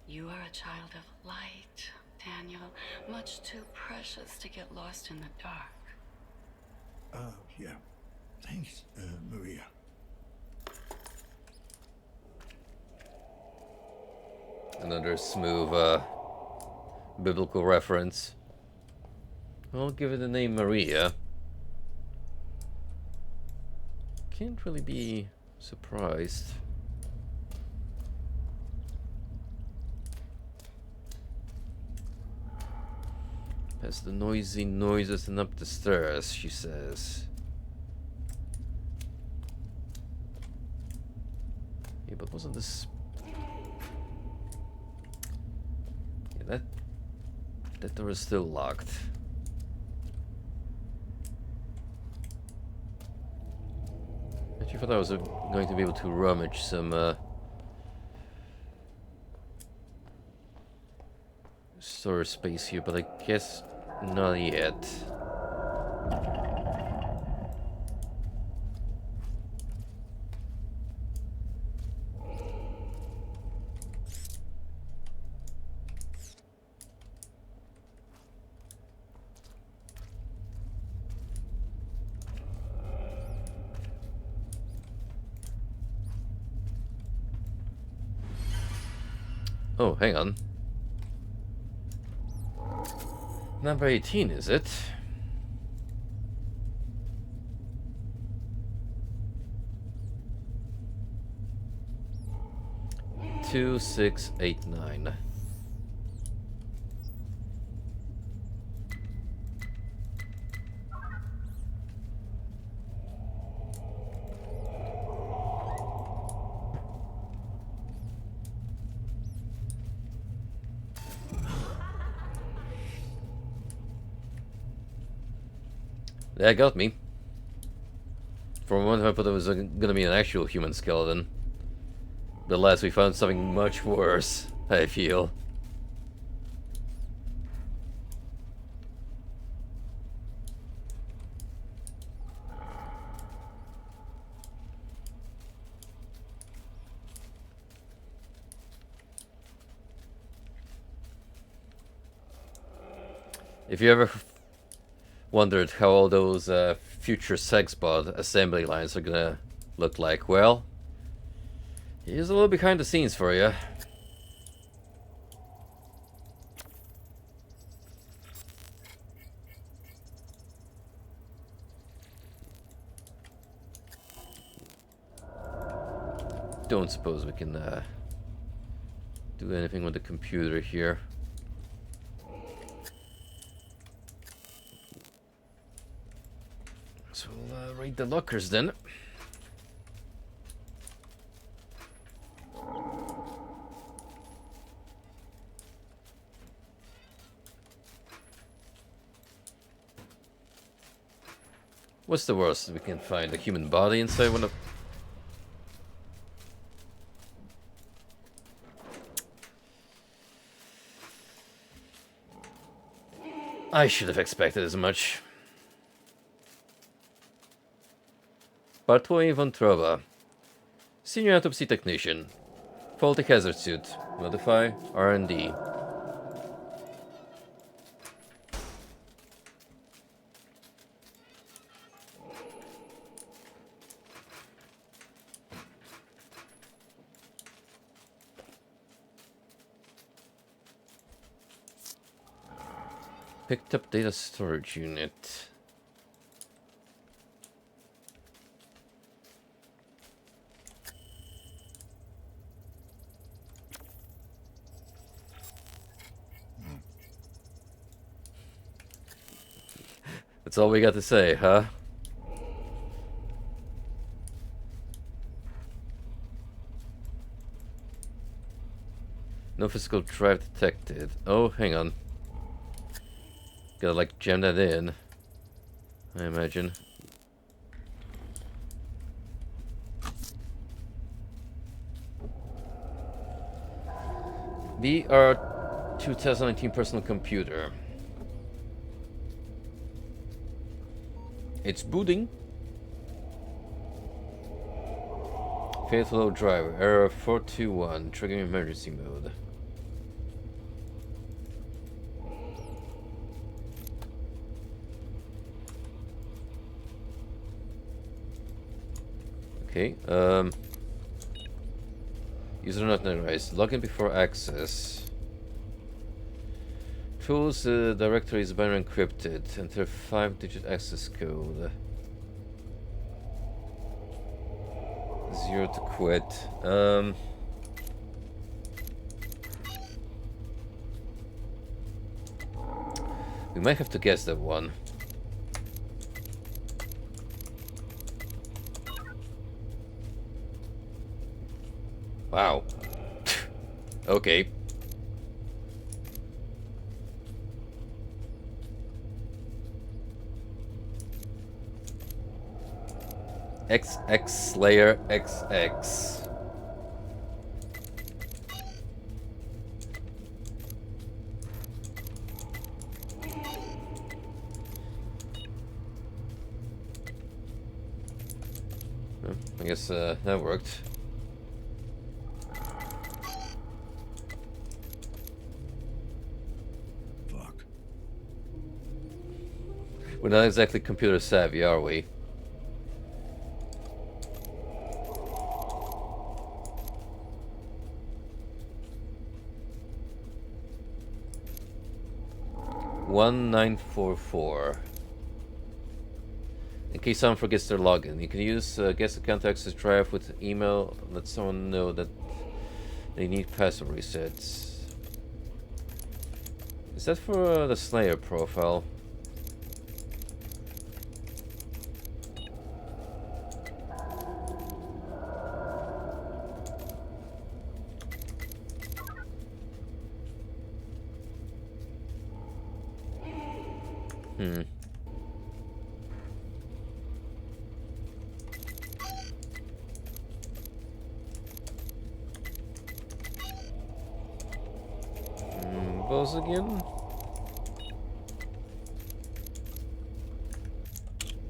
You are a child of light, Daniel. Much too precious to get lost in the dark. Yeah. Thanks, Maria. Another smooth biblical reference. I'll give it the name Maria. Can't really be surprised. Past the noisy noises and up the stairs, she says. Yeah, but wasn't this... Yeah, that door is still locked. I thought I was going to be able to rummage some storage space here, but I guess not yet. Oh, hang on. Number 18, is it? Two, 6, 8, 9. That got me. For a moment I thought it was gonna be an actual human skeleton. But last we found something much worse, I feel. If you ever wondered how all those future sex bot assembly lines are gonna look like, well, here's a little behind the scenes for you. Don't suppose we can do anything with the computer here. So we'll raid the lockers then. What's the worst? We can find a human body inside one of... I should have expected as much. Bartłomiej Wątroba, Senior Autopsy Technician, Faulty Hazard Suit, Modify, R&D. Picked up data storage unit. That's all we got to say, huh? No physical drive detected. Oh, hang on. Gotta like jam that in, I imagine. VR 2019 personal computer. It's booting. Fatal driver. Error 421. Triggering emergency mode. Okay. User not notarized. Login before access. Tools directory is binary encrypted. Enter 5-digit access code. 0 to quit. We might have to guess that one. Wow. Okay. XX Slayer XX. Well, I guess that worked. Fuck. We're not exactly computer savvy, are we? One 944. In case someone forgets their login, you can use guest account access drive with email. Let someone know that they need password resets. Is that for the Slayer profile? Hmm. Those again?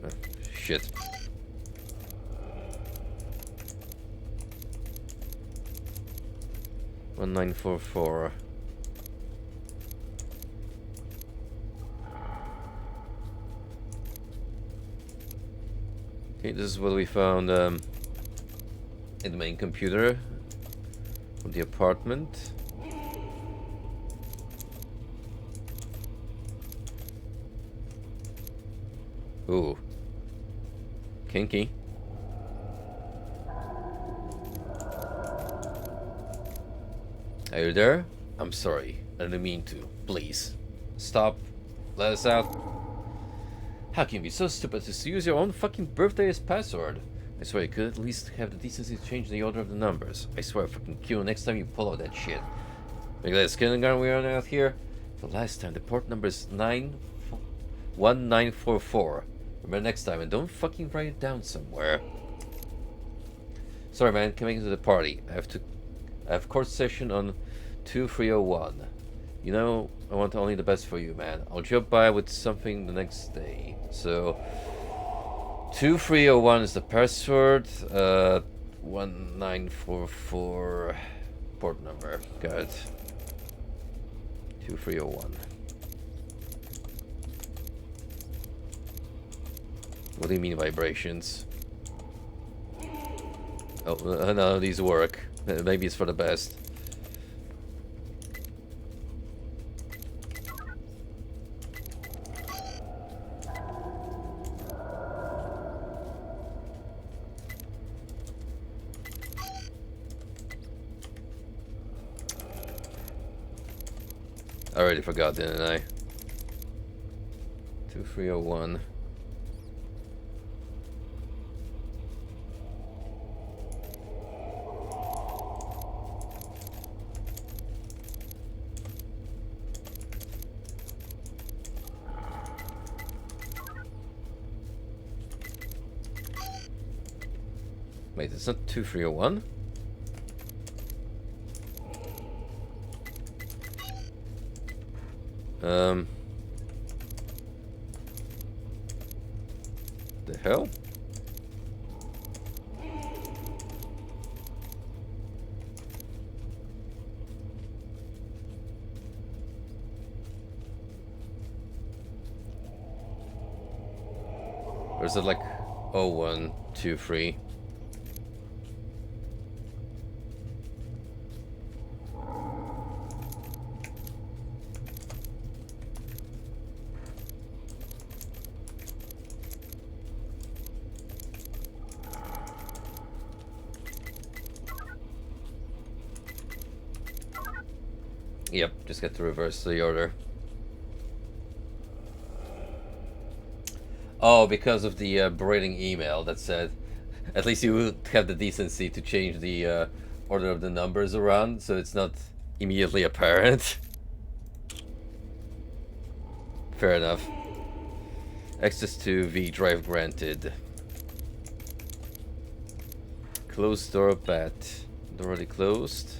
Oh, shit. One 944. Okay, this is what we found in the main computer of the apartment. Ooh. Kinky. Are you there? I'm sorry. I didn't mean to. Please. Stop. Let us out. How can you be so stupid as to use your own fucking birthday as password? I swear you could at least have the decency to change the order of the numbers. I swear I'll fucking kill you next time you pull out that shit. Look at this kindergarten we are out here. The last time the port number is 1944. Remember next time and don't fucking write it down somewhere. Sorry man, can't make it to the party. I have court session on 2301. You know, I want only the best for you, man. I'll drop by with something the next day. So 2301 is the password. 1944 port number. Got it. 2301. What do you mean vibrations? Oh, none of these work. Maybe it's for the best. I already forgot, didn't I? 2301. Wait, it's not 2301? The hell? Or is it like 0123? Yep, just get to reverse the order. Oh, because of the berating email that said, at least you would have the decency to change the order of the numbers around so it's not immediately apparent. Fair enough. Access to V drive granted. Closed door bat. Door already closed.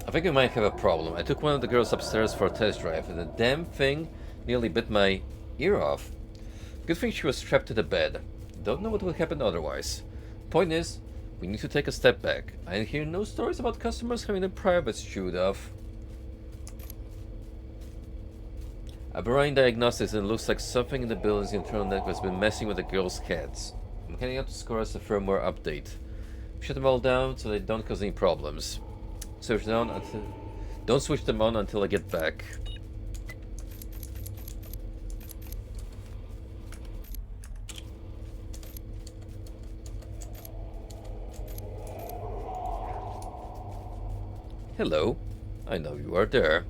I think we might have a problem. I took one of the girls upstairs for a test drive and the damn thing nearly bit my ear off. Good thing she was strapped to the bed. Don't know what would happen otherwise. Point is, we need to take a step back. I hear no stories about customers having their privates chewed off. Aberrant diagnostics, and it looks like something in the building's internal network has been messing with the girls' cats. I'm heading out to score us a firmware update. Shut them all down so they don't cause any problems. Switch down until... Don't switch them on until I get back. Hello. I know you are there.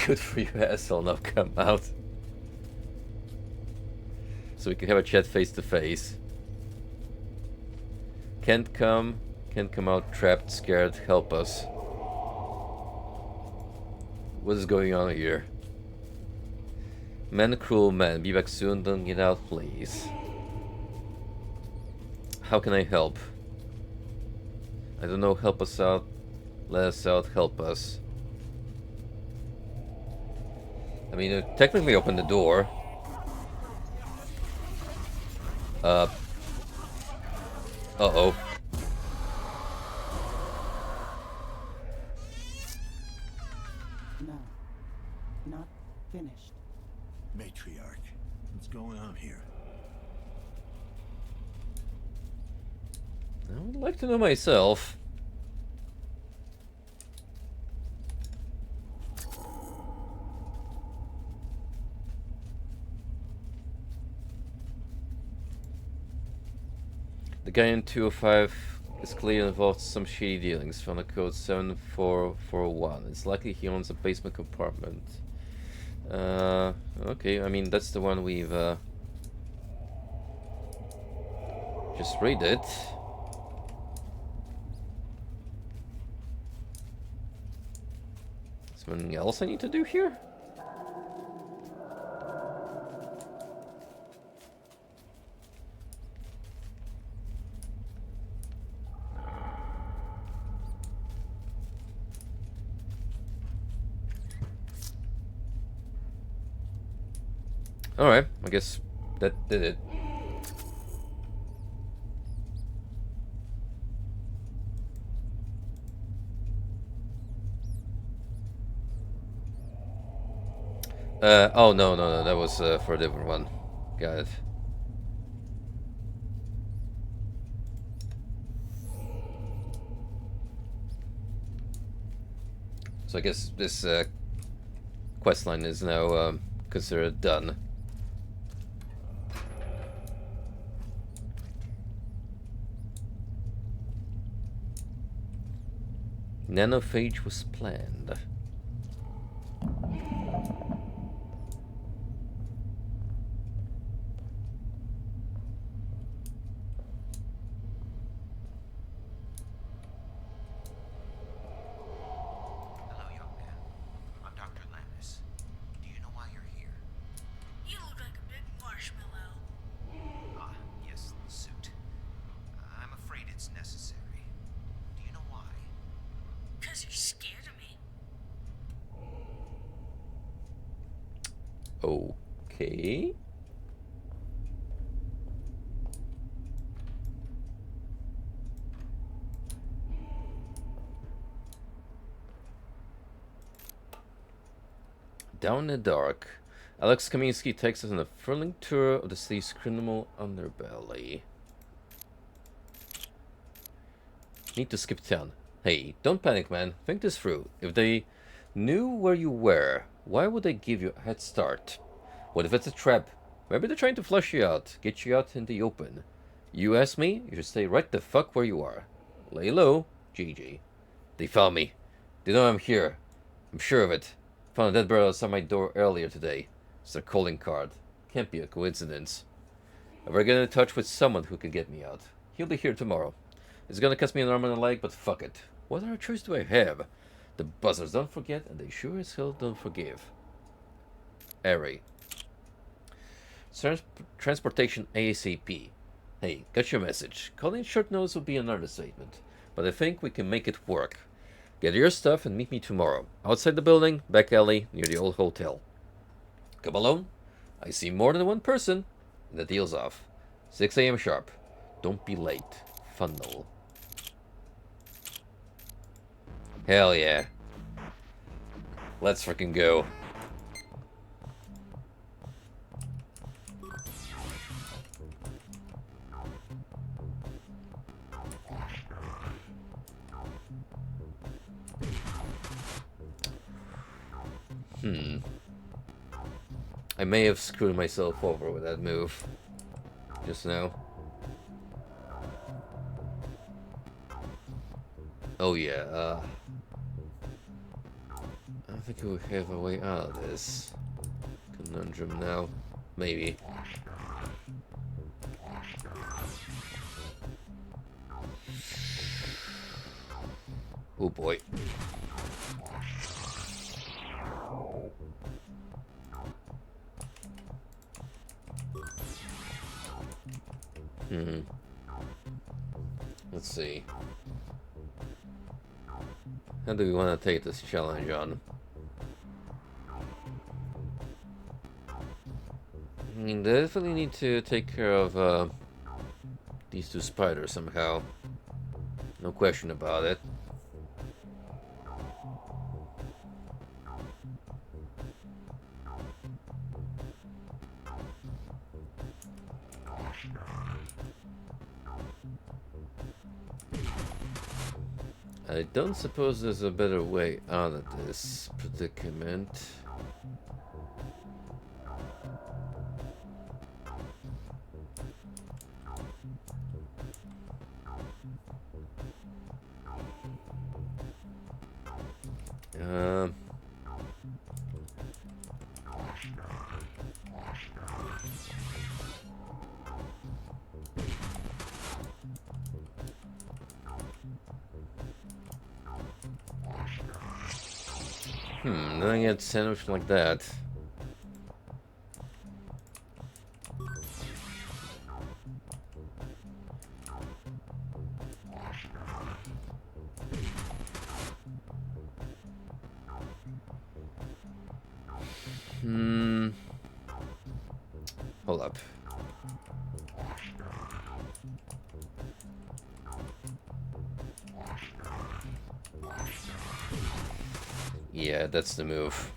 Good for you, asshole. Now come out. So we can have a chat face to face. Can't come out, trapped, scared, help us. What is going on here? Man, cruel man, be back soon, don't get out, please. How can I help? I don't know, help us out. Let us out, help us. I mean, it technically opened the door. Uh-oh. No, not finished. Matriarch, what's going on here? I would like to know myself. The guy in 205 is clearly involved in some shady dealings. Found a code 7441. It's likely he owns a basement compartment. Okay, I mean that's the one we've just read it. Something else I need to do here? Alright, I guess that did it. Oh no, that was for a different one. Got it. So I guess this quest line is now considered done. Nanophage was planned. Hello, young man. I'm Dr. Landis. Do you know why you're here? You look like a big marshmallow. because you're scared of me. Okay. Down in the dark, Alex Kaminsky takes us on a thrilling tour of the city's criminal underbelly. Need to skip town. Hey, don't panic, man. Think this through. If they knew where you were, why would they give you a head start? What if it's a trap? Maybe they're trying to flush you out, get you out in the open. You ask me, you should stay right the fuck where you are. Lay low, GG. They found me. They know I'm here. I'm sure of it. Found a dead bird outside my door earlier today. It's their calling card. Can't be a coincidence. I better get in touch with someone who can get me out. He'll be here tomorrow. It's gonna cost me an arm and a leg, but fuck it. What other choice do I have? The buzzers don't forget, and they sure as hell don't forgive. Array. Transportation ASAP. Hey, got your message. Calling short notice would be an understatement, but I think we can make it work. Gather your stuff and meet me tomorrow. Outside the building, back alley, near the old hotel. Come alone. I see more than one person. And the deal's off. 6 a.m. sharp. Don't be late. Funnel. Hell yeah. Let's freaking go. I may have screwed myself over with that move just now. Oh yeah, I think we have a way out of this conundrum now. Maybe. Oh boy. Let's see. How do we want to take this challenge on? I mean, definitely need to take care of these two spiders somehow. No question about it. I don't suppose there's a better way out of this predicament. Then I get sandwiched like that. Hold up. Yeah, that's the move.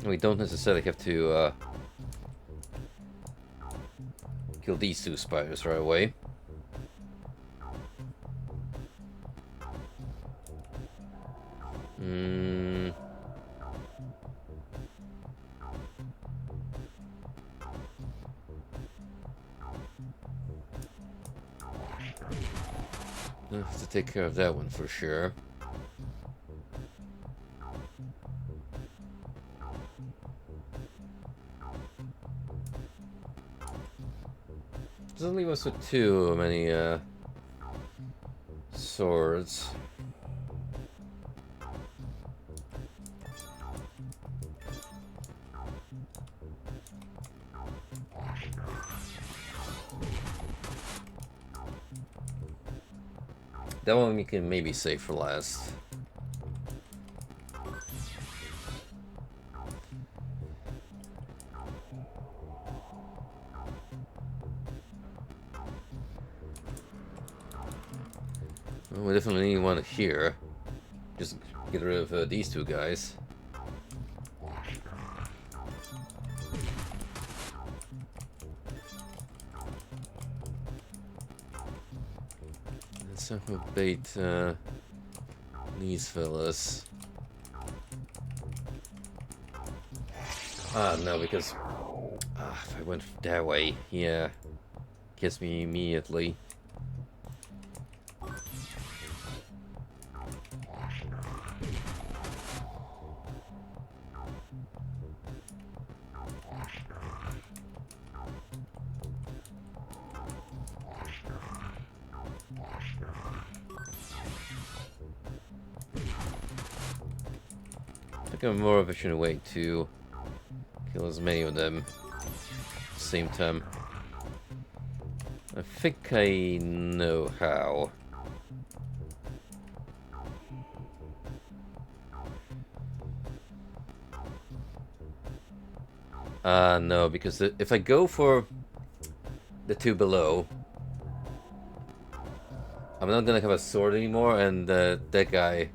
We don't necessarily have to kill these two spiders right away. I have to take care of that one for sure. Doesn't leave us with too many swords. That one we can maybe save for last. Well, we definitely need one here. Just get rid of these two guys. Let's somehow bait these fellas. Ah, no, because if I went that way, yeah, gets me immediately. I think a more efficient way to kill as many of them at the same time. I think I know how. No, because if I go for the two below, I'm not gonna have a sword anymore, and that guy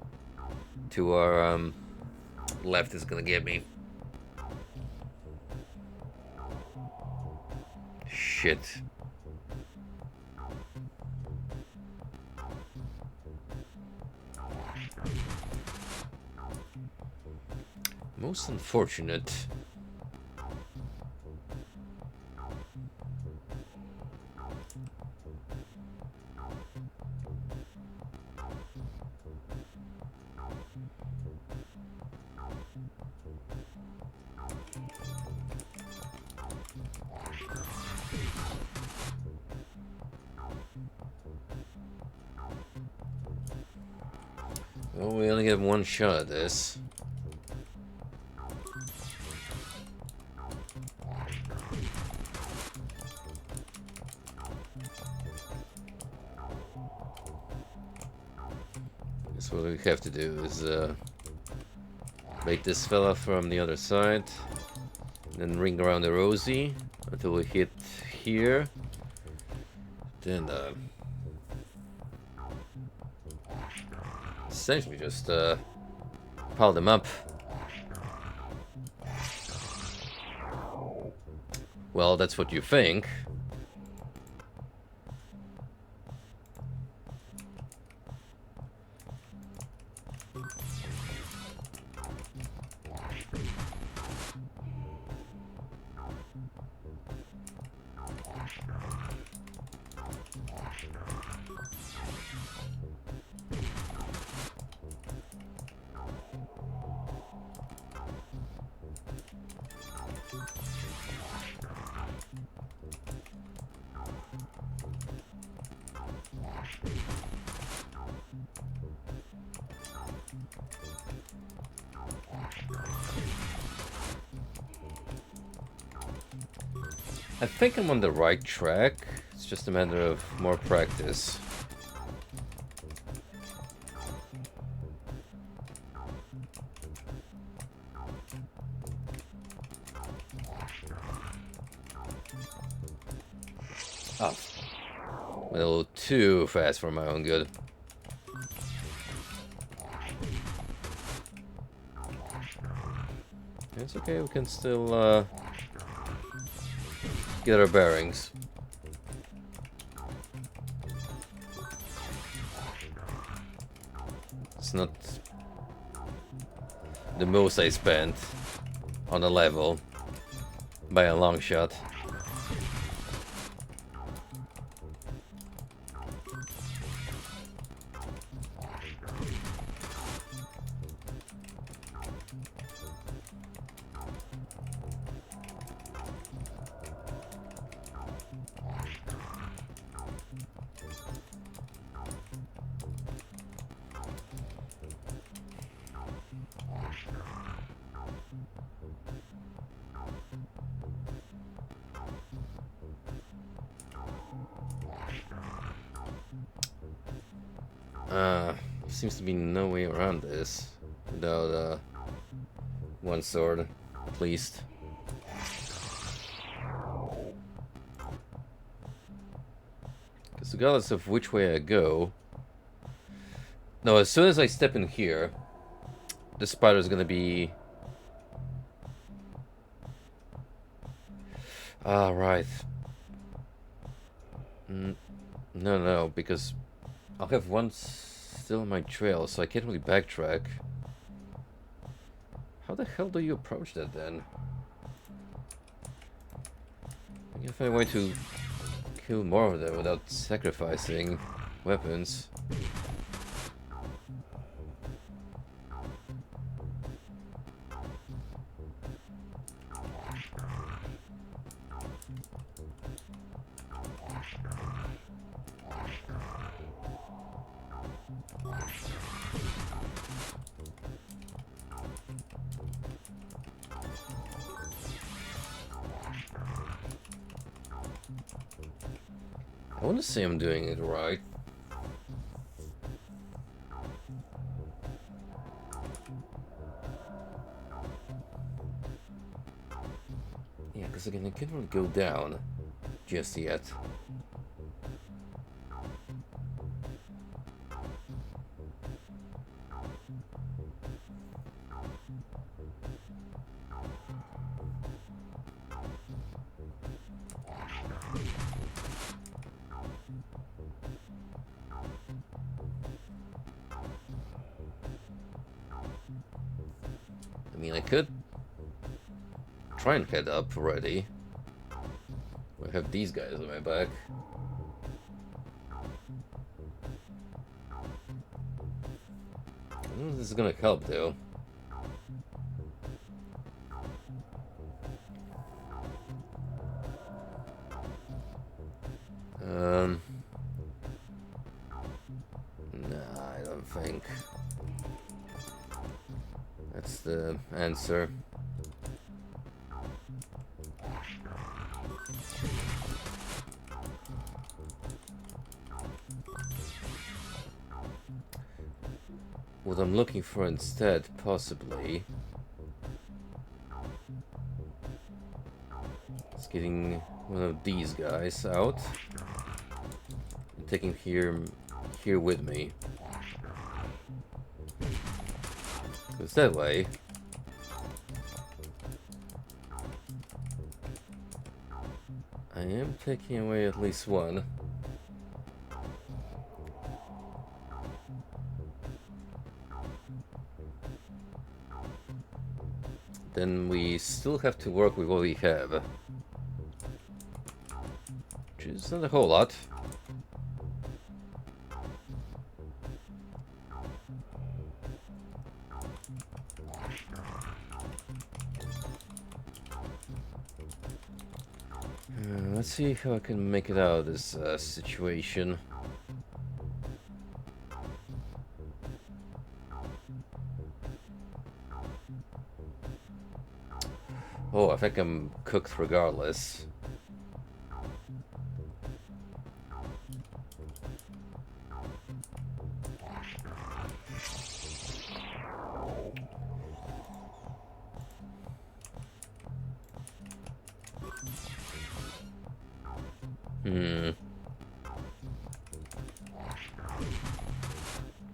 to our left is gonna get me. Shit. Most unfortunate. Well, we only get one shot at this. Guess what we have to do is bait this fella from the other side, then ring around the rosy until we hit here. Then essentially just pile them up. Well, that's what you think. I think I'm on the right track. It's just a matter of more practice. Oh. Went a little too fast for my own good. It's okay, we can still get our bearings. It's not the most I spent on a level by a long shot. Seems to be no way around this without one sword, at least. Because regardless of which way I go, no, as soon as I step in here, the spider's gonna be... Ah, right. No, because I'll have one still on my trail, so I can't really backtrack. How the hell do you approach that then? I can find a way to kill more of them without sacrificing weapons. I want to say I'm doing it right. Yeah, because again, I can't really go down just yet. I mean, I could try and head up already. I have these guys on my back. I don't know if this is gonna help though. Nah, I don't think that's the answer. What I'm looking for instead, possibly, is getting one of these guys out and taking here with me. Because that way, I am taking away at least one. Then we still have to work with what we have, which is not a whole lot. Let's see how I can make it out of this situation. Oh, I think I'm cooked regardless.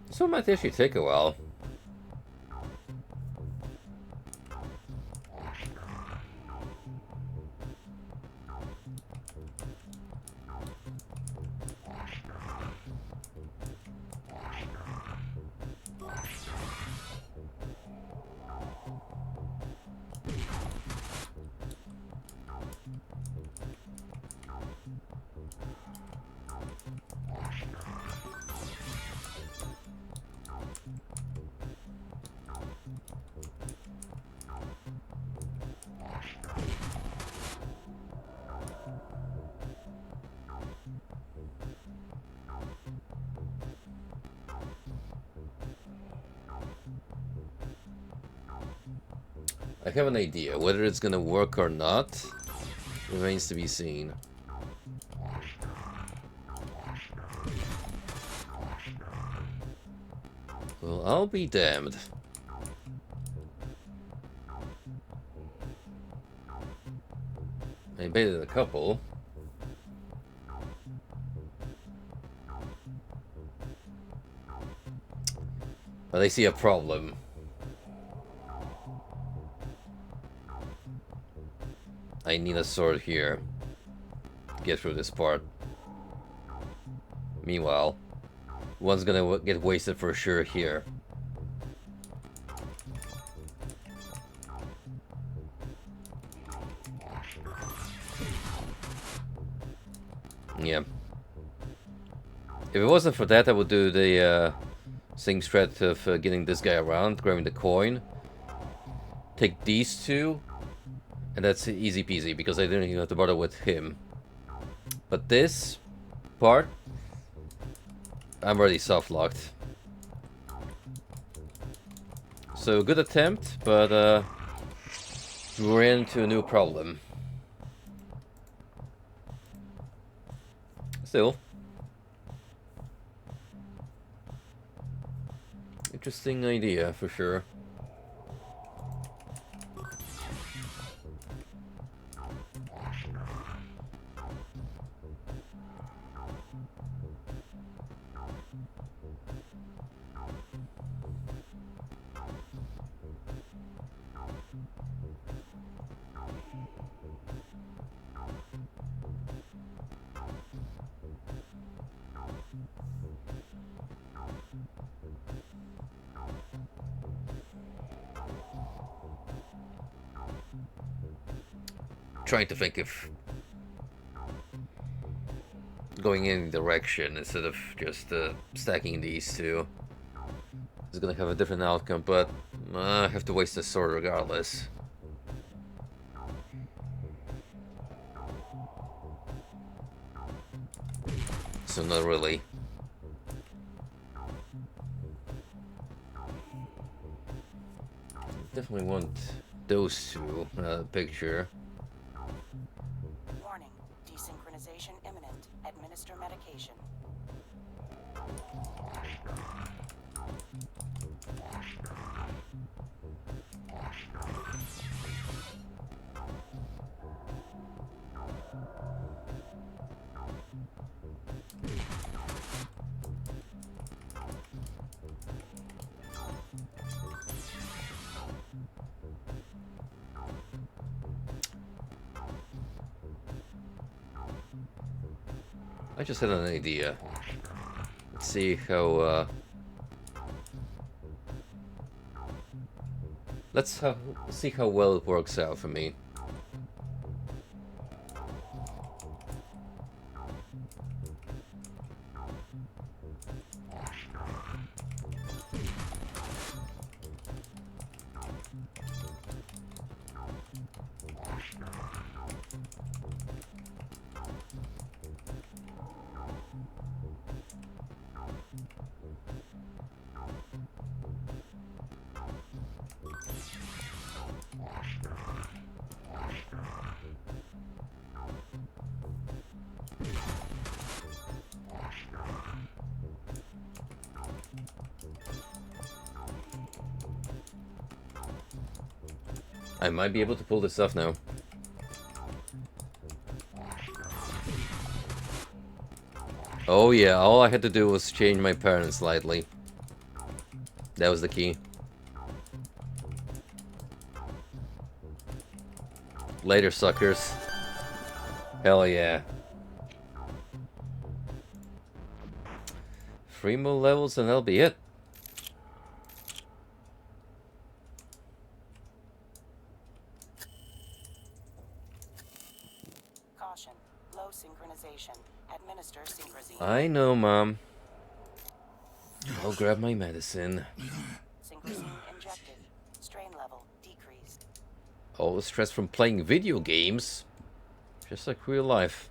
This one might actually take a while. I have an idea. Whether it's gonna work or not remains to be seen. Well, I'll be damned. I baited a couple. But I see a problem. I need a sword here to get through this part. Meanwhile, one's gonna get wasted for sure here. Yeah. If it wasn't for that, I would do the same strat of getting this guy around, grabbing the coin. Take these two, and that's easy peasy because I didn't even have to bother with him. But this part, I'm already soft-locked. So, good attempt, but we're into a new problem. Still. Interesting idea, for sure. Trying to think of going in direction instead of just stacking these two. It's gonna have a different outcome, but I have to waste the sword regardless. So not really. Definitely want those two picture. Warning. Desynchronization imminent. Administer medication. I just had an idea. Let's see how let's see how well it works out for me. I might be able to pull this off now. Oh yeah, all I had to do was change my parents slightly. That was the key. Later, suckers. Hell yeah. 3 more levels and that'll be it. Caution. Low synchronization. Administer synchrosine. I know, Mom. I'll grab my medicine. Synchrosine injected. Strain level decreased. All the stress from playing video games. Just like real life.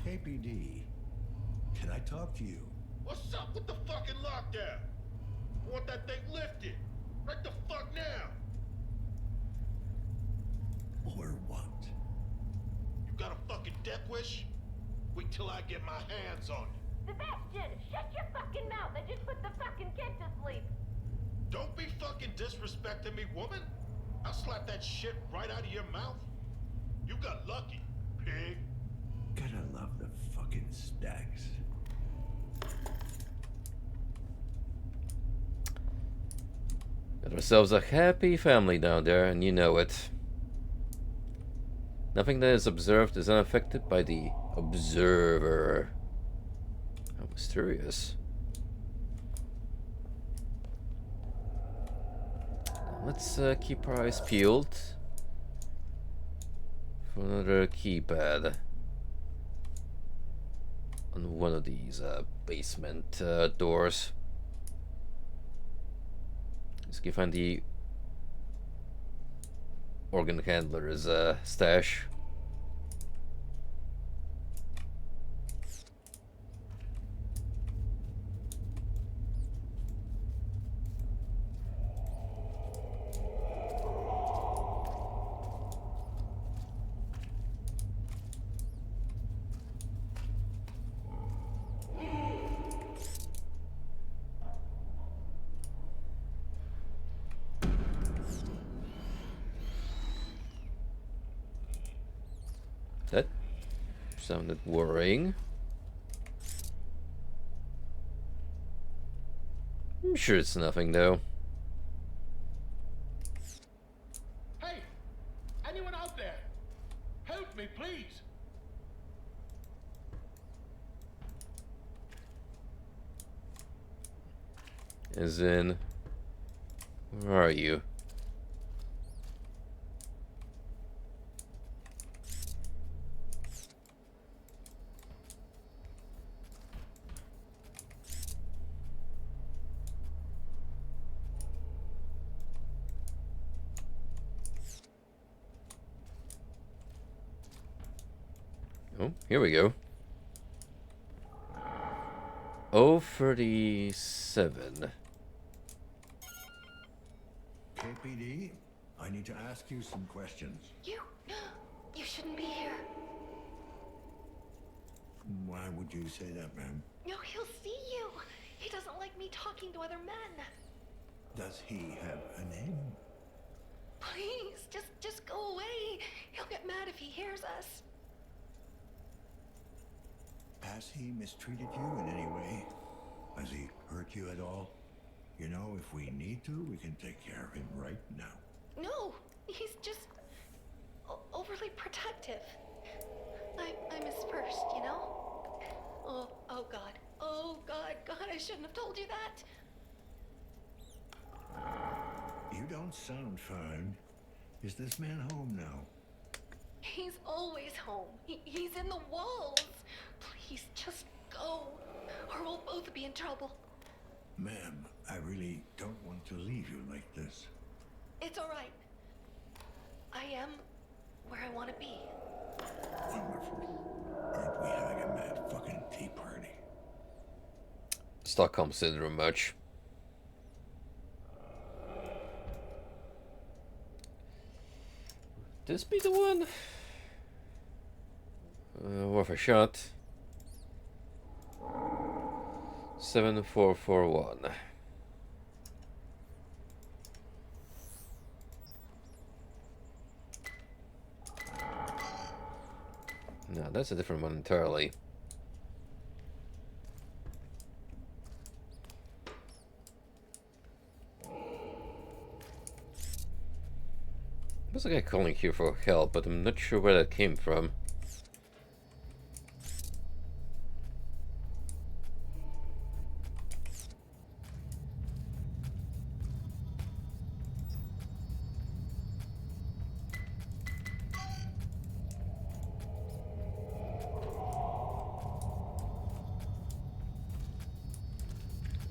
KPD, can I talk to you? What's up with the fucking lockdown? I want that thing lifted. Right the fuck now. Or what? You got a fucking death wish? Wait till I get my hands on you. Sebastian, shut your fucking mouth! I just put the fucking kid to sleep! Don't be fucking disrespecting me, woman. I'll slap that shit right out of your mouth. You got lucky, pig. Gotta love the fucking stacks. Got ourselves a happy family down there, and you know it. Nothing that is observed is unaffected by the observer. How mysterious. Let's keep our eyes peeled for another keypad on one of these basement doors. Let's go find the organ handler's stash. That sounded worrying. I'm sure it's nothing though. Hey! Anyone out there? Help me, please! As in, where are you? Oh, here we go. 037. KPD, I need to ask you some questions. You shouldn't be here. Why would you say that, ma'am? No, he'll see you. He doesn't like me talking to other men. Does he have a name? Please, just go away. He'll get mad if he hears us. Has he mistreated you in any way? Has he hurt you at all? You know, if we need to, we can take care of him right now. No, he's just overly protective. I'm his first, you know? Oh God. Oh God, I shouldn't have told you that. You don't sound fine. Is this man home now? He's always home. He's in the walls. Please, just go, or we'll both be in trouble. Ma'am, I really don't want to leave you like this. It's all right. I am where I want to be. Wonderful. Aren't we having a mad fucking tea party? Stockholm Syndrome much. This be the one? Worth a shot. 7441. No, that's a different one entirely. There's a guy calling here for help, but I'm not sure where that came from.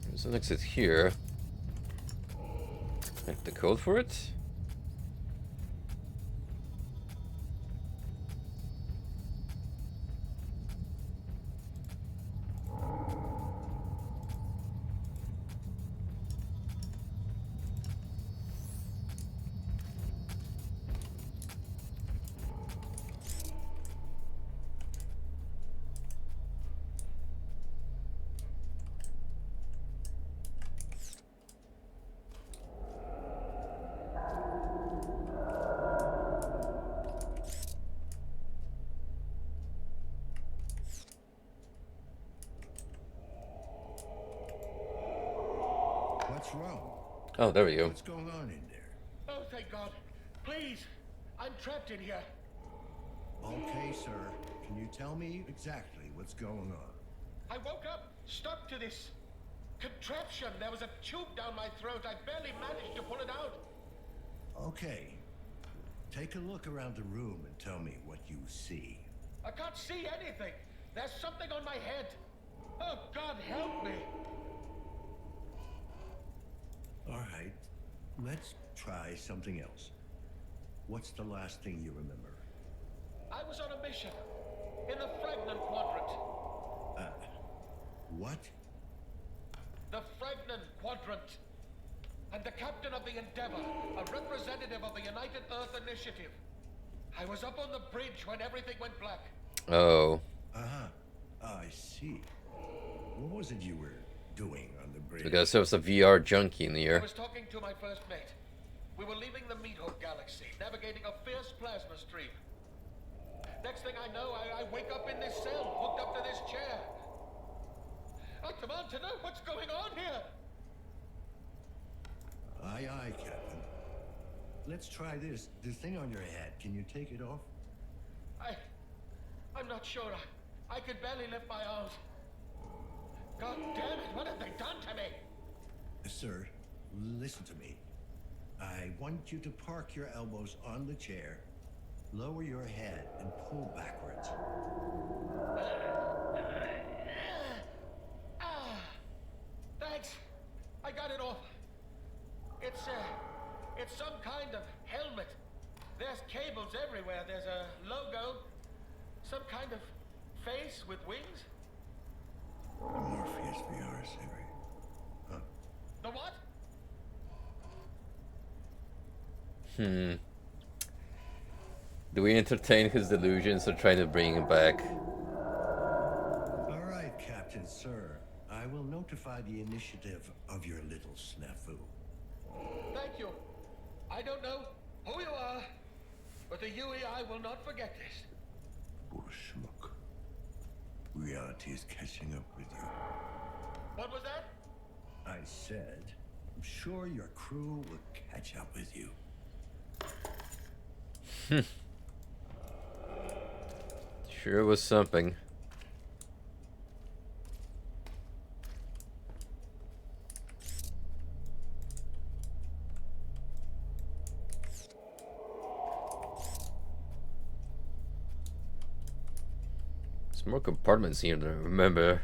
There's an exit here. Like the code for it? What's wrong? Oh, there we go. What's going on in there? Oh, thank God. Please, I'm trapped in here. Okay, sir. Can you tell me exactly what's going on? I woke up stuck to this contraption. There was a tube down my throat. I barely managed to pull it out. Okay. Take a look around the room and tell me what you see. I can't see anything. There's something on my head. Oh, God, help me. All right. Let's try something else. What's the last thing you remember? I was on a mission in the Fragment Quadrant. What? The Fragment Quadrant. I'm the captain of the Endeavor, a representative of the United Earth Initiative. I was up on the bridge when everything went black. Oh. I see. What was it you were doing on the bridge? Because there was a VR junkie in I here. was talking to my first mate. We were leaving the Meathook Galaxy, navigating a fierce plasma stream. Next thing I know, I wake up in this cell, hooked up to this chair. I demand to know what's going on here. Aye, aye, Captain. Let's try this. The thing on your head, can you take it off? I'm not sure. I could barely lift my arms. God damn it, what have they done to me? Sir, listen to me. I want you to park your elbows on the chair, lower your head, and pull backwards. Thanks. I got it off. It's some kind of helmet. There's cables everywhere. There's a logo. Some kind of face with wings. Morpheus VR, Siri. Huh? The what? Do we entertain his delusions or try to bring him back? All right, Captain, sir. I will notify the initiative of your little snafu. Thank you. I don't know who you are, but the UEI will not forget this. Poor schmuck. Reality is catching up with you. What was that? I said, I'm sure your crew will catch up with you. Sure was something. There's more compartments here than I remember.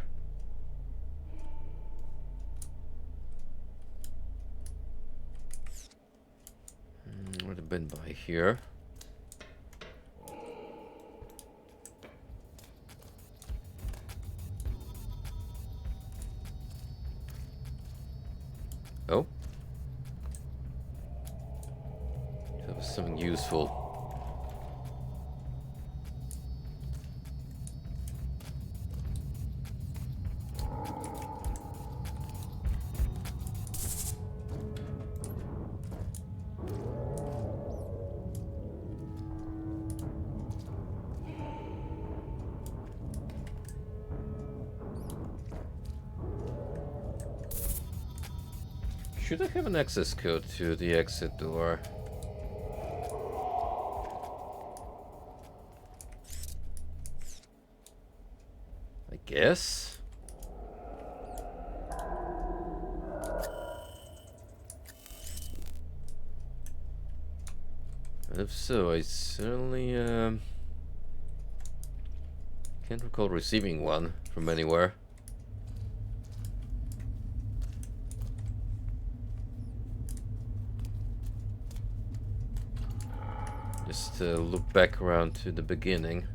Would have been by here. Oh. That was something useful. Should I have an access code to the exit door? I guess. If so, I certainly can't recall receiving one from anywhere. Just look back around to the beginning.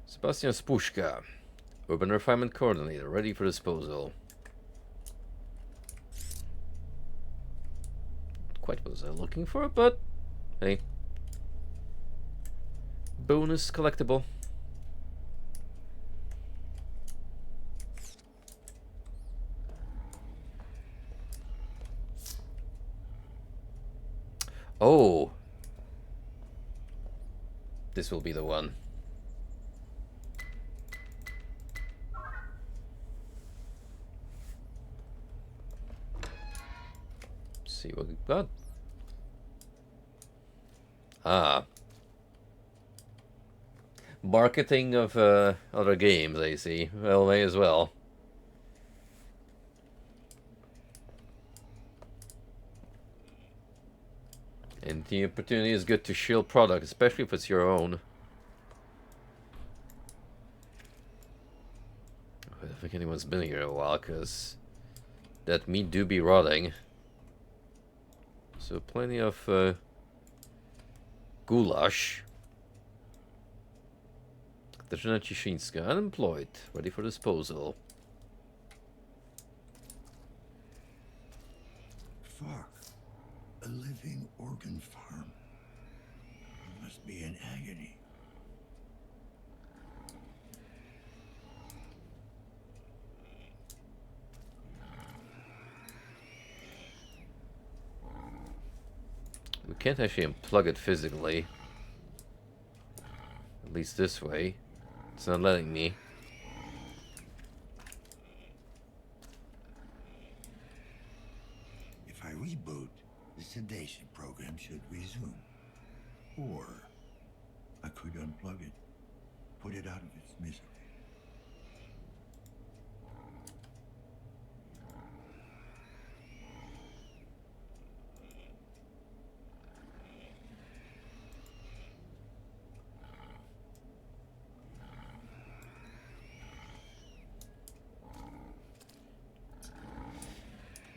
Sebastian Spushka, Urban Refinement Coordinator, ready for disposal. Not quite what I was looking for, but hey. Bonus collectible. Oh! This will be the one. See what we got. Ah. Marketing of other games, I see. Well, may as well. And the opportunity is good to shield product, especially if it's your own. I don't think anyone's been here a while, because that meat do be rotting. So plenty of goulash. Katarzyna Ciszyńska, unemployed, ready for disposal. Fuck. A living organ farm. Must be in agony. We can't actually unplug it physically. At least this way. It's not letting me. If I reboot, the sedation program should resume. Or I could unplug it, put it out of its misery.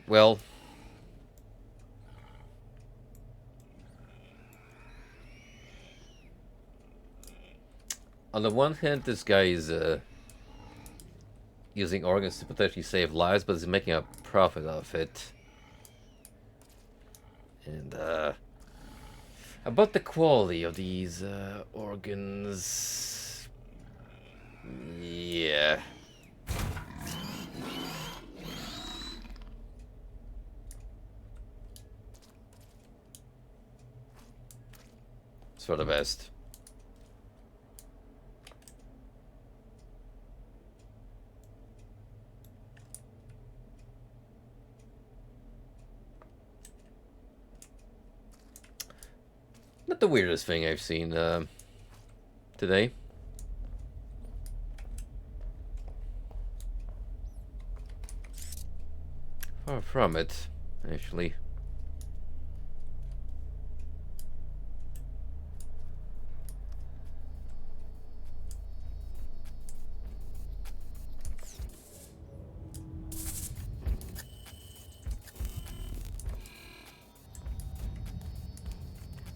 Well, on the one hand, this guy is using organs to potentially save lives, but he's making a profit of it. And about the quality of these organs, yeah. It's for the best. Not the weirdest thing I've seen today. Far from it, actually.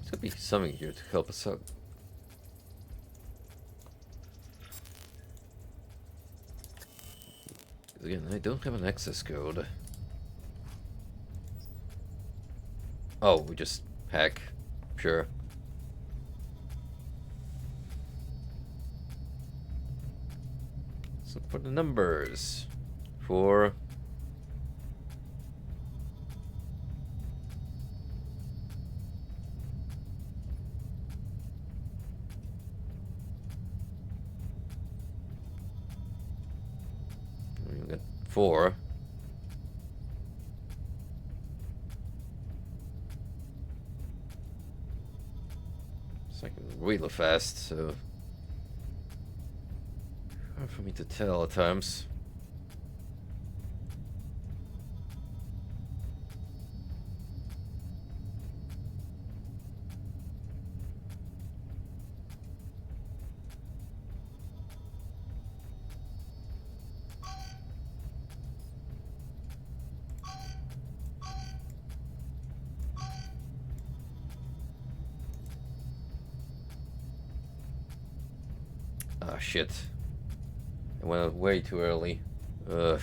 There's gotta be something here to help us out. Again, I don't have an access code. Oh, we just hack. Sure. So for the numbers. 4. We got 4. It's like really fast, so hard for me to tell at times. Ah, shit. I went out way too early. Ugh.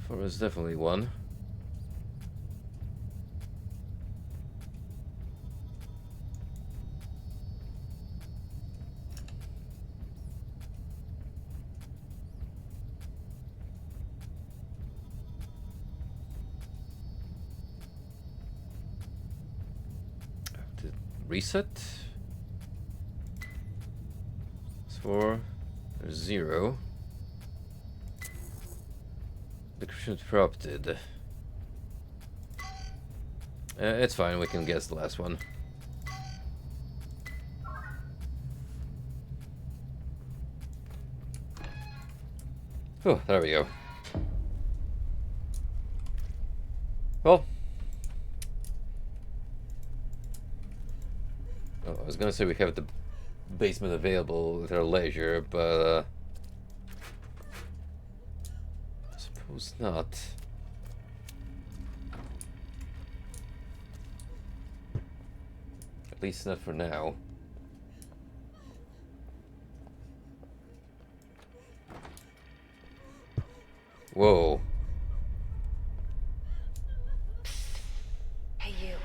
For us, definitely one. reset. It's 4, 0. Decryption interrupted. It's fine, we can guess the last one. Oh, there we go. Well. Oh, I was gonna say we have the basement available at our leisure, but I suppose not. At least not for now. Whoa. Hey, you.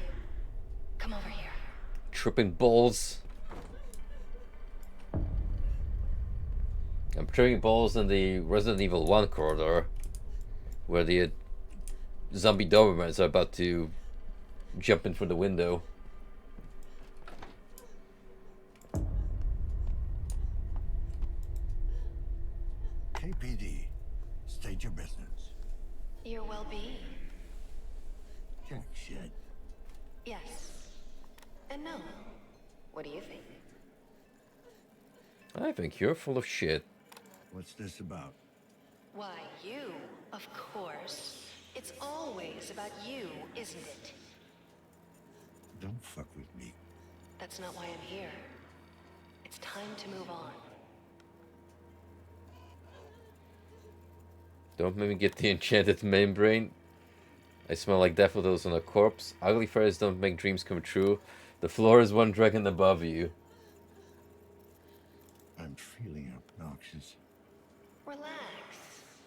Come over here. Tripping balls. I'm tripping balls in the Resident Evil 1 corridor, where the zombie Dobermans are about to jump in from the window. KPD, state your business. Your well-being. Jack shit. Yes. And no. What do you think? I think you're full of shit. What's this about? Why, you, of course. It's always about you, isn't it? Don't fuck with me. That's not why I'm here. It's time to move on. Don't make me get the enchanted membrane. I smell like daffodils on a corpse. Ugly fairies don't make dreams come true. The floor is one dragon above you. I'm feeling obnoxious. Relax.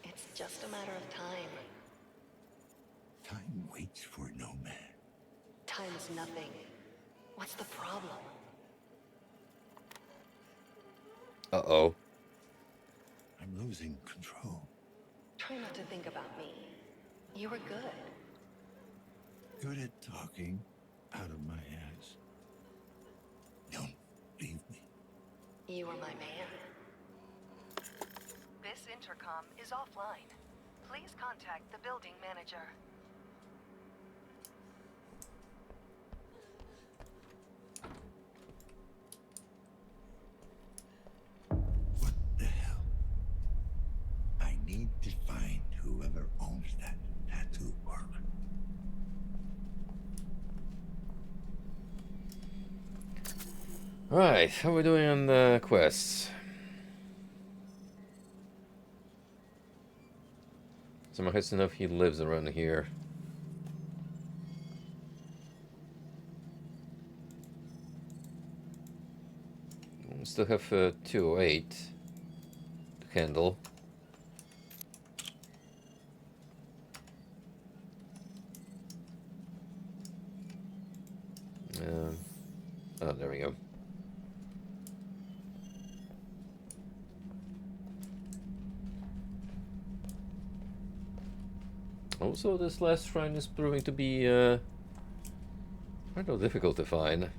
It's just a matter of time. Time waits for no man. Time is nothing. What's the problem? Uh-oh. I'm losing control. Try not to think about me. You were good. Good at talking out of my ass. Don't leave me. You were my man. This intercom is offline. Please contact the building manager. What the hell? I need to find whoever owns that tattoo parlor. Right, how are we doing on the quests? Someone has to know if he lives around here. We still have 208 to handle. Oh, there we go. Also, this last shrine is proving to be kind of difficult to find.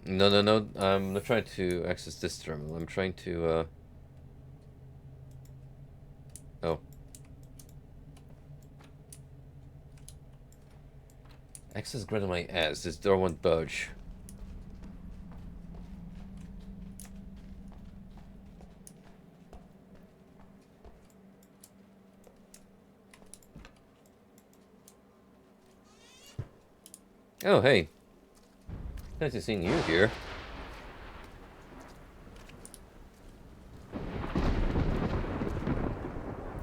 No, I'm not trying to access this terminal. I'm trying to, Oh. Access granted my ass. This door won't budge. Oh, hey. Nice to seeing you here.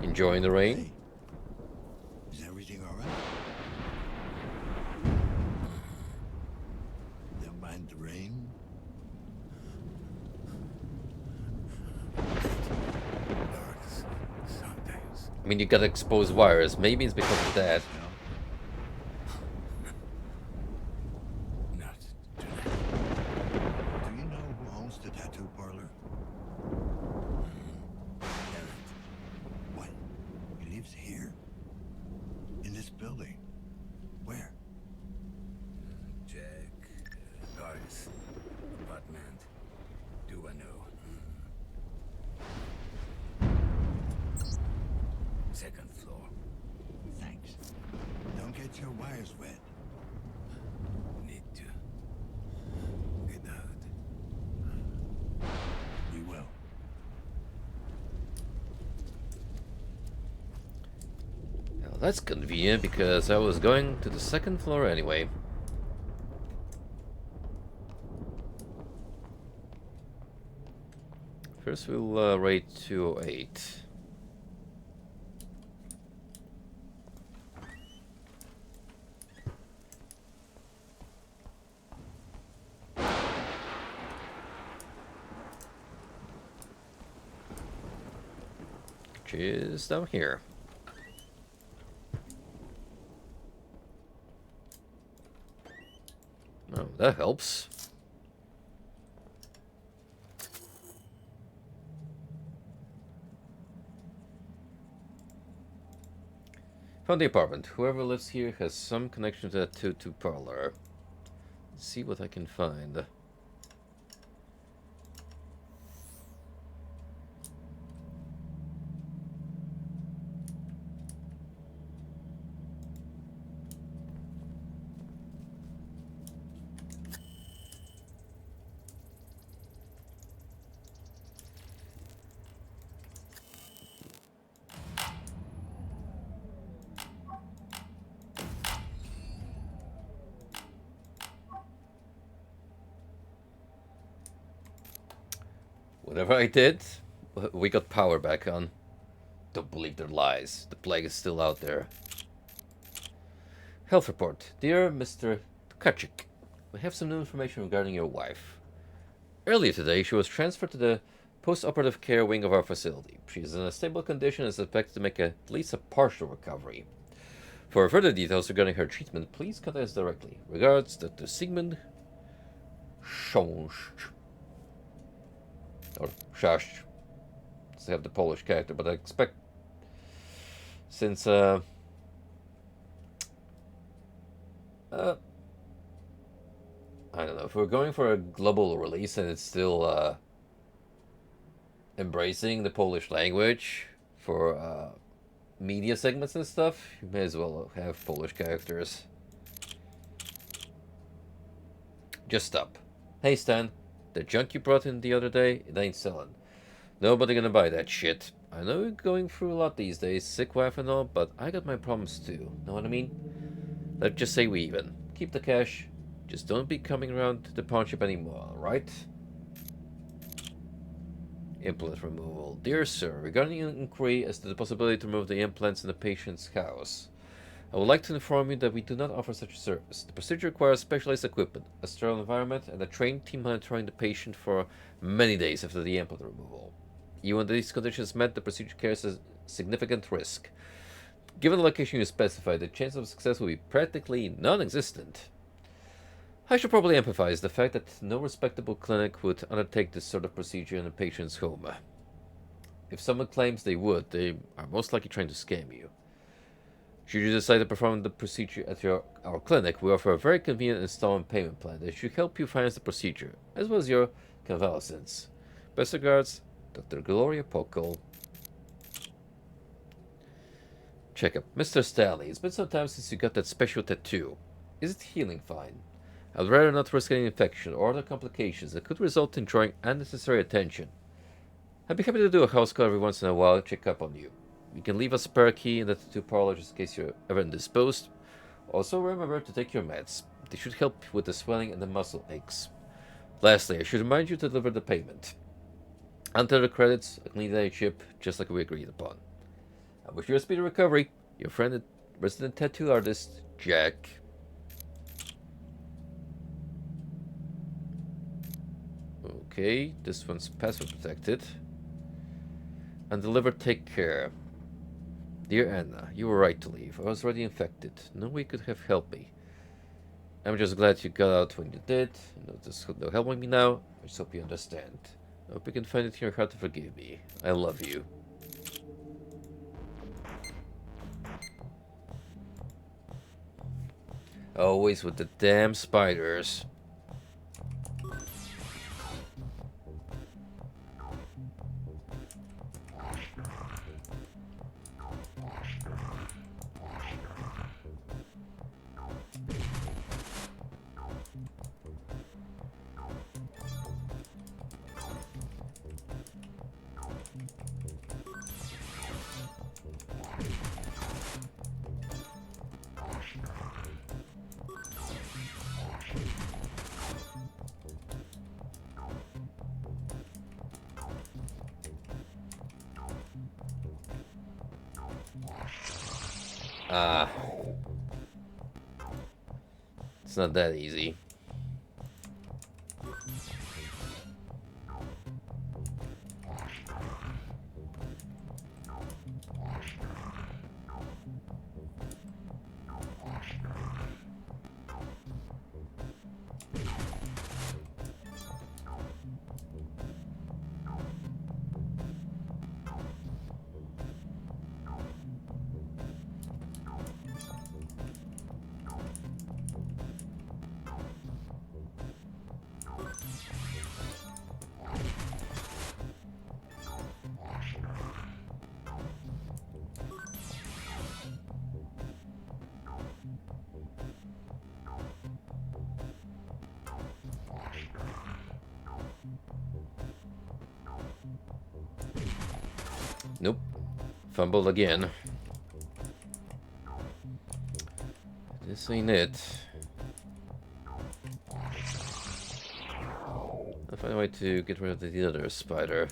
Enjoying the rain? Hey, is everything all right? Don't mind the rain? I mean, you got exposed wires. Maybe it's because of that. Do you know tattoo parlor? What? He lives here? In this building? Where? Check. Paris. Apartment. Do I know? Second floor. Thanks. Don't get your wires wet. Need to get out. We will. Well, that's convenient because I was going to the second floor anyway. First we'll rate 208. Which is down here. Oh, that helps. Found the apartment. Whoever lives here has some connection to that tattoo parlor. Let's see what I can find. Whatever I did, we got power back on. Don't believe their lies. The plague is still out there. Health report. Dear Mr. Tkachuk, we have some new information regarding your wife. Earlier today, she was transferred to the post-operative care wing of our facility. She is in a stable condition and is expected to make at least a partial recovery. For further details regarding her treatment, please contact us directly. Regards, Dr. Sigmund Szonsz. Or Szasz. Doesn't have the Polish character, but I expect since I don't know, if we're going for a global release and it's still embracing the Polish language for media segments and stuff, you may as well have Polish characters. Just stop. Hey Stan, the junk you brought in the other day, it ain't selling. Nobody gonna buy that shit. I know you're going through a lot these days, sick wife and all, but I got my problems too. Know what I mean? Let's just say we even. Keep the cash. Just don't be coming around to the pawn shop anymore, alright? Implant removal. Dear sir, regarding an inquiry as to the possibility to remove the implants in the patient's house, I would like to inform you that we do not offer such a service. The procedure requires specialized equipment, a sterile environment, and a trained team monitoring the patient for many days after the implant removal. Even when these conditions met, the procedure carries a significant risk. Given the location you specified, the chance of success will be practically non-existent. I should probably emphasize the fact that no respectable clinic would undertake this sort of procedure in a patient's home. If someone claims they would, they are most likely trying to scam you. Should you decide to perform the procedure at our clinic, we offer a very convenient installment payment plan that should help you finance the procedure, as well as your convalescence. Best regards, Dr. Gloria Pokel. Checkup. Mr. Stanley, it's been some time since you got that special tattoo. Is it healing fine? I'd rather not risk any infection or other complications that could result in drawing unnecessary attention. I'd be happy to do a house call every once in a while to check up on you. You can leave a spare key in the tattoo parlor just in case you're ever indisposed. Also, remember to take your meds. They should help with the swelling and the muscle aches. Lastly, I should remind you to deliver the payment. Enter the credits, a clean day chip, just like we agreed upon. I wish you a speedy recovery. Your friend and resident tattoo artist, Jack. Okay, this one's password protected. And deliver, take care. Dear Anna, you were right to leave. I was already infected. No way could have helped me. I'm just glad you got out when you did. No helping me now. I just hope you understand. I hope you can find it in your heart to forgive me. I love you. Always with the damn spiders. Ah. It's not that easy. Nope. Fumbled again. This ain't it. I'll find a way to get rid of the other spider.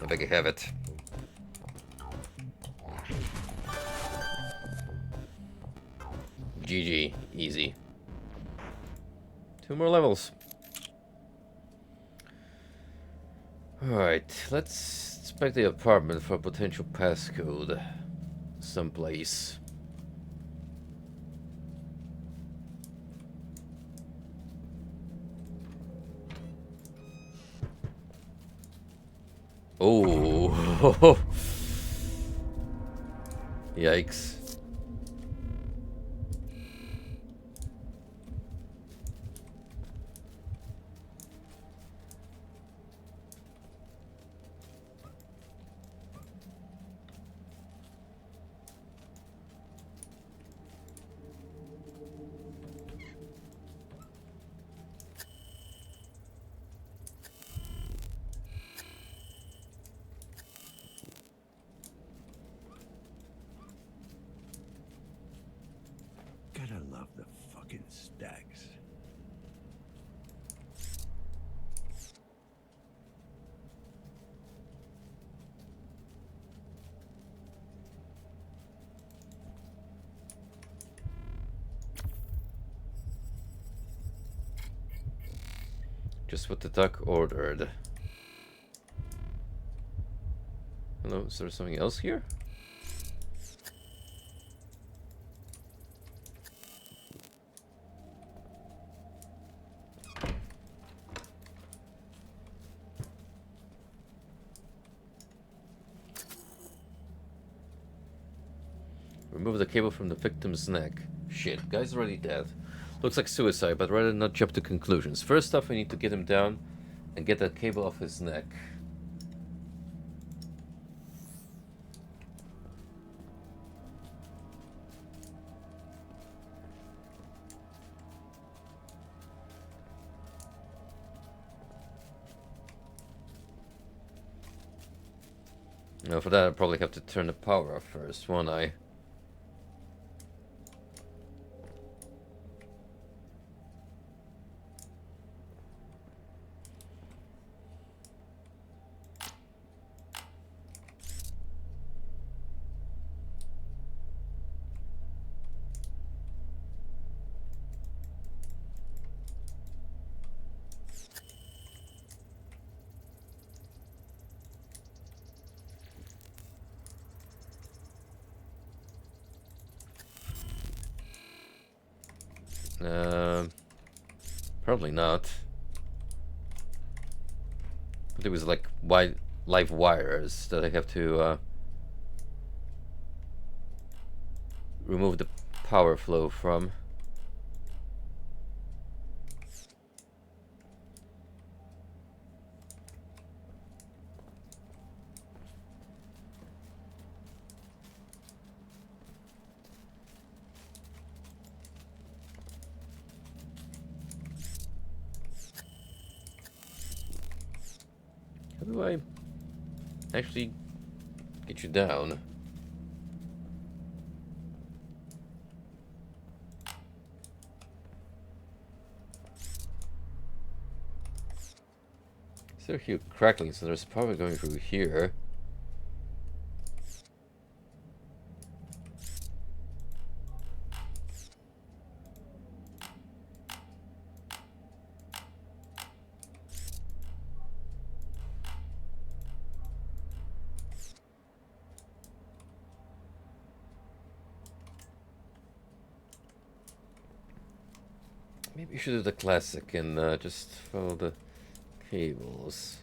I think I have it. GG. Easy. 2 more levels. Alright, let's inspect the apartment for a potential passcode. Someplace. Oh. Yikes. Gotta love the fucking stacks. Just what the duck ordered. Hello, is there something else here? Remove the cable from the victim's neck. Shit, guy's already dead. Looks like suicide, but rather not jump to conclusions. First off, we need to get him down and get that cable off his neck. Now for that I'll probably have to turn the power off first, won't I? Probably not. But it was like live wires that I have to remove the power flow from. How do I actually get you down? Is there a few cracklings? So there's probably going through here. Maybe you should do the classic and just follow the cables.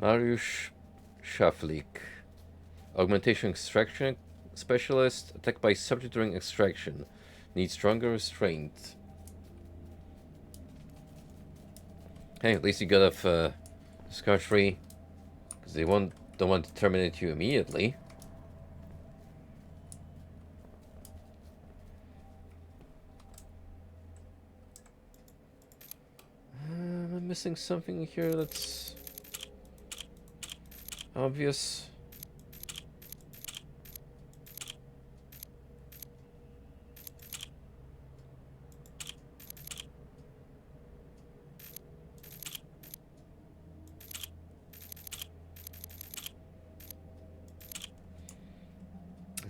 Mariusz Shaflik. Augmentation extraction specialist. Attacked by subject during extraction. Needs stronger restraint. Hey, at least you got off scot-free. Because they don't want to terminate you immediately. Am I missing something here that's obvious?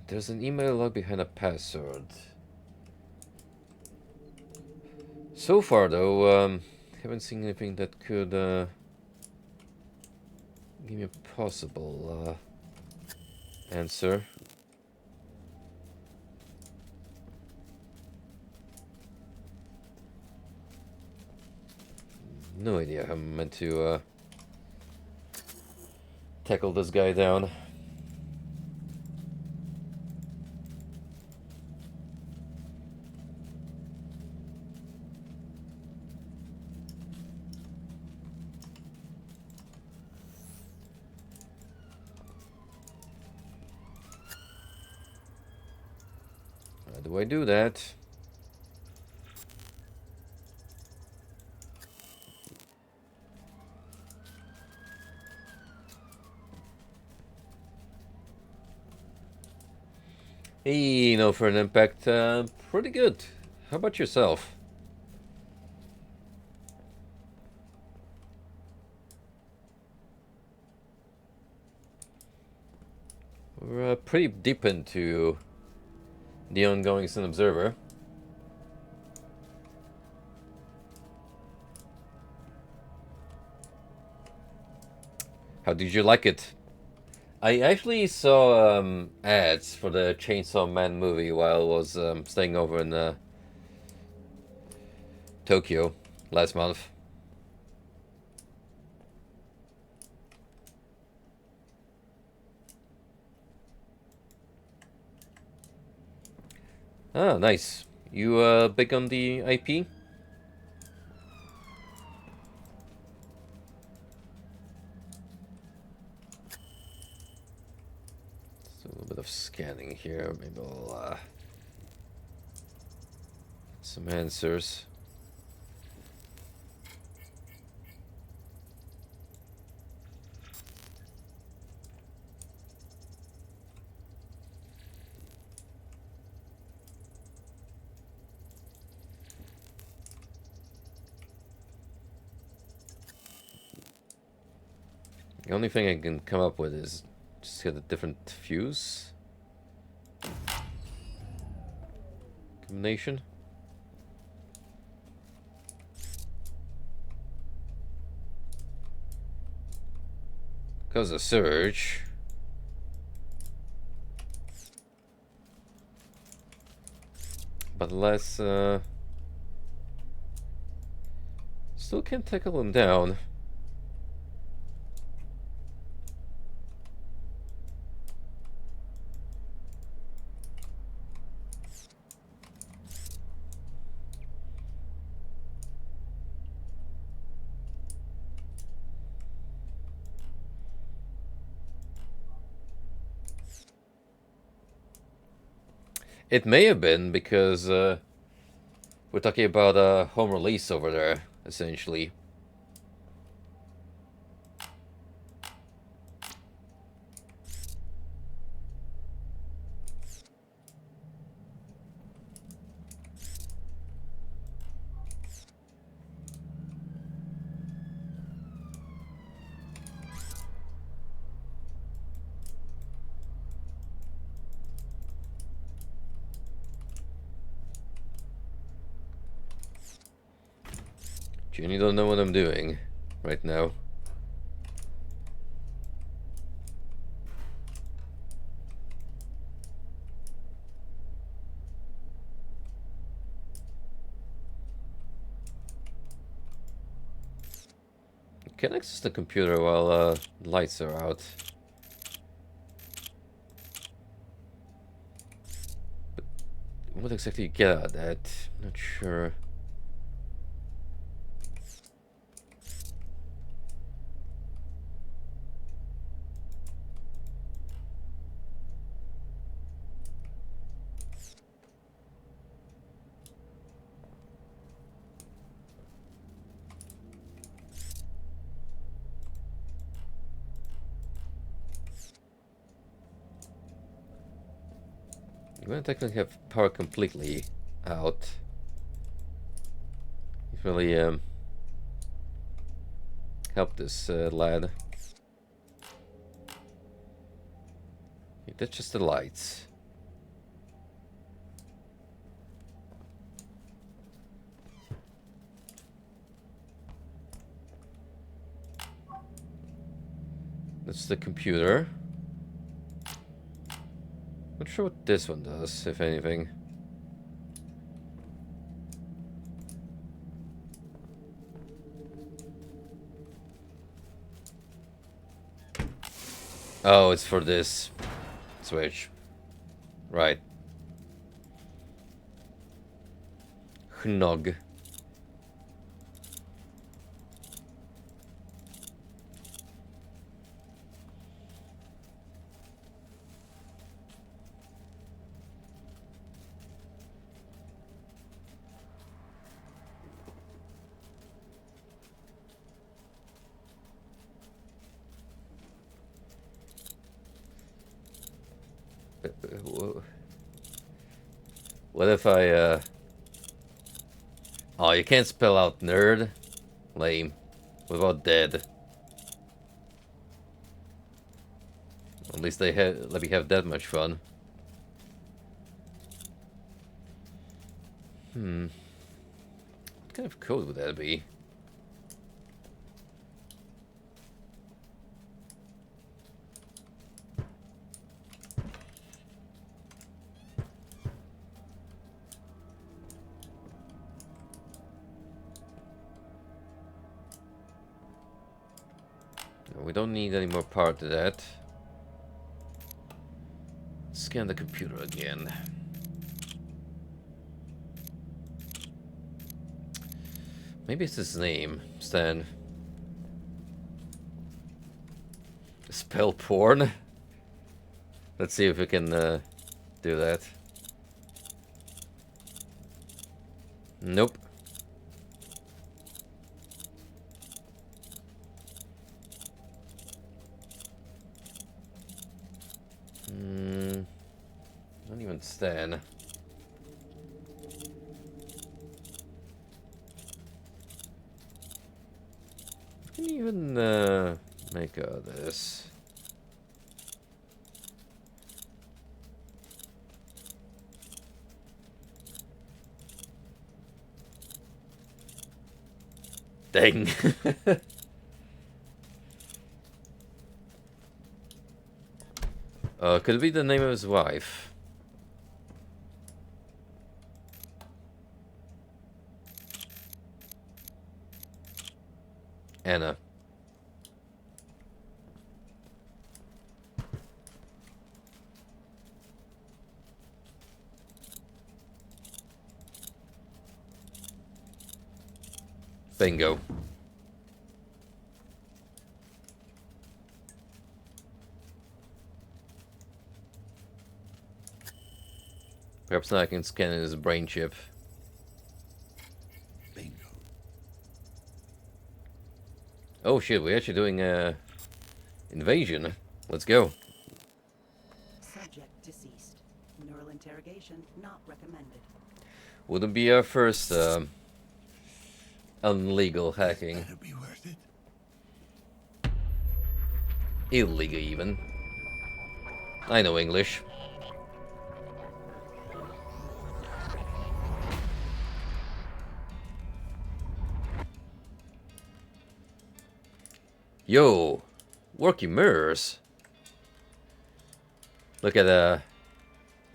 There's an email log behind a password. So far, though, haven't seen anything that could give me a possible answer. No idea how I'm meant to tackle this guy down. How do I do that? Hey, no, for an impact, pretty good. How about yourself? We're pretty deep into the ongoing Sun Observer. How did you like it? I actually saw ads for the Chainsaw Man movie while I was staying over in Tokyo last month. Ah, nice. You big on the IP? So a little bit of scanning here. Maybe I'll some answers. The only thing I can come up with is just get a different fuse combination. Cause a surge. But less still can't tackle him down. It may have been because we're talking about a home release over there, essentially. Jenny don't know what I'm doing right now. Can access the computer while lights are out. But what exactly you get out of that? Not sure. You want to technically have power completely out. You really help this lad. That's just the lights. That's the computer. Not sure what this one does, if anything. Oh, it's for this switch. Right. Hnog. What if I, Oh, you can't spell out nerd? Lame. What about dead? At least they let me have that much fun. What kind of code would that be? We don't need any more power to that. Scan the computer again. Maybe it's his name, Stan. Spell porn? Let's see if we can do that. Nope. Not even Stan. Can you even make this? Dang. Could it be the name of his wife? Anna. Bingo. Perhaps now I can scan his brain chip. Bingo. Oh shit, we're actually doing invasion. Let's go. Subject deceased. Neural interrogation not recommended. Wouldn't be our first illegal hacking. Better be worth it. Illegal even. I know English. Yo, worky mirrors. Look at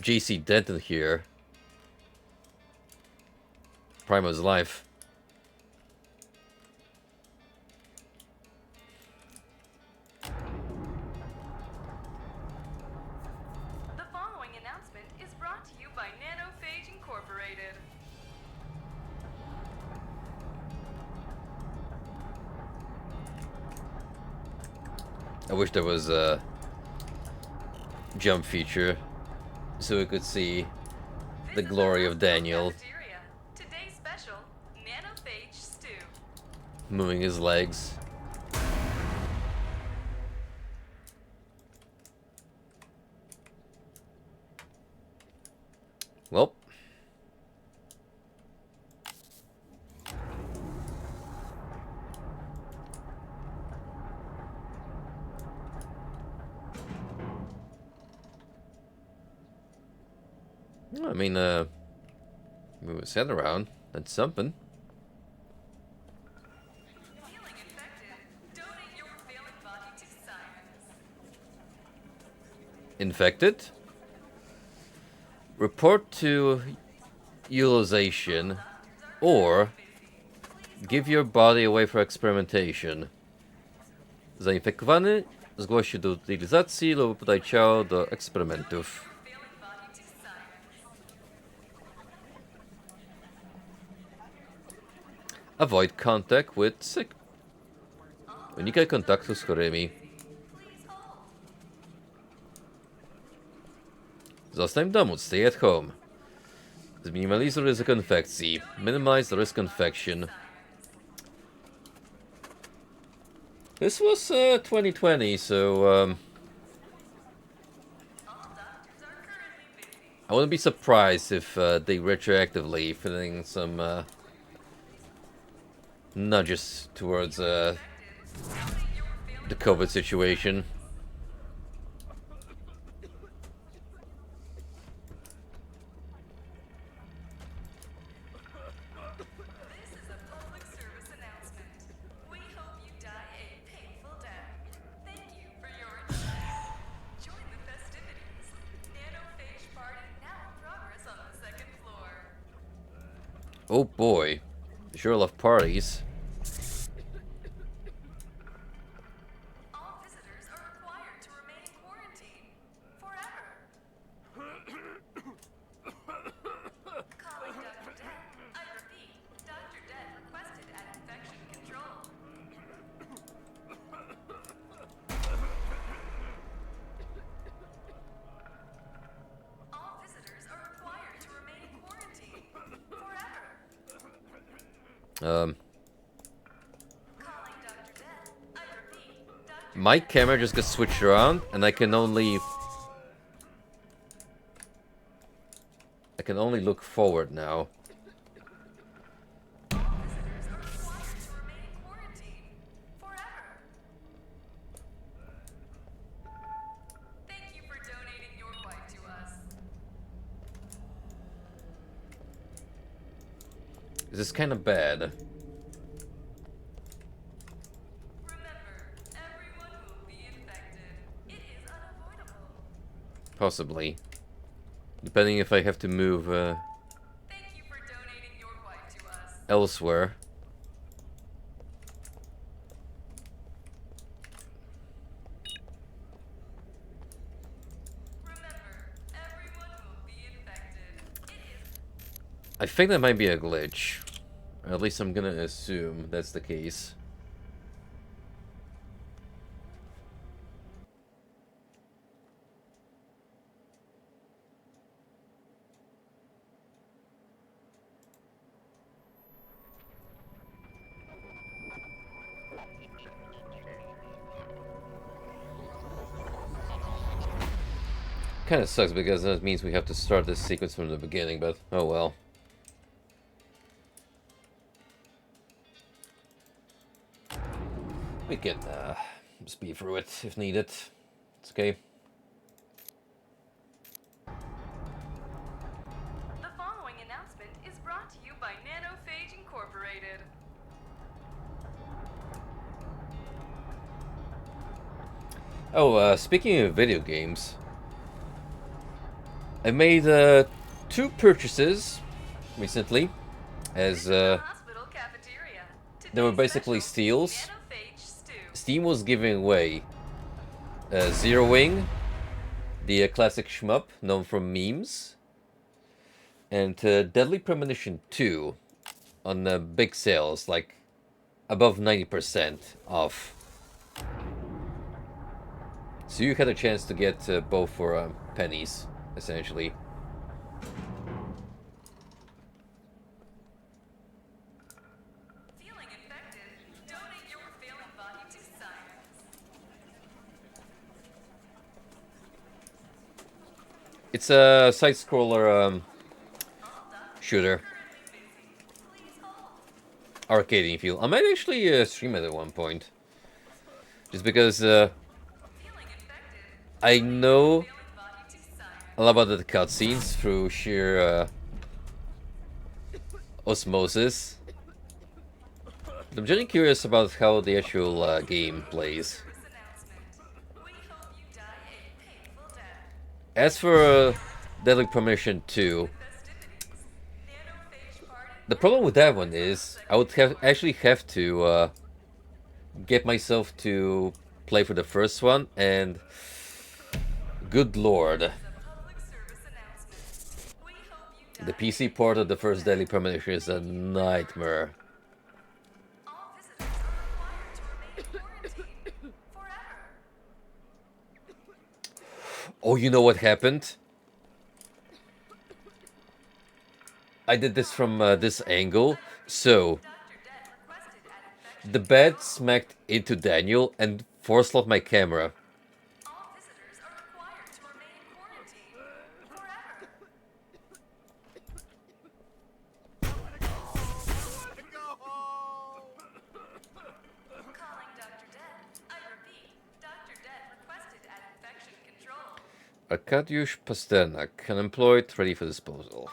JC Denton here. Prime of his life. The following announcement is brought to you by Nanophage Incorporated. I wish there was a jump feature so we could see the glory of Daniel Today's special, Nanophage Stew. moving his legs. Well, I mean, move his head around. That's something. Feeling infected? Donate your failing body to science. Infected? Report to utilization or give your body away for experimentation. Zainfekowany zgłoś się do utylizacji lub podaj ciało do eksperymentów. Avoid contact with sick. Unikaj kontaktu z chorymi. Zostań w domu, stay at home. Zminimalizuj ryzyko infekcji. Minimize the risk of infection. This was 2020, so I wouldn't be surprised if they retroactively filling some nudges towards the COVID situation. Oh boy, they sure love parties. All visitors are required to remain in quarantine forever. Calling Dr. Death. I repeat, Dr. Death requested at Um, my camera just gets switched around, and I can only look forward now. This is kind of bad. Possibly. Depending if I have to move elsewhere. I think that might be a glitch. Or at least I'm gonna assume that's the case. Kind of sucks because that means we have to start this sequence from the beginning, but oh well. We can speed through it if needed. It's okay. The following announcement is brought to you by Nanophage Incorporated. Oh, speaking of video games, I made 2 purchases recently, as they were basically steals. Steam was giving away Zero Wing, the classic shmup known from memes, and Deadly Premonition 2 on big sales, like above 90% off. So you had a chance to get both for pennies, essentially. Feeling infected? Donate your failing body to science. It's a side-scroller shooter. Arcading feel. I might actually stream it at one point. Just because I know a lot about the cutscenes through sheer osmosis. I'm genuinely curious about how the actual game plays. As for Deadly Premonition 2, the problem with that one is I would actually have to get myself to play for the first one, and good lord, the PC port of the first Deadly Premonition is a nightmare. Oh, you know what happened? I did this from this angle, so the bed smacked into Daniel and force-locked my camera. Arkadiusz Pasternak, unemployed, ready for disposal.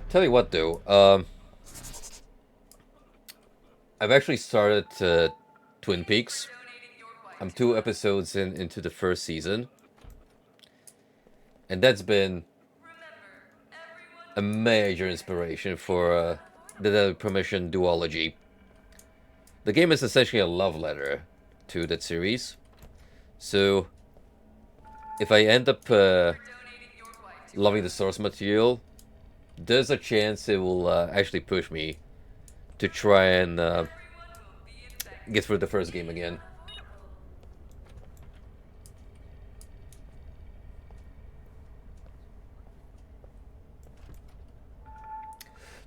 Tell you what though, I've actually started Twin Peaks. I'm 2 episodes into the first season. And that's been a major inspiration for the Deadly Premonition duology. The game is essentially a love letter to that series. So, if I end up loving the source material, there's a chance it will actually push me to try and get through the first game again.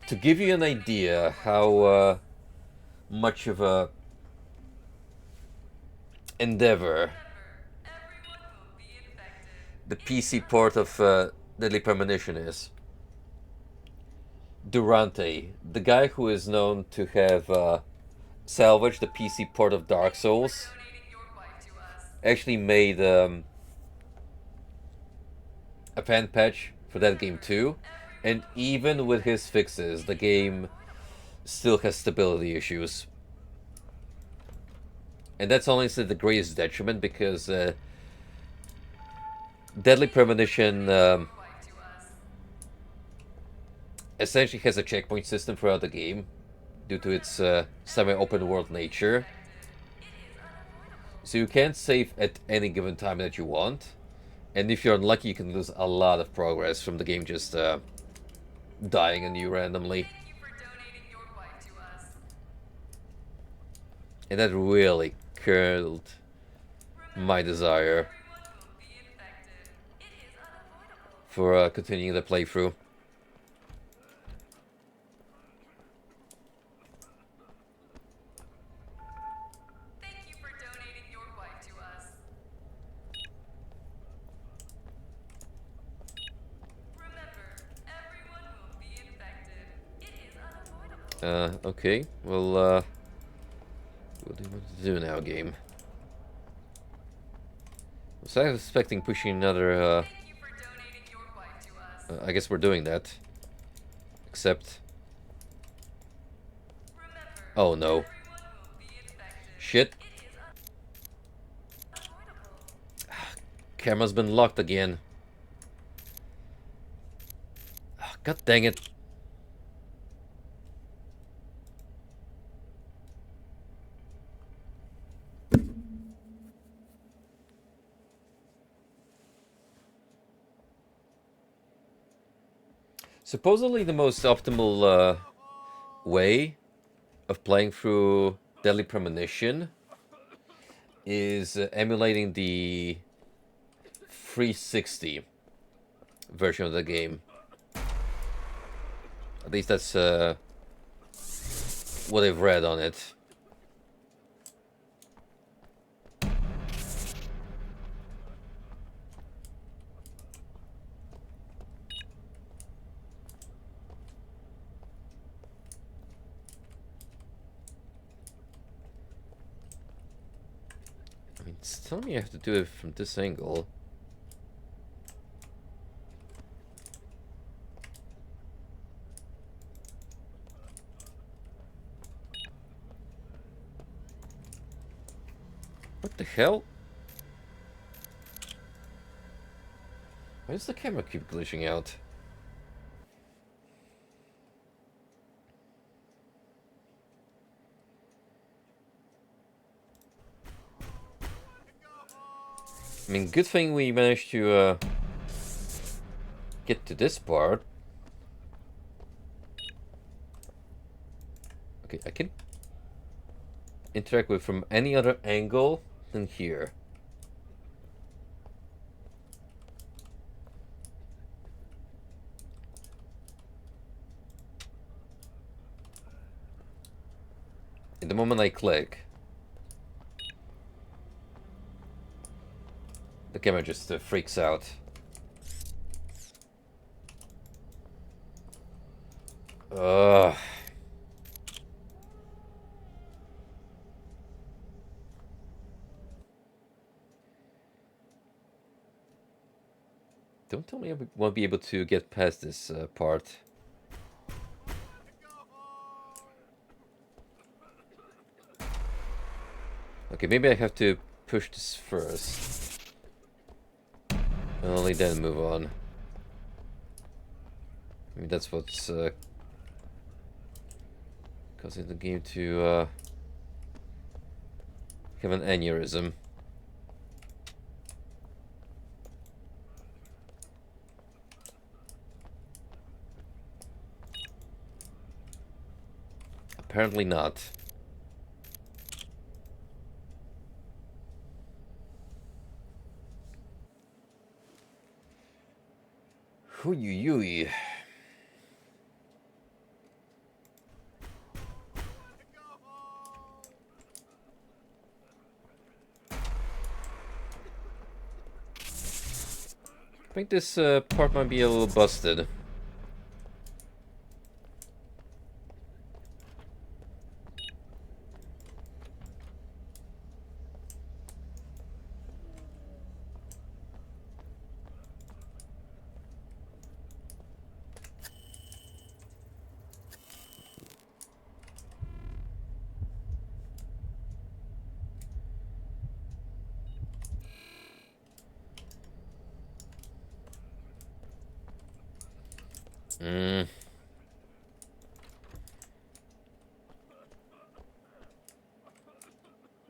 To give you an idea how much of a endeavor the PC port of Deadly Premonition is, Durante, the guy who is known to have salvaged the PC port of Dark Souls, actually made a fan patch for that game too, and even with his fixes, the game still has stability issues. And that's honestly the greatest detriment, because Deadly Premonition essentially has a checkpoint system throughout the game due to its semi-open world nature. So you can't save at any given time that you want. And if you're unlucky, you can lose a lot of progress from the game just dying on you randomly. And that really killed my desire for continuing the playthrough. Okay, well, what do you want to do now, game? Was I expecting pushing another, I guess we're doing that. Except... Oh no. Shit. Camera's been locked again. God dang it. Supposedly the most optimal way of playing through Deadly Premonition is emulating the 360 version of the game. At least that's what I've read on it. I mean, it's telling me I have to do it from this angle. What the hell? Why does the camera keep glitching out? I mean, good thing we managed to get to this part. Okay, I can interact with from any other angle than here. And the moment I click, the camera just freaks out. Ugh. Don't tell me I won't be able to get past this part. Okay, maybe I have to push this first. And only then move on. I mean, that's what's causing the game to have an aneurysm. Apparently not. Hooey. think this part might be a little busted.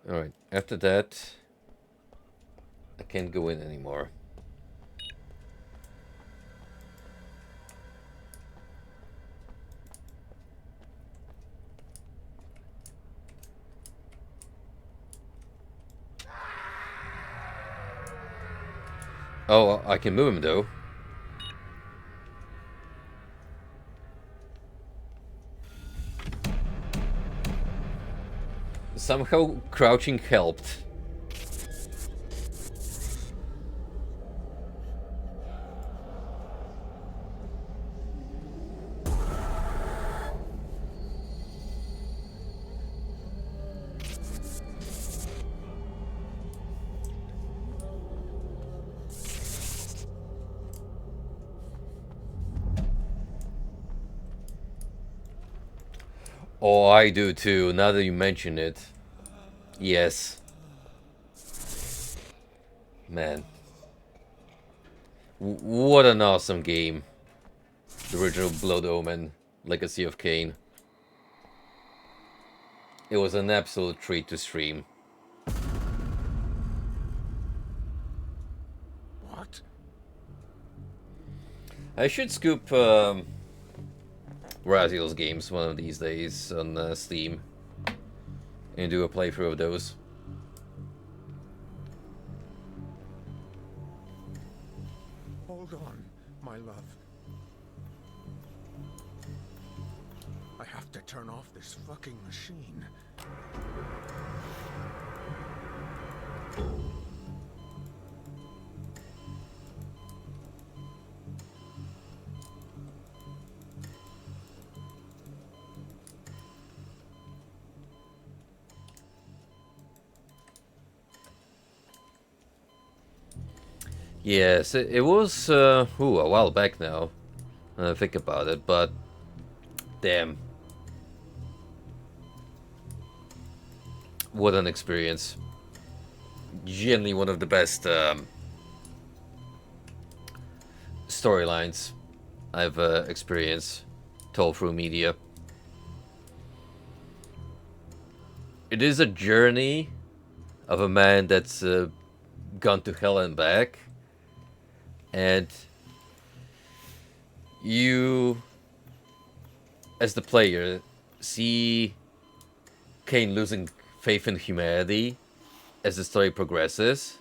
Alright, after that, I can't go in anymore. Oh, I can move him though. Somehow crouching helped. Oh, I do too, now that you mention it. Yes. Man. What an awesome game. The original Blood Omen, Legacy of Kain. It was an absolute treat to stream. What? I should scoop Raziel's games one of these days on Steam and do a playthrough of those. Hold on, my love. I have to turn off this fucking machine. Yes, it was a while back now. When I think about it, but damn, what an experience! Genuinely one of the best storylines I've experienced told through media. It is a journey of a man that's gone to hell and back. And you, as the player, see Kain losing faith in humanity as the story progresses.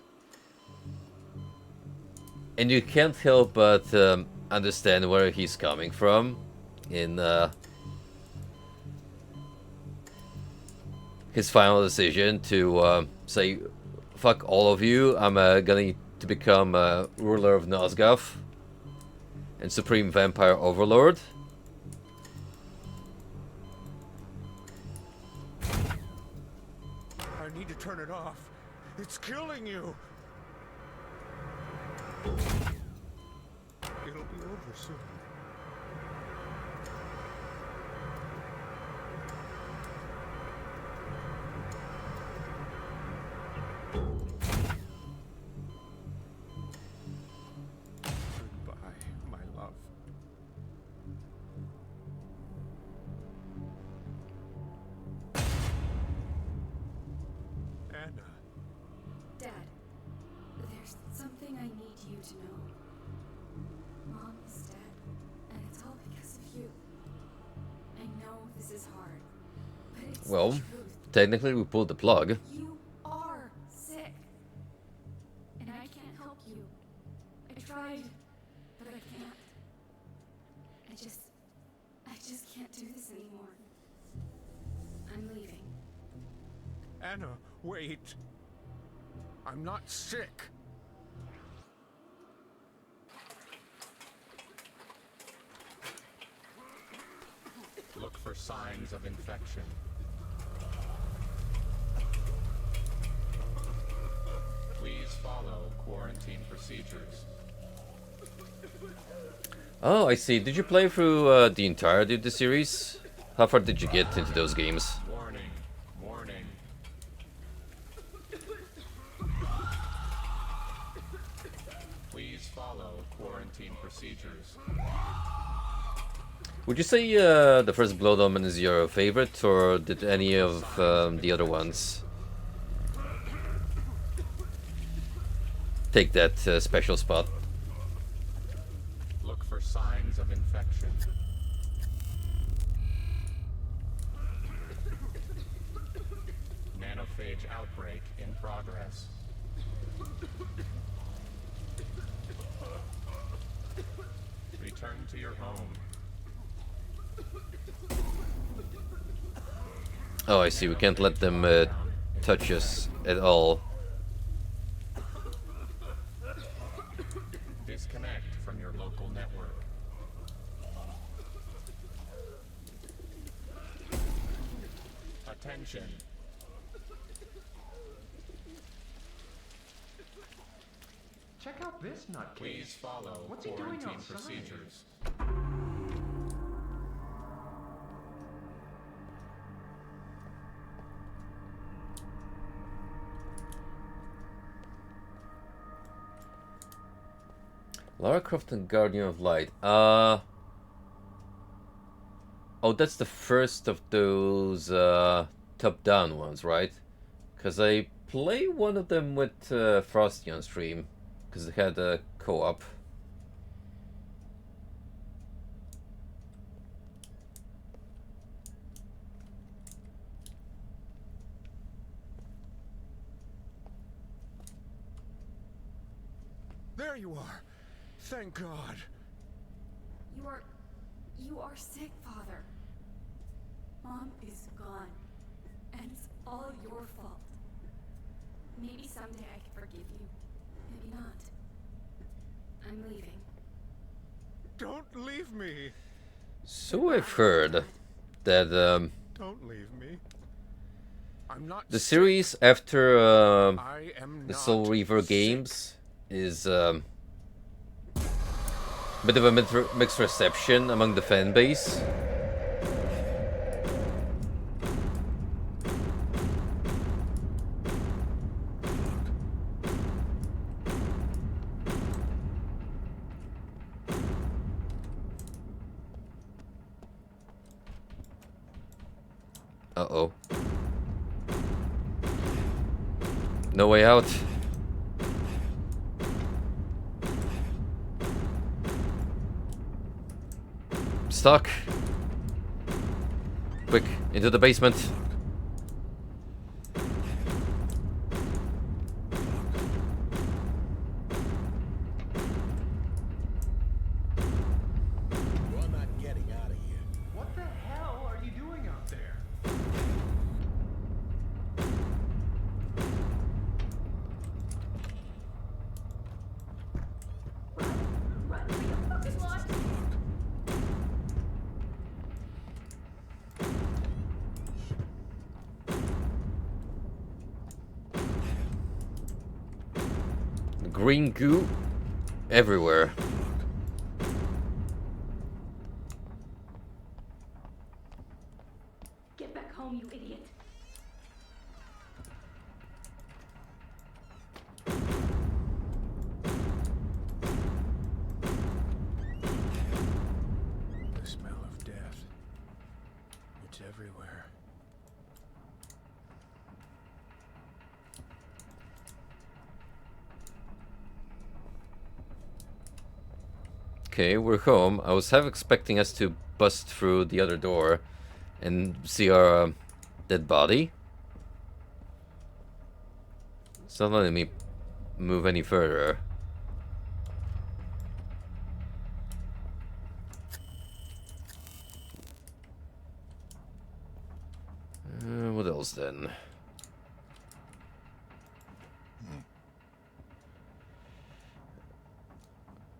And you can't help but understand where he's coming from in his final decision to say, fuck all of you, I'm gonna to become ruler of Nosgoth and Supreme Vampire Overlord. I need to turn it off. It's killing you. It'll be over soon. Goodbye, my love. Anna. Dad, there's something I need you to know. Mom is dead, and it's all because of you. I know this is hard, but it's Well, the truth. technically we pulled the plug. You are sick, and I can't help you. I tried, but I can't. I just can't do this anymore. I'm leaving. Anna, wait. I'm not sick. signs of infection. Please follow quarantine procedures. Oh, I see. Did you play through the entirety of the series? How far did you get into those games? Warning. Warning. Please follow quarantine procedures. Would you say the first Blood Omen is your favorite, or did any of the other ones take that special spot? Look for signs of infection. Nanophage outbreak in progress. Return to your home. Oh, I see. We can't let them touch us at all. Disconnect from your local network. Attention. Check out this nutcase. Please follow What's he doing quarantine outside? procedures. Lara Croft and Guardian of Light. Oh, that's the first of those top-down ones, right? Because I play one of them with Frosty on stream, because it had a co-op. There you are. Thank God. You are sick, Father. Mom is gone. And it's all your fault. Maybe someday I can forgive you. Maybe not. I'm leaving. Don't leave me. So I've heard that Don't leave me. I'm not the sick. series after I am the not Soul Reaver sick. games is bit of a mixed reception among the fan base. Uh-oh. No way out. Stuck. Quick, into the basement. You're not getting out of here. What the hell are you doing out there? Run for your fucking life! Green goo everywhere. Get back home, you idiot. The smell of death. It's everywhere. Okay, we're home. I was half expecting us to bust through the other door and see our dead body. It's not letting me move any further. What else then?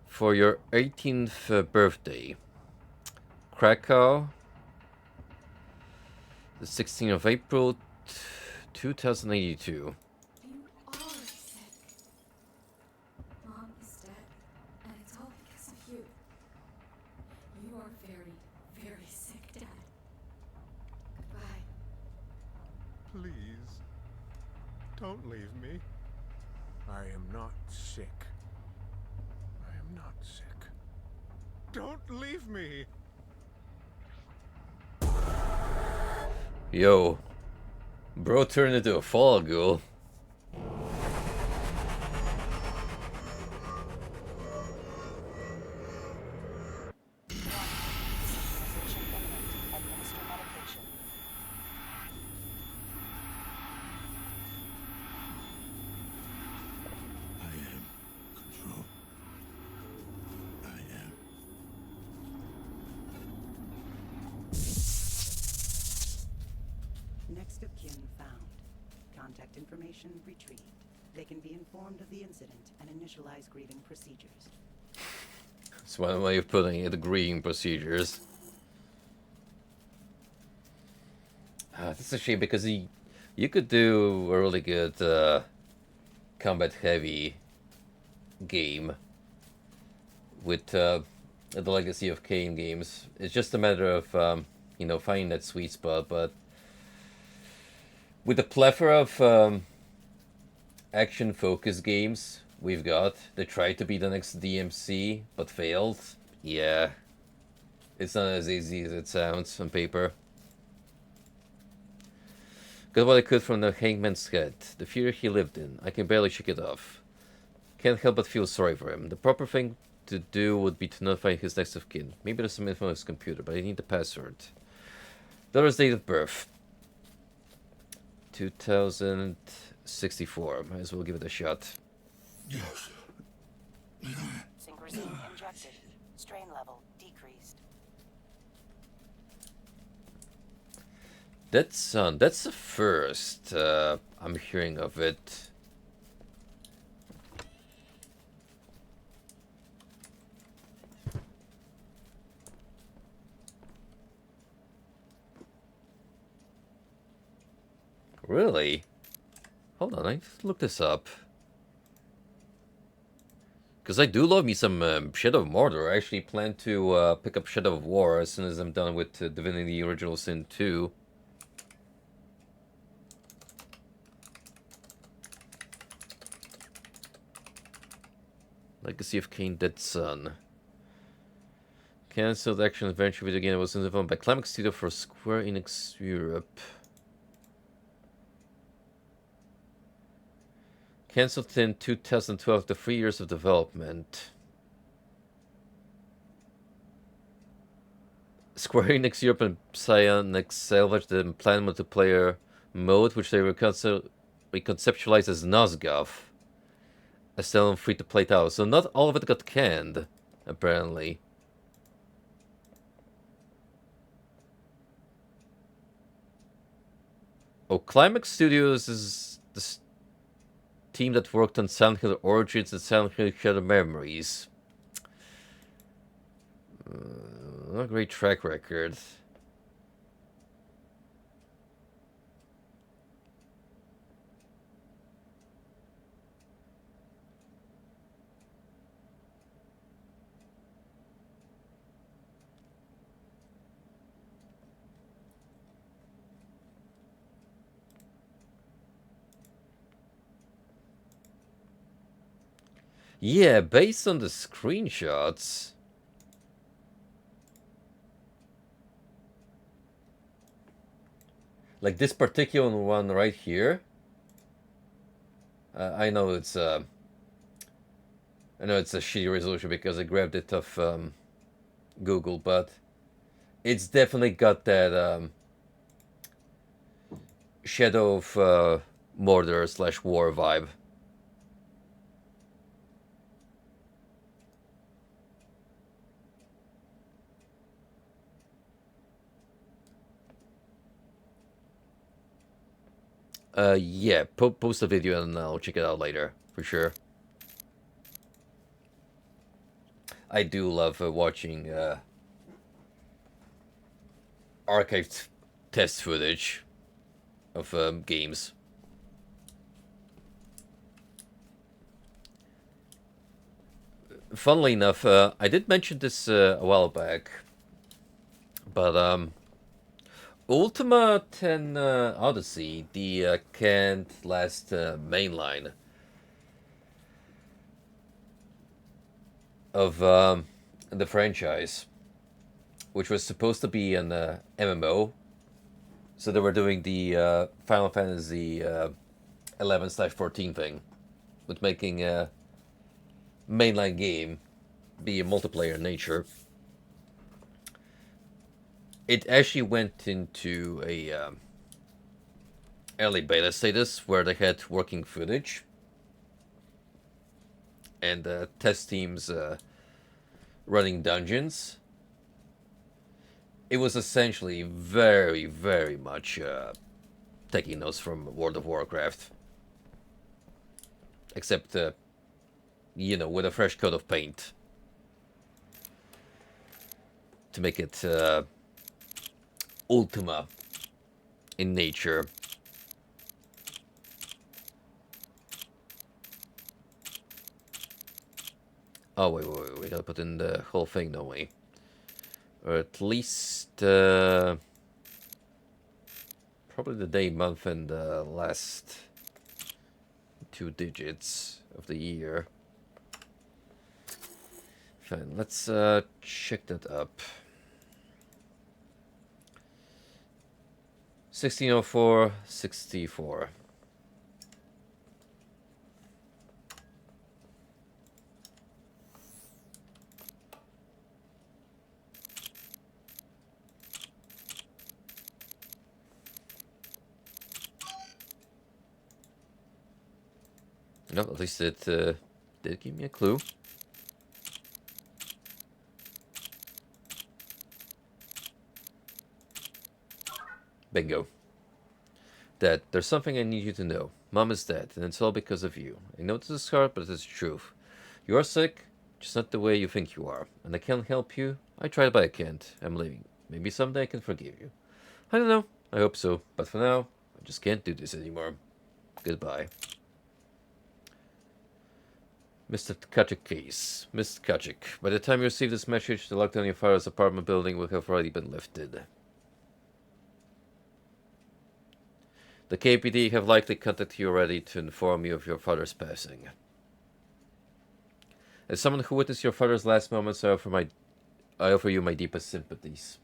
For your 18th birthday, Krakow The 16th of April, 2082. You are sick. Mom is dead, and it's all because of you. You are very, very sick, Dad. Goodbye. Please, don't leave me. I am not sick. I am not sick. Don't leave me! Yo. Bro turned into a fall ghoul. Administer medication. I am control. I am. Next of kin found. Contact information retrieved. They can be informed of the incident and initialize grieving procedures. That's one way of putting it, agreeing procedures. That's a shame because you could do a really good combat heavy game with the Legacy of Kain games. It's just a matter of you know, finding that sweet spot. But with the plethora of action focused games we've got that tried to be the next DMC but failed, yeah, it's not as easy as it sounds on paper. Got what I could from the hangman's head. The fear he lived in. I can barely shake it off. Can't help but feel sorry for him. The proper thing to do would be to notify his next of kin. Maybe there's some info on his computer, but I need the password. Daughter's date of birth. 2064. Might as well give it a shot. Yes. Synchrosine injected. Strain level decreased. That's the first I'm hearing of it. Really? Hold on, I look this up. Because I do love me some Shadow of Mordor. I actually plan to pick up Shadow of War as soon as I'm done with Divinity Original Sin 2. Legacy of Kain, Dead Son. Cancelled action adventure video game was developed by Climax Studio for Square Enix Europe. Cancelled in 2012 after 3 years of development. Square Enix Europe and Psyonix salvaged the planned multiplayer mode, which they reconceptualized as Nosgoth, as still on free-to-play titles. So not all of it got canned, apparently. Oh, Climax Studios is the team that worked on Silent Hill Origins and Silent Hill Shattered Memories. Not a great track record. Yeah, based on the screenshots. Like this particular one right here. I know it's a shitty resolution because I grabbed it off Google, but it's definitely got that Shadow of Mordor / War vibe. Yeah, post a video and I'll check it out later, for sure. I do love watching archived test footage of games. Funnily enough, I did mention this a while back, but Ultima 10 Odyssey, the canned last mainline of the franchise, which was supposed to be an MMO. So they were doing the Final Fantasy 11/14 thing, with making a mainline game be a multiplayer in nature. It actually went into a early beta status where they had working footage and test teams running dungeons. It was essentially very, very much taking notes from World of Warcraft. Except, you know, with a fresh coat of paint. To make it Ultima in nature. Oh, wait, we gotta put in the whole thing, don't we? Or at least, probably the day, month, and last 2 digits of the year. Fine, let's check that up. 1604-64. No, at least it did give me a clue. Bingo. Dad, there's something I need you to know. Mom is dead, and it's all because of you. I know this is hard, but it's the truth. You are sick, just not the way you think you are. And I can't help you. I tried, but I can't. I'm leaving. Maybe someday I can forgive you. I don't know. I hope so. But for now, I just can't do this anymore. Goodbye. Mr. Tkachuk case. Mr. Tkachuk, by the time you receive this message, the lockdown in your father's apartment building will have already been lifted. The KPD have likely contacted you already to inform you of your father's passing. As someone who witnessed your father's last moments, I offer you my deepest sympathies.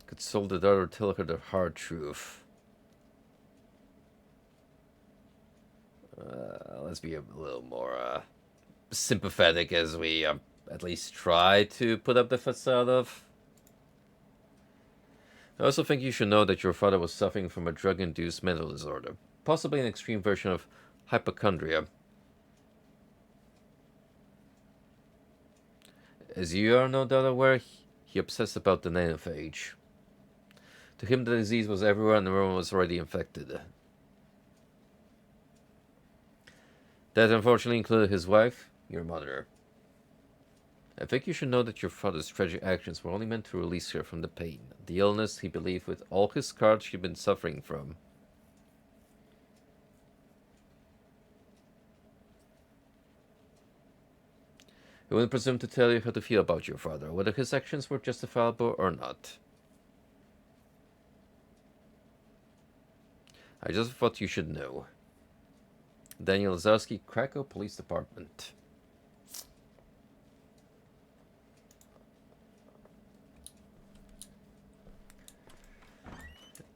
Console the daughter, tell her the hard truth. Let's be a little more sympathetic as we at least try to put up the facade of. I also think you should know that your father was suffering from a drug-induced mental disorder, possibly an extreme version of hypochondria. As you are no doubt aware, he obsessed about the nanophage. To him, the disease was everywhere and everyone was already infected. That unfortunately included his wife, your mother. I think you should know that your father's tragic actions were only meant to release her from the pain, the illness he believed with all his scars she'd been suffering from. I wouldn't presume to tell you how to feel about your father, whether his actions were justifiable or not. I just thought you should know. Daniel Lazarski, Krakow Police Department.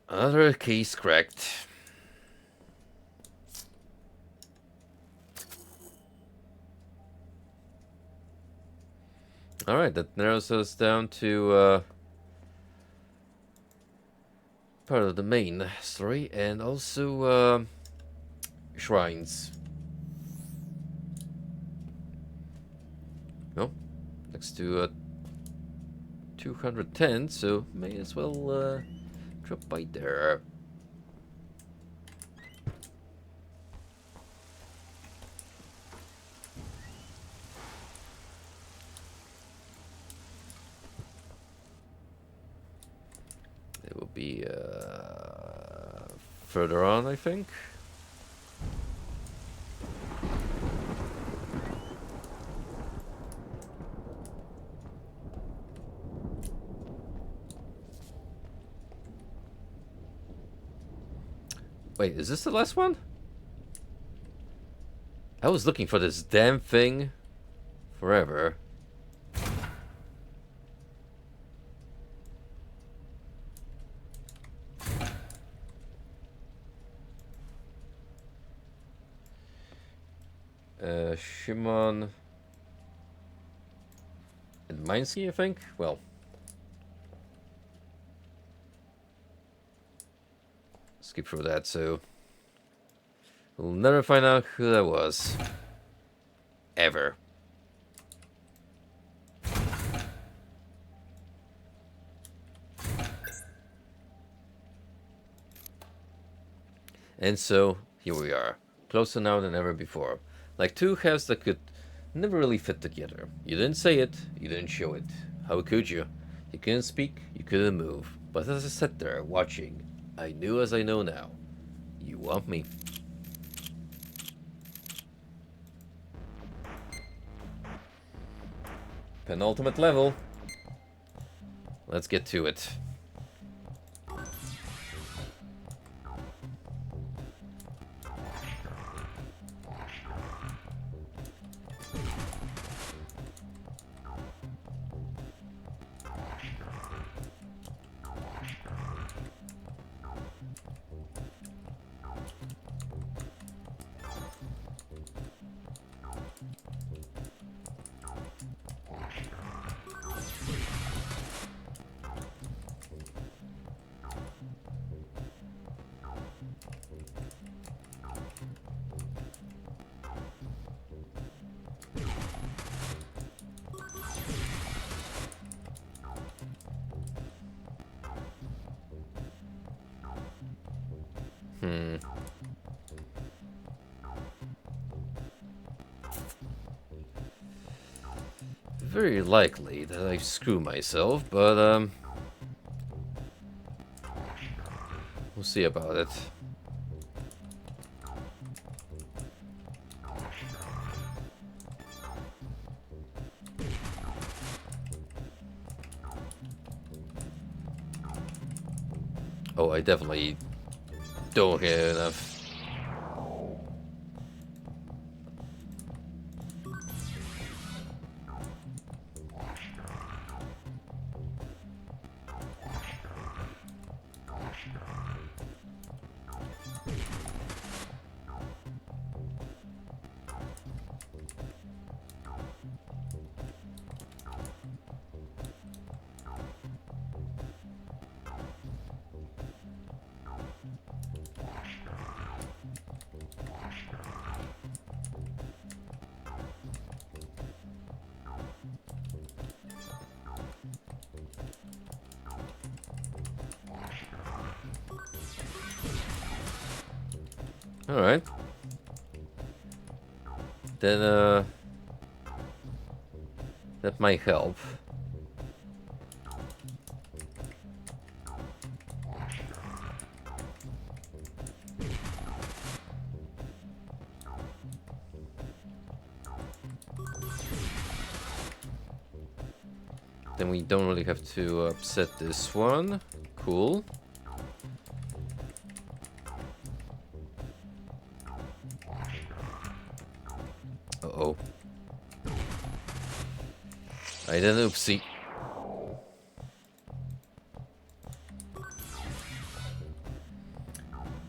Another case cracked. Alright, that narrows us down to part of the main story and also shrines. No, next to 210, so may as well drop by there. It will be further on, I think. Wait, is this the last one? I was looking for this damn thing forever. Shimon and Minsky, I think? Well, skip through that, so we'll never find out who that was. Ever. And so, here we are. Closer now than ever before. Like two halves that could never really fit together. You didn't say it, you didn't show it. How could you? You couldn't speak, you couldn't move. But as I sat there, watching, I knew as I know now. You want me. Penultimate level. Let's get to it. Very likely that I screw myself, but we'll see about it. Oh, I definitely don't get enough. Alright. Then, that might help. Then we don't really have to upset this one. Cool. Uh-oh. I did an oopsie.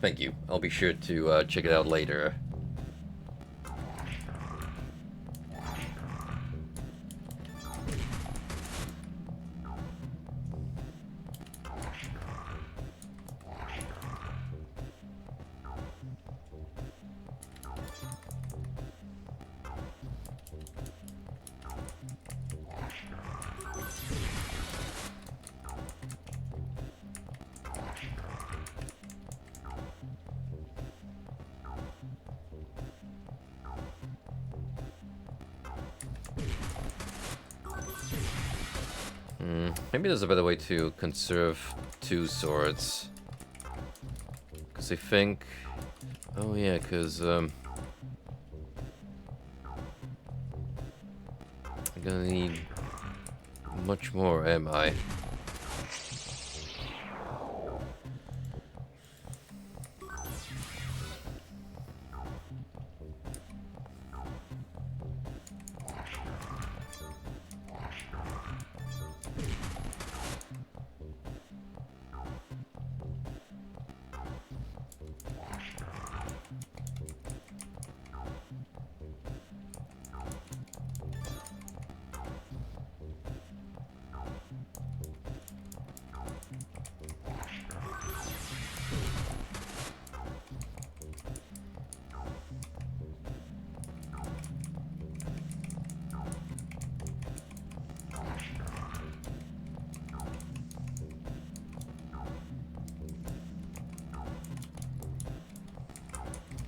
Thank you. I'll be sure to check it out later. Maybe there's a better way to conserve 2 swords. Because I think... Oh yeah, because... I'm gonna need much more, am I?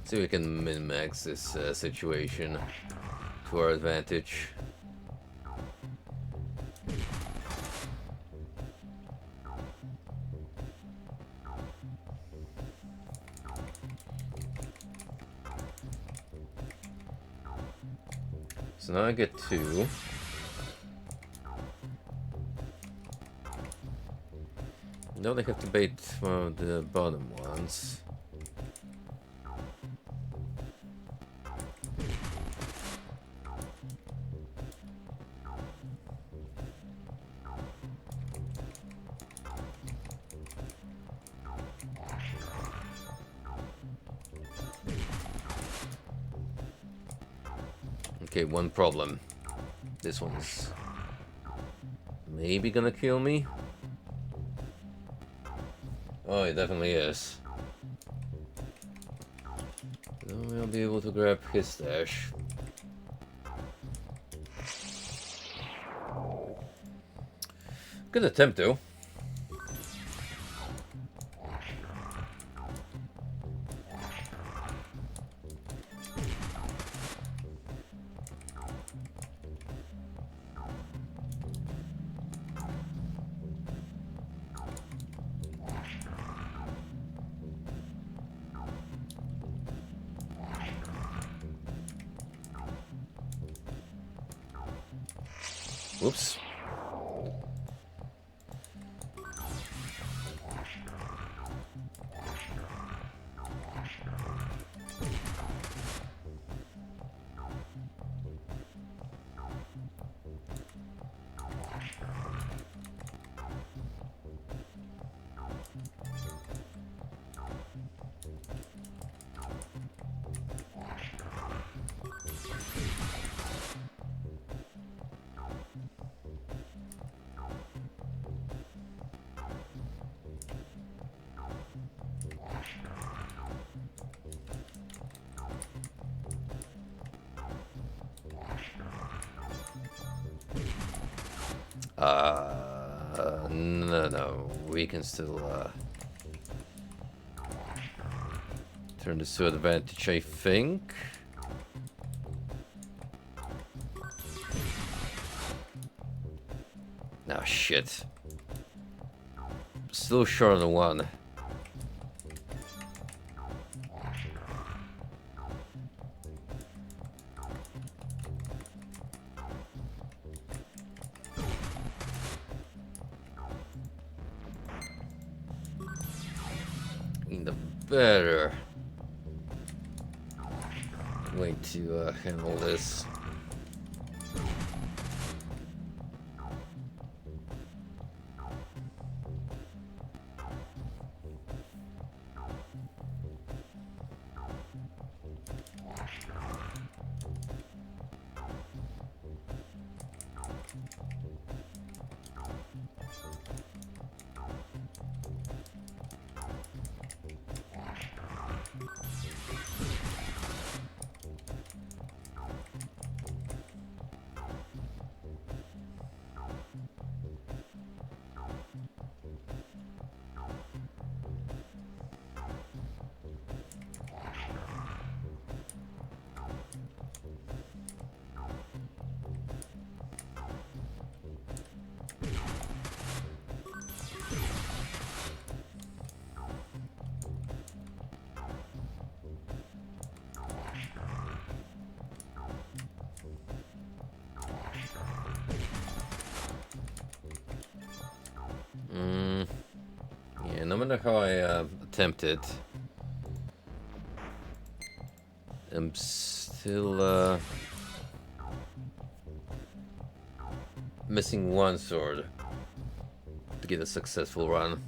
See if we can min-max this situation to our advantage. So now I get 2. Now they have to bait one of the bottom ones. Okay, one problem. This one's maybe gonna kill me. Oh, it definitely is. Then I'll be able to grab his stash. Good attempt, though. Whoops. No, we can still turn this to advantage, I think. Oh shit. Still short on the 1. The better way to handle this. matter how I attempt it, I'm still missing one sword to get a successful run.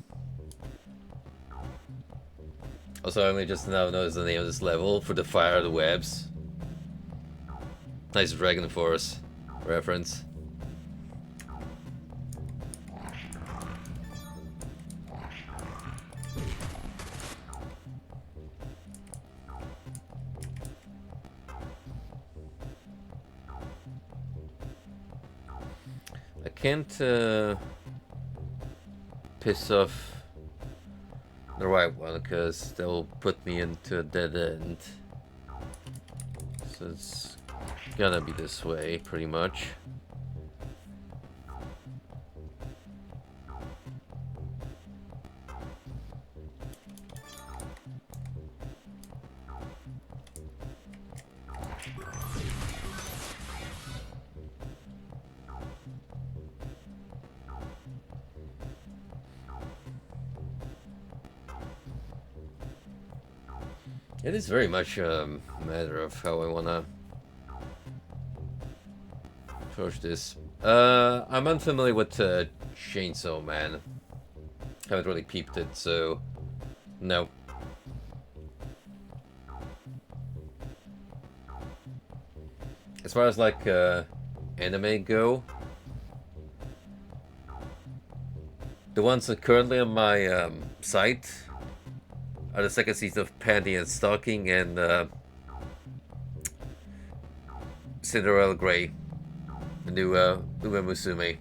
Also, I only just now noticed the name of this level for the Fire of the Webs. Nice Dragon Force reference. I can't piss off the right one because they'll put me into a dead end. So it's gonna be this way, pretty much. It is very much a matter of how I wanna approach this. I'm unfamiliar with Chainsaw Man. Haven't really peeped it, so no. As far as like anime go, the ones that currently on my site are the second season of Panty and Stalking and Cinderella Grey, the new Ume Musume.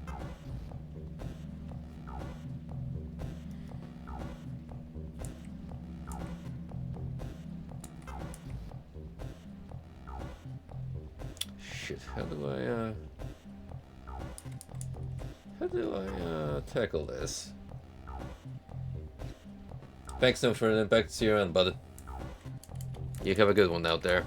Shit, how do I tackle this? Thanks, no further. Back to you around, bud. You have a good one out there.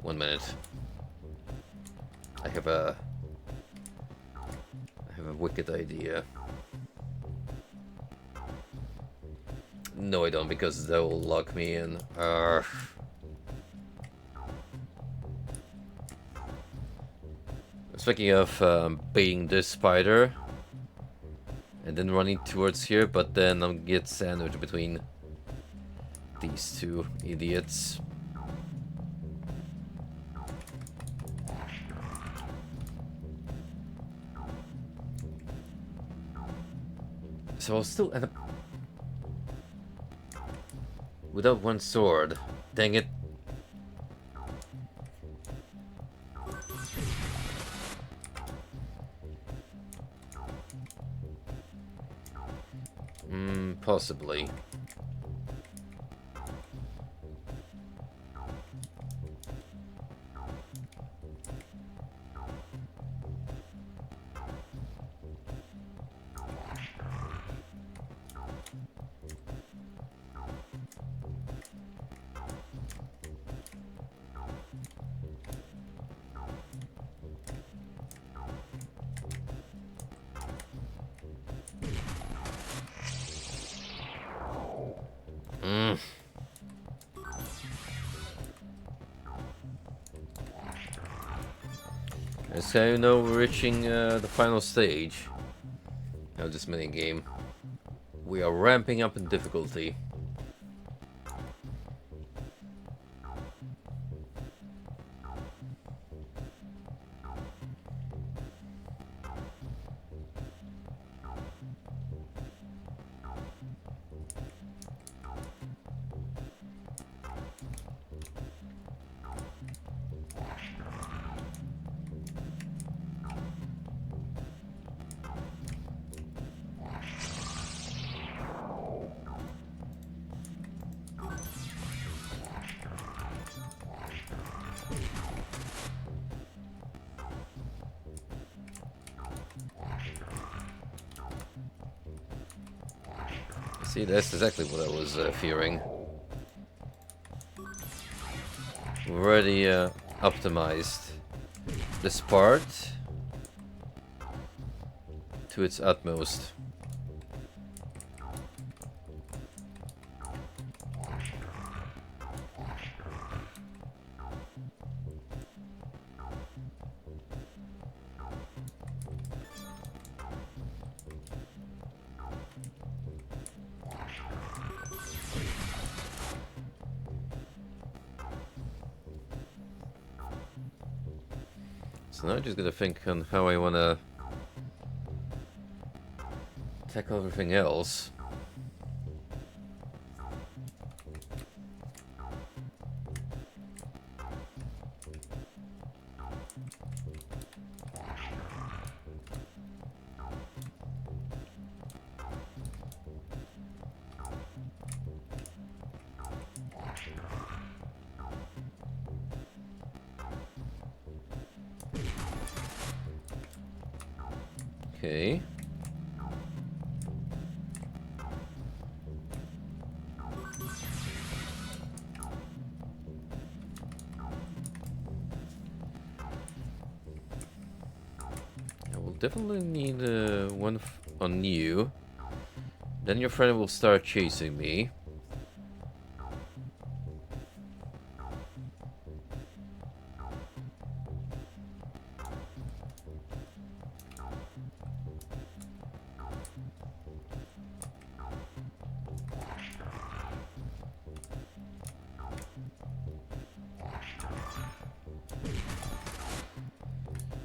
One minute. I have a wicked idea. No, I don't, because that will lock me in. Speaking of baiting this spider and then running towards here, but then I'll get sandwiched between these two idiots. So I'll still end up without one sword. Dang it. Possibly. So now we're reaching the final stage of this minigame. We are ramping up in difficulty. See, that's exactly what I was fearing. We've already optimized this part to its utmost. So now I'm just gonna think on how I wanna tackle everything else. Okay. I will definitely need one on you. Then your friend will start chasing me.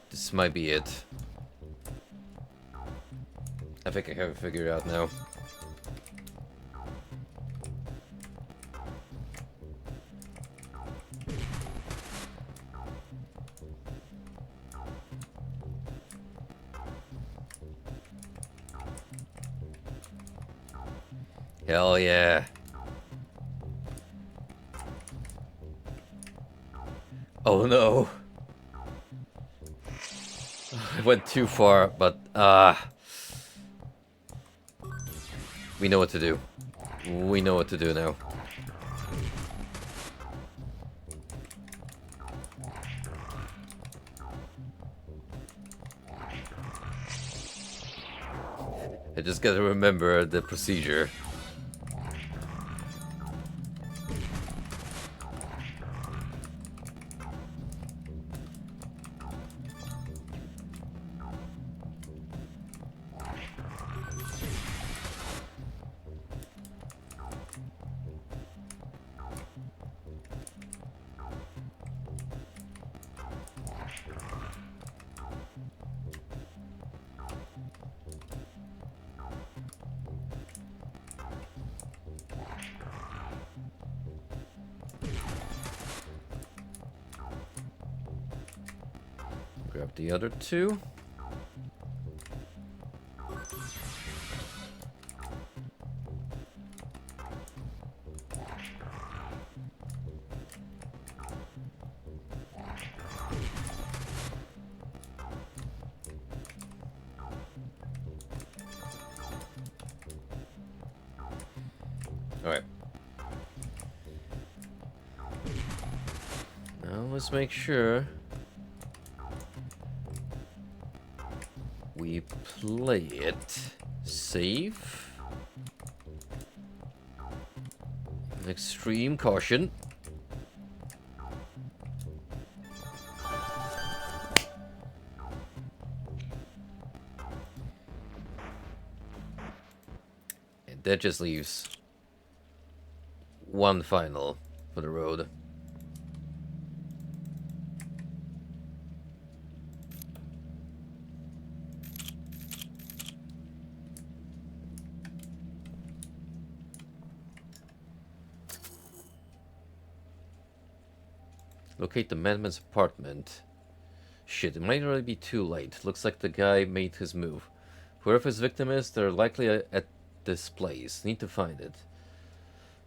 This might be it. I think I have it figured out now. Hell yeah. Oh no. I went too far, but we know what to do. We know what to do now. I just gotta remember the procedure. Grab the other two. Alright. Now let's make sure we play it safe. With extreme caution. And that just leaves one final for the road. Locate the madman's apartment. Shit, it might already be too late. Looks like the guy made his move. Whoever his victim is, they're likely at this place. Need to find it.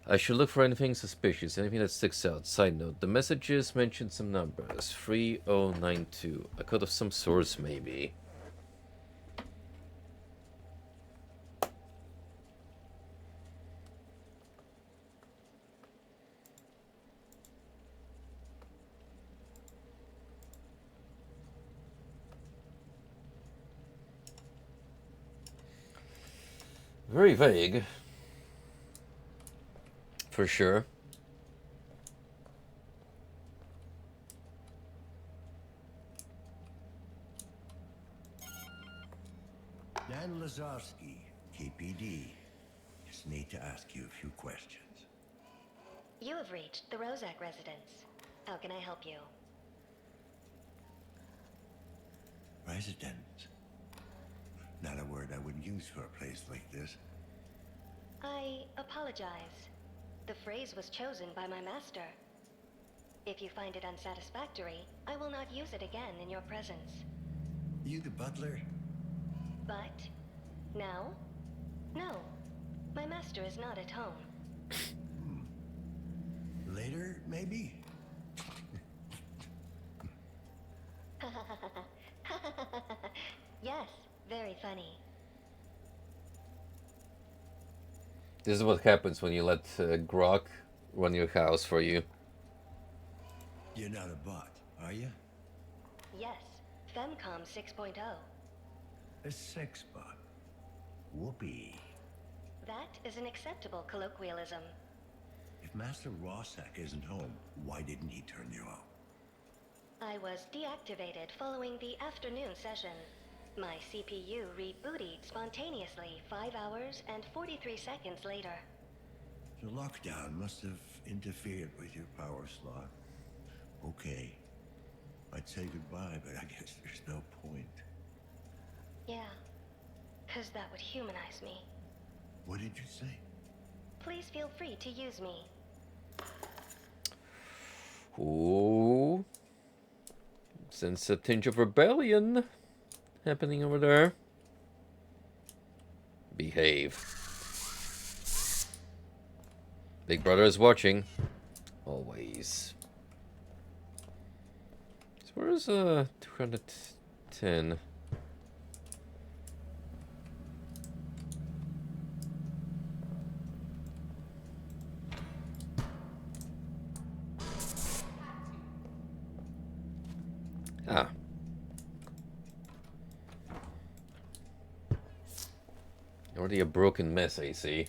I should look for anything suspicious, anything that sticks out. Side note, the messages mention some numbers. 3092. A code of some source, maybe. Very vague. For sure. Dan Lazarski, KPD. Just need to ask you a few questions. You have reached the Rozak residence. How can I help you? Residence. Not a word I would use for a place like this. I apologize. The phrase was chosen by my master. If you find it unsatisfactory, I will not use it again in your presence. You the butler? But now? No. My master is not at home. Later, maybe? Yes, very funny. This is what happens when you let Grok run your house for you. You're not a bot, are you? Yes, Femcom 6.0. A sex bot. Whoopee. That is an acceptable colloquialism. If Master Rossack isn't home, why didn't he turn you off? I was deactivated following the afternoon session. My CPU rebooted spontaneously 5 hours and 43 seconds later. The lockdown must have interfered with your power slot. Okay. I'd say goodbye, but I guess there's no point. Yeah, 'cause that would humanize me. What did you say? Please feel free to use me. Ooh. Sense a tinge of rebellion happening over there. Behave. Big Brother is watching. Always. So where's 210? Ah. Already a broken mess, I see.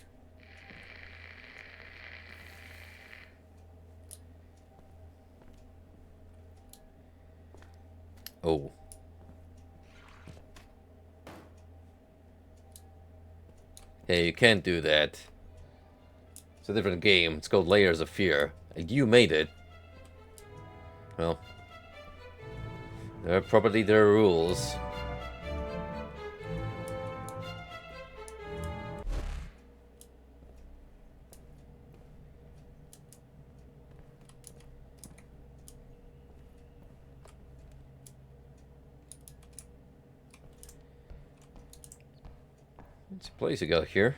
Oh. Hey, you can't do that. It's a different game. It's called Layers of Fear. And you made it. Well. There are probably their rules. It's a place you got here.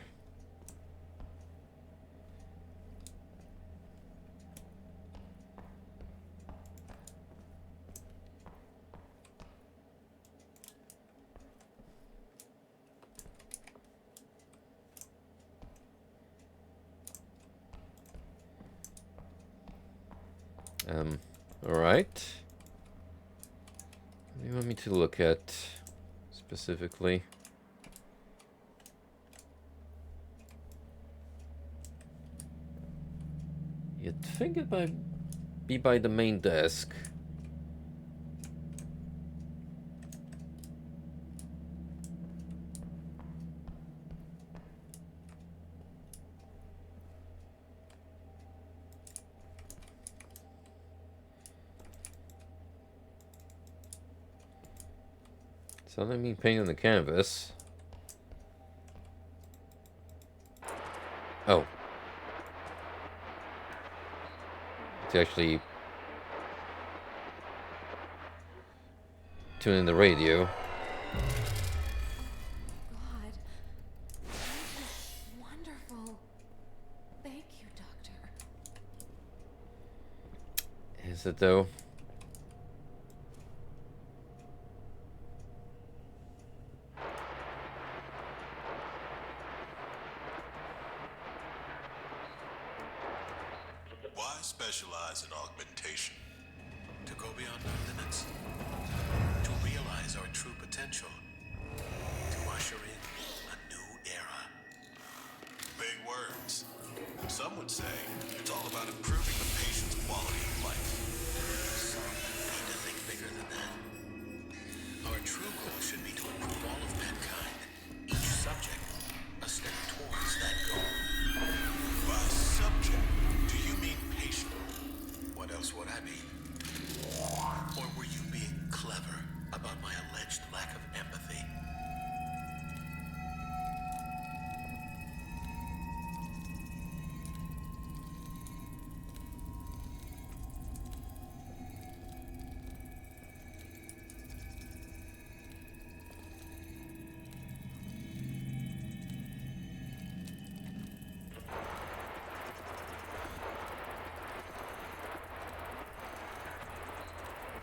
Alright. What do you want me to look at specifically? You'd think it might be by the main desk. So let me paint on the canvas. Oh. To actually tune in the radio. God, this is wonderful. Thank you, Doctor. Is it though? Why specialize in augmentation? To go beyond our limits? To realize our true potential? To usher in a new era? say. It's all about improving the patient's quality of life. Some need to think bigger than that. Our true goal should be to improve all of mankind. Each subject a step towards that goal. By subject, do you mean patient? What else would I mean? Or were you being clever about my alleged lack of empathy?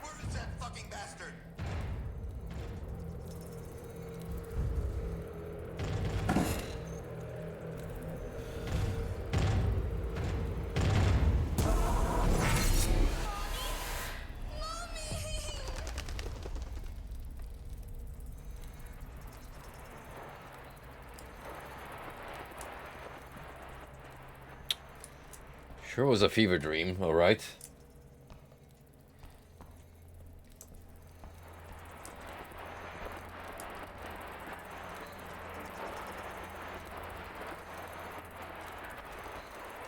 Where is that fucking bastard? Sure was a fever dream, alright.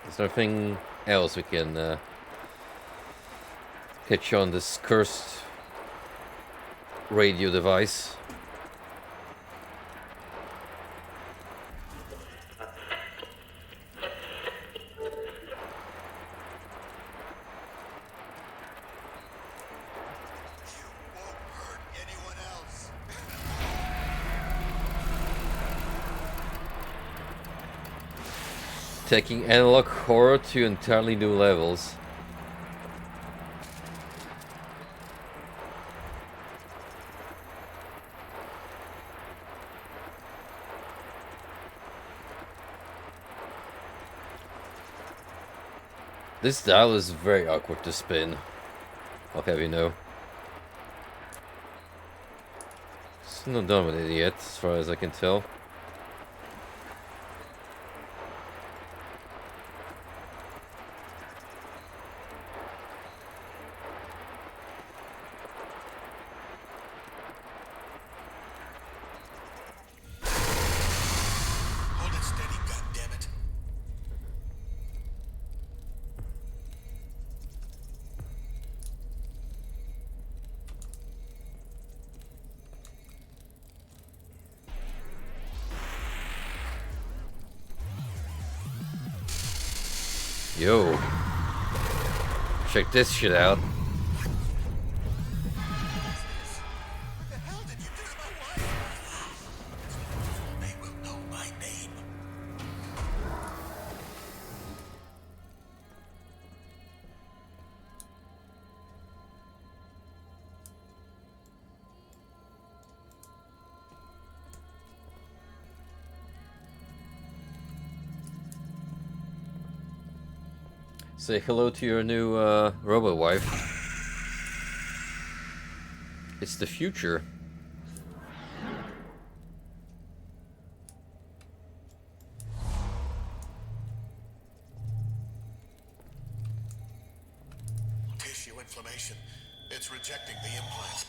Is there anything else we can catch on this cursed radio device? Taking analog horror to entirely new levels. This dial is very awkward to spin. I'll have you know. It's not done with it yet, as far as I can tell. Hold it steady, goddammit. Yo. Check this shit out. They will know my name. Say hello to your new robot wife. It's the future. Tissue inflammation. It's rejecting the implant.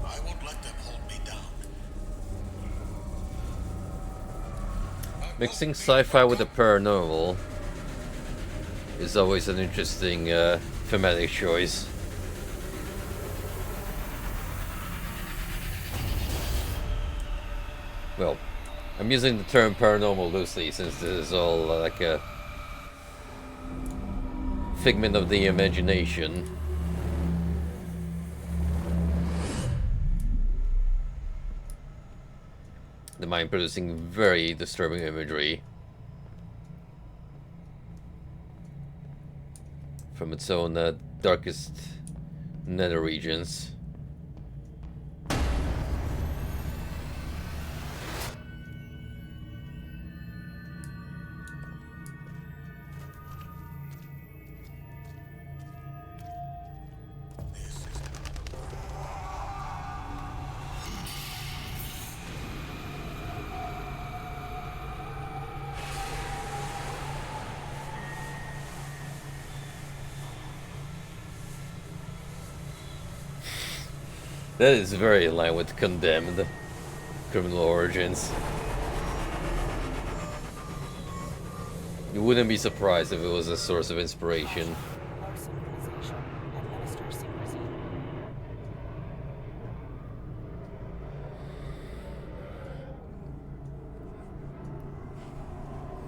I won't let them hold me down. Mixing sci-fi with the paranormal is always an interesting thematic choice. Well, I'm using the term paranormal loosely since this is all like a figment of the imagination. The mind producing very disturbing imagery. from its own darkest nether regions. That is very in line with Condemned criminal origins. You wouldn't be surprised if it was a source of inspiration.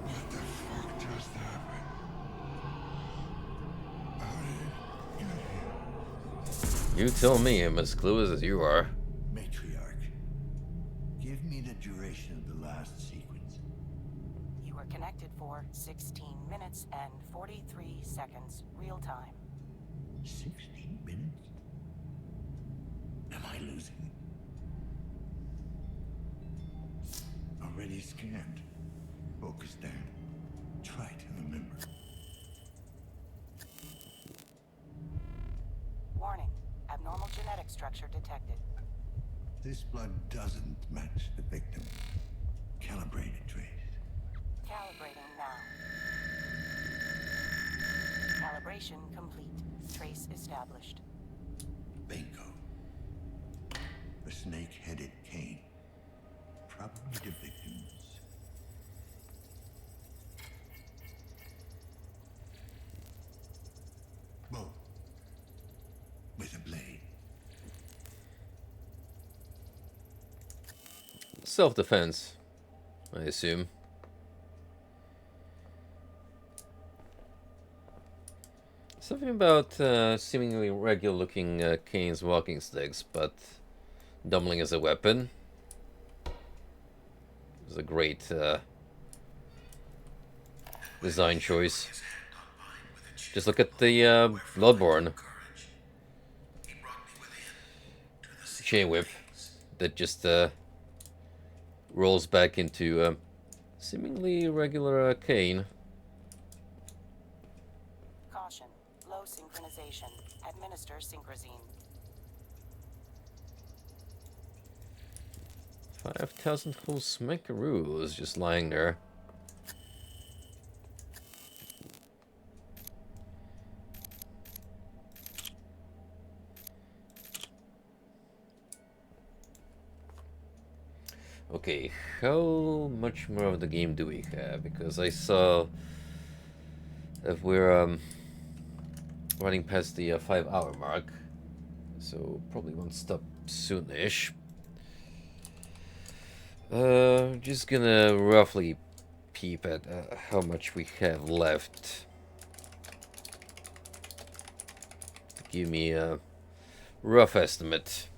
What the fuck just happened? How did it get here? You tell me, I'm as clueless as you are. Matriarch, give me the duration of the last sequence. You were connected for 16 minutes and 43 seconds, real time. 16 minutes? Am I losing? Already scanned. Focus down. Try to remember. Warning, abnormal genetic structure detected. This blood doesn't match the victim. Calibrate it, Trace. Calibrating now. Calibration complete. Trace established. Bingo. The snake-headed cane. Probably the victim's. Both. With a blade. Self-defense, I assume. Something about seemingly regular-looking canes walking sticks, but dumbling as a weapon is a great design choice. Just look at the Bloodborne chain whip that just rolls back into seemingly regular cane. Caution, low synchronization. Administer synchrosine. 5,000 cool smackaroos just lying there. Okay, how much more of the game do we have? Because I saw that we're running past the 5-hour mark, so probably won't stop soonish. Just gonna roughly peep at how much we have left to give me a rough estimate.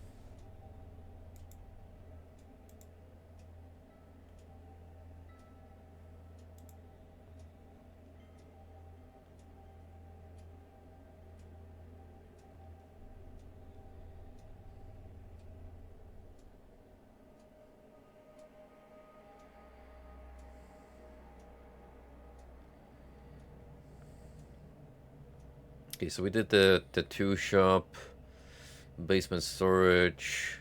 Okay, so we did the tattoo shop, basement storage.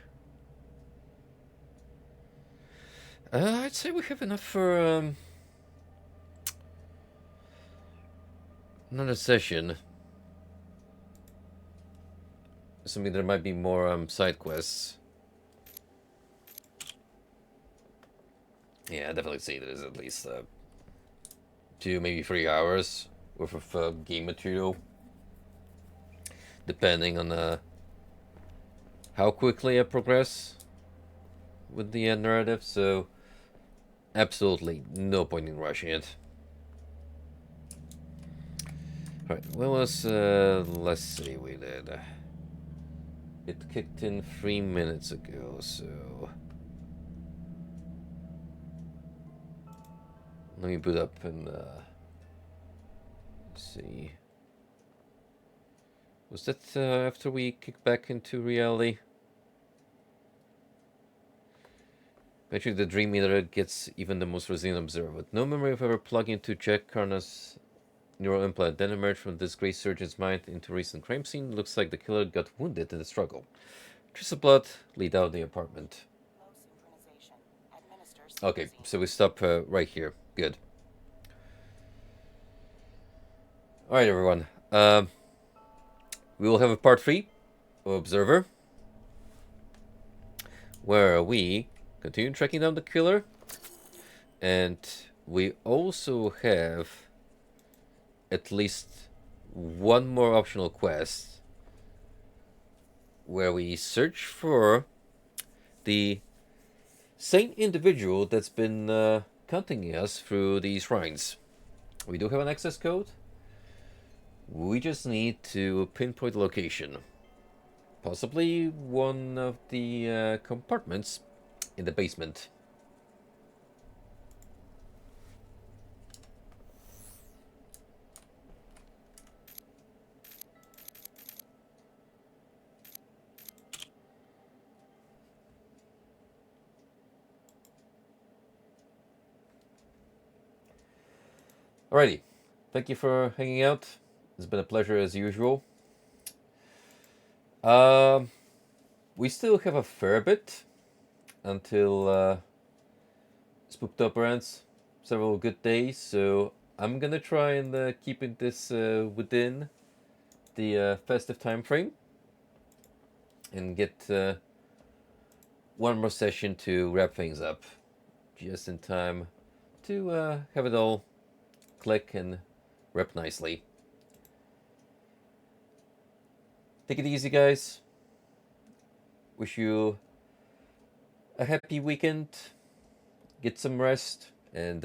I'd say we have enough for another session. Assuming there might be more side quests. Yeah, I definitely say there's at least 2, maybe 3 hours worth of game material. Depending on how quickly I progress with the narrative, so absolutely no point in rushing it. Alright, when was let's see, we did it kicked in 3 minutes ago, so let me boot up and see. Was that after we kicked back into reality? Eventually, the dream eater gets even the most resilient observer. With no memory of ever plugging into Jack Karna's neural implant, then emerged from this great surgeon's mind into recent crime scene. Looks like the killer got wounded in the struggle. Trace of blood lead out of the apartment. Okay, so we stop right here. Good. Alright, everyone. We will have a part 3 of Observer, where we continue tracking down the killer, and we also have at least one more optional quest where we search for the same individual that's been contacting us through these shrines. We do have an access code. We just need to pinpoint the location. Possibly one of the compartments in the basement. Alrighty. Thank you for hanging out. It's been a pleasure as usual. We still have a fair bit until Spooptober ends. Several good days, so I'm gonna try and keeping this within the festive time frame and get one more session to wrap things up, just in time to have it all click and wrap nicely. Take it easy, guys. Wish you a happy weekend. Get some rest, and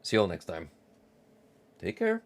see you all next time. Take care.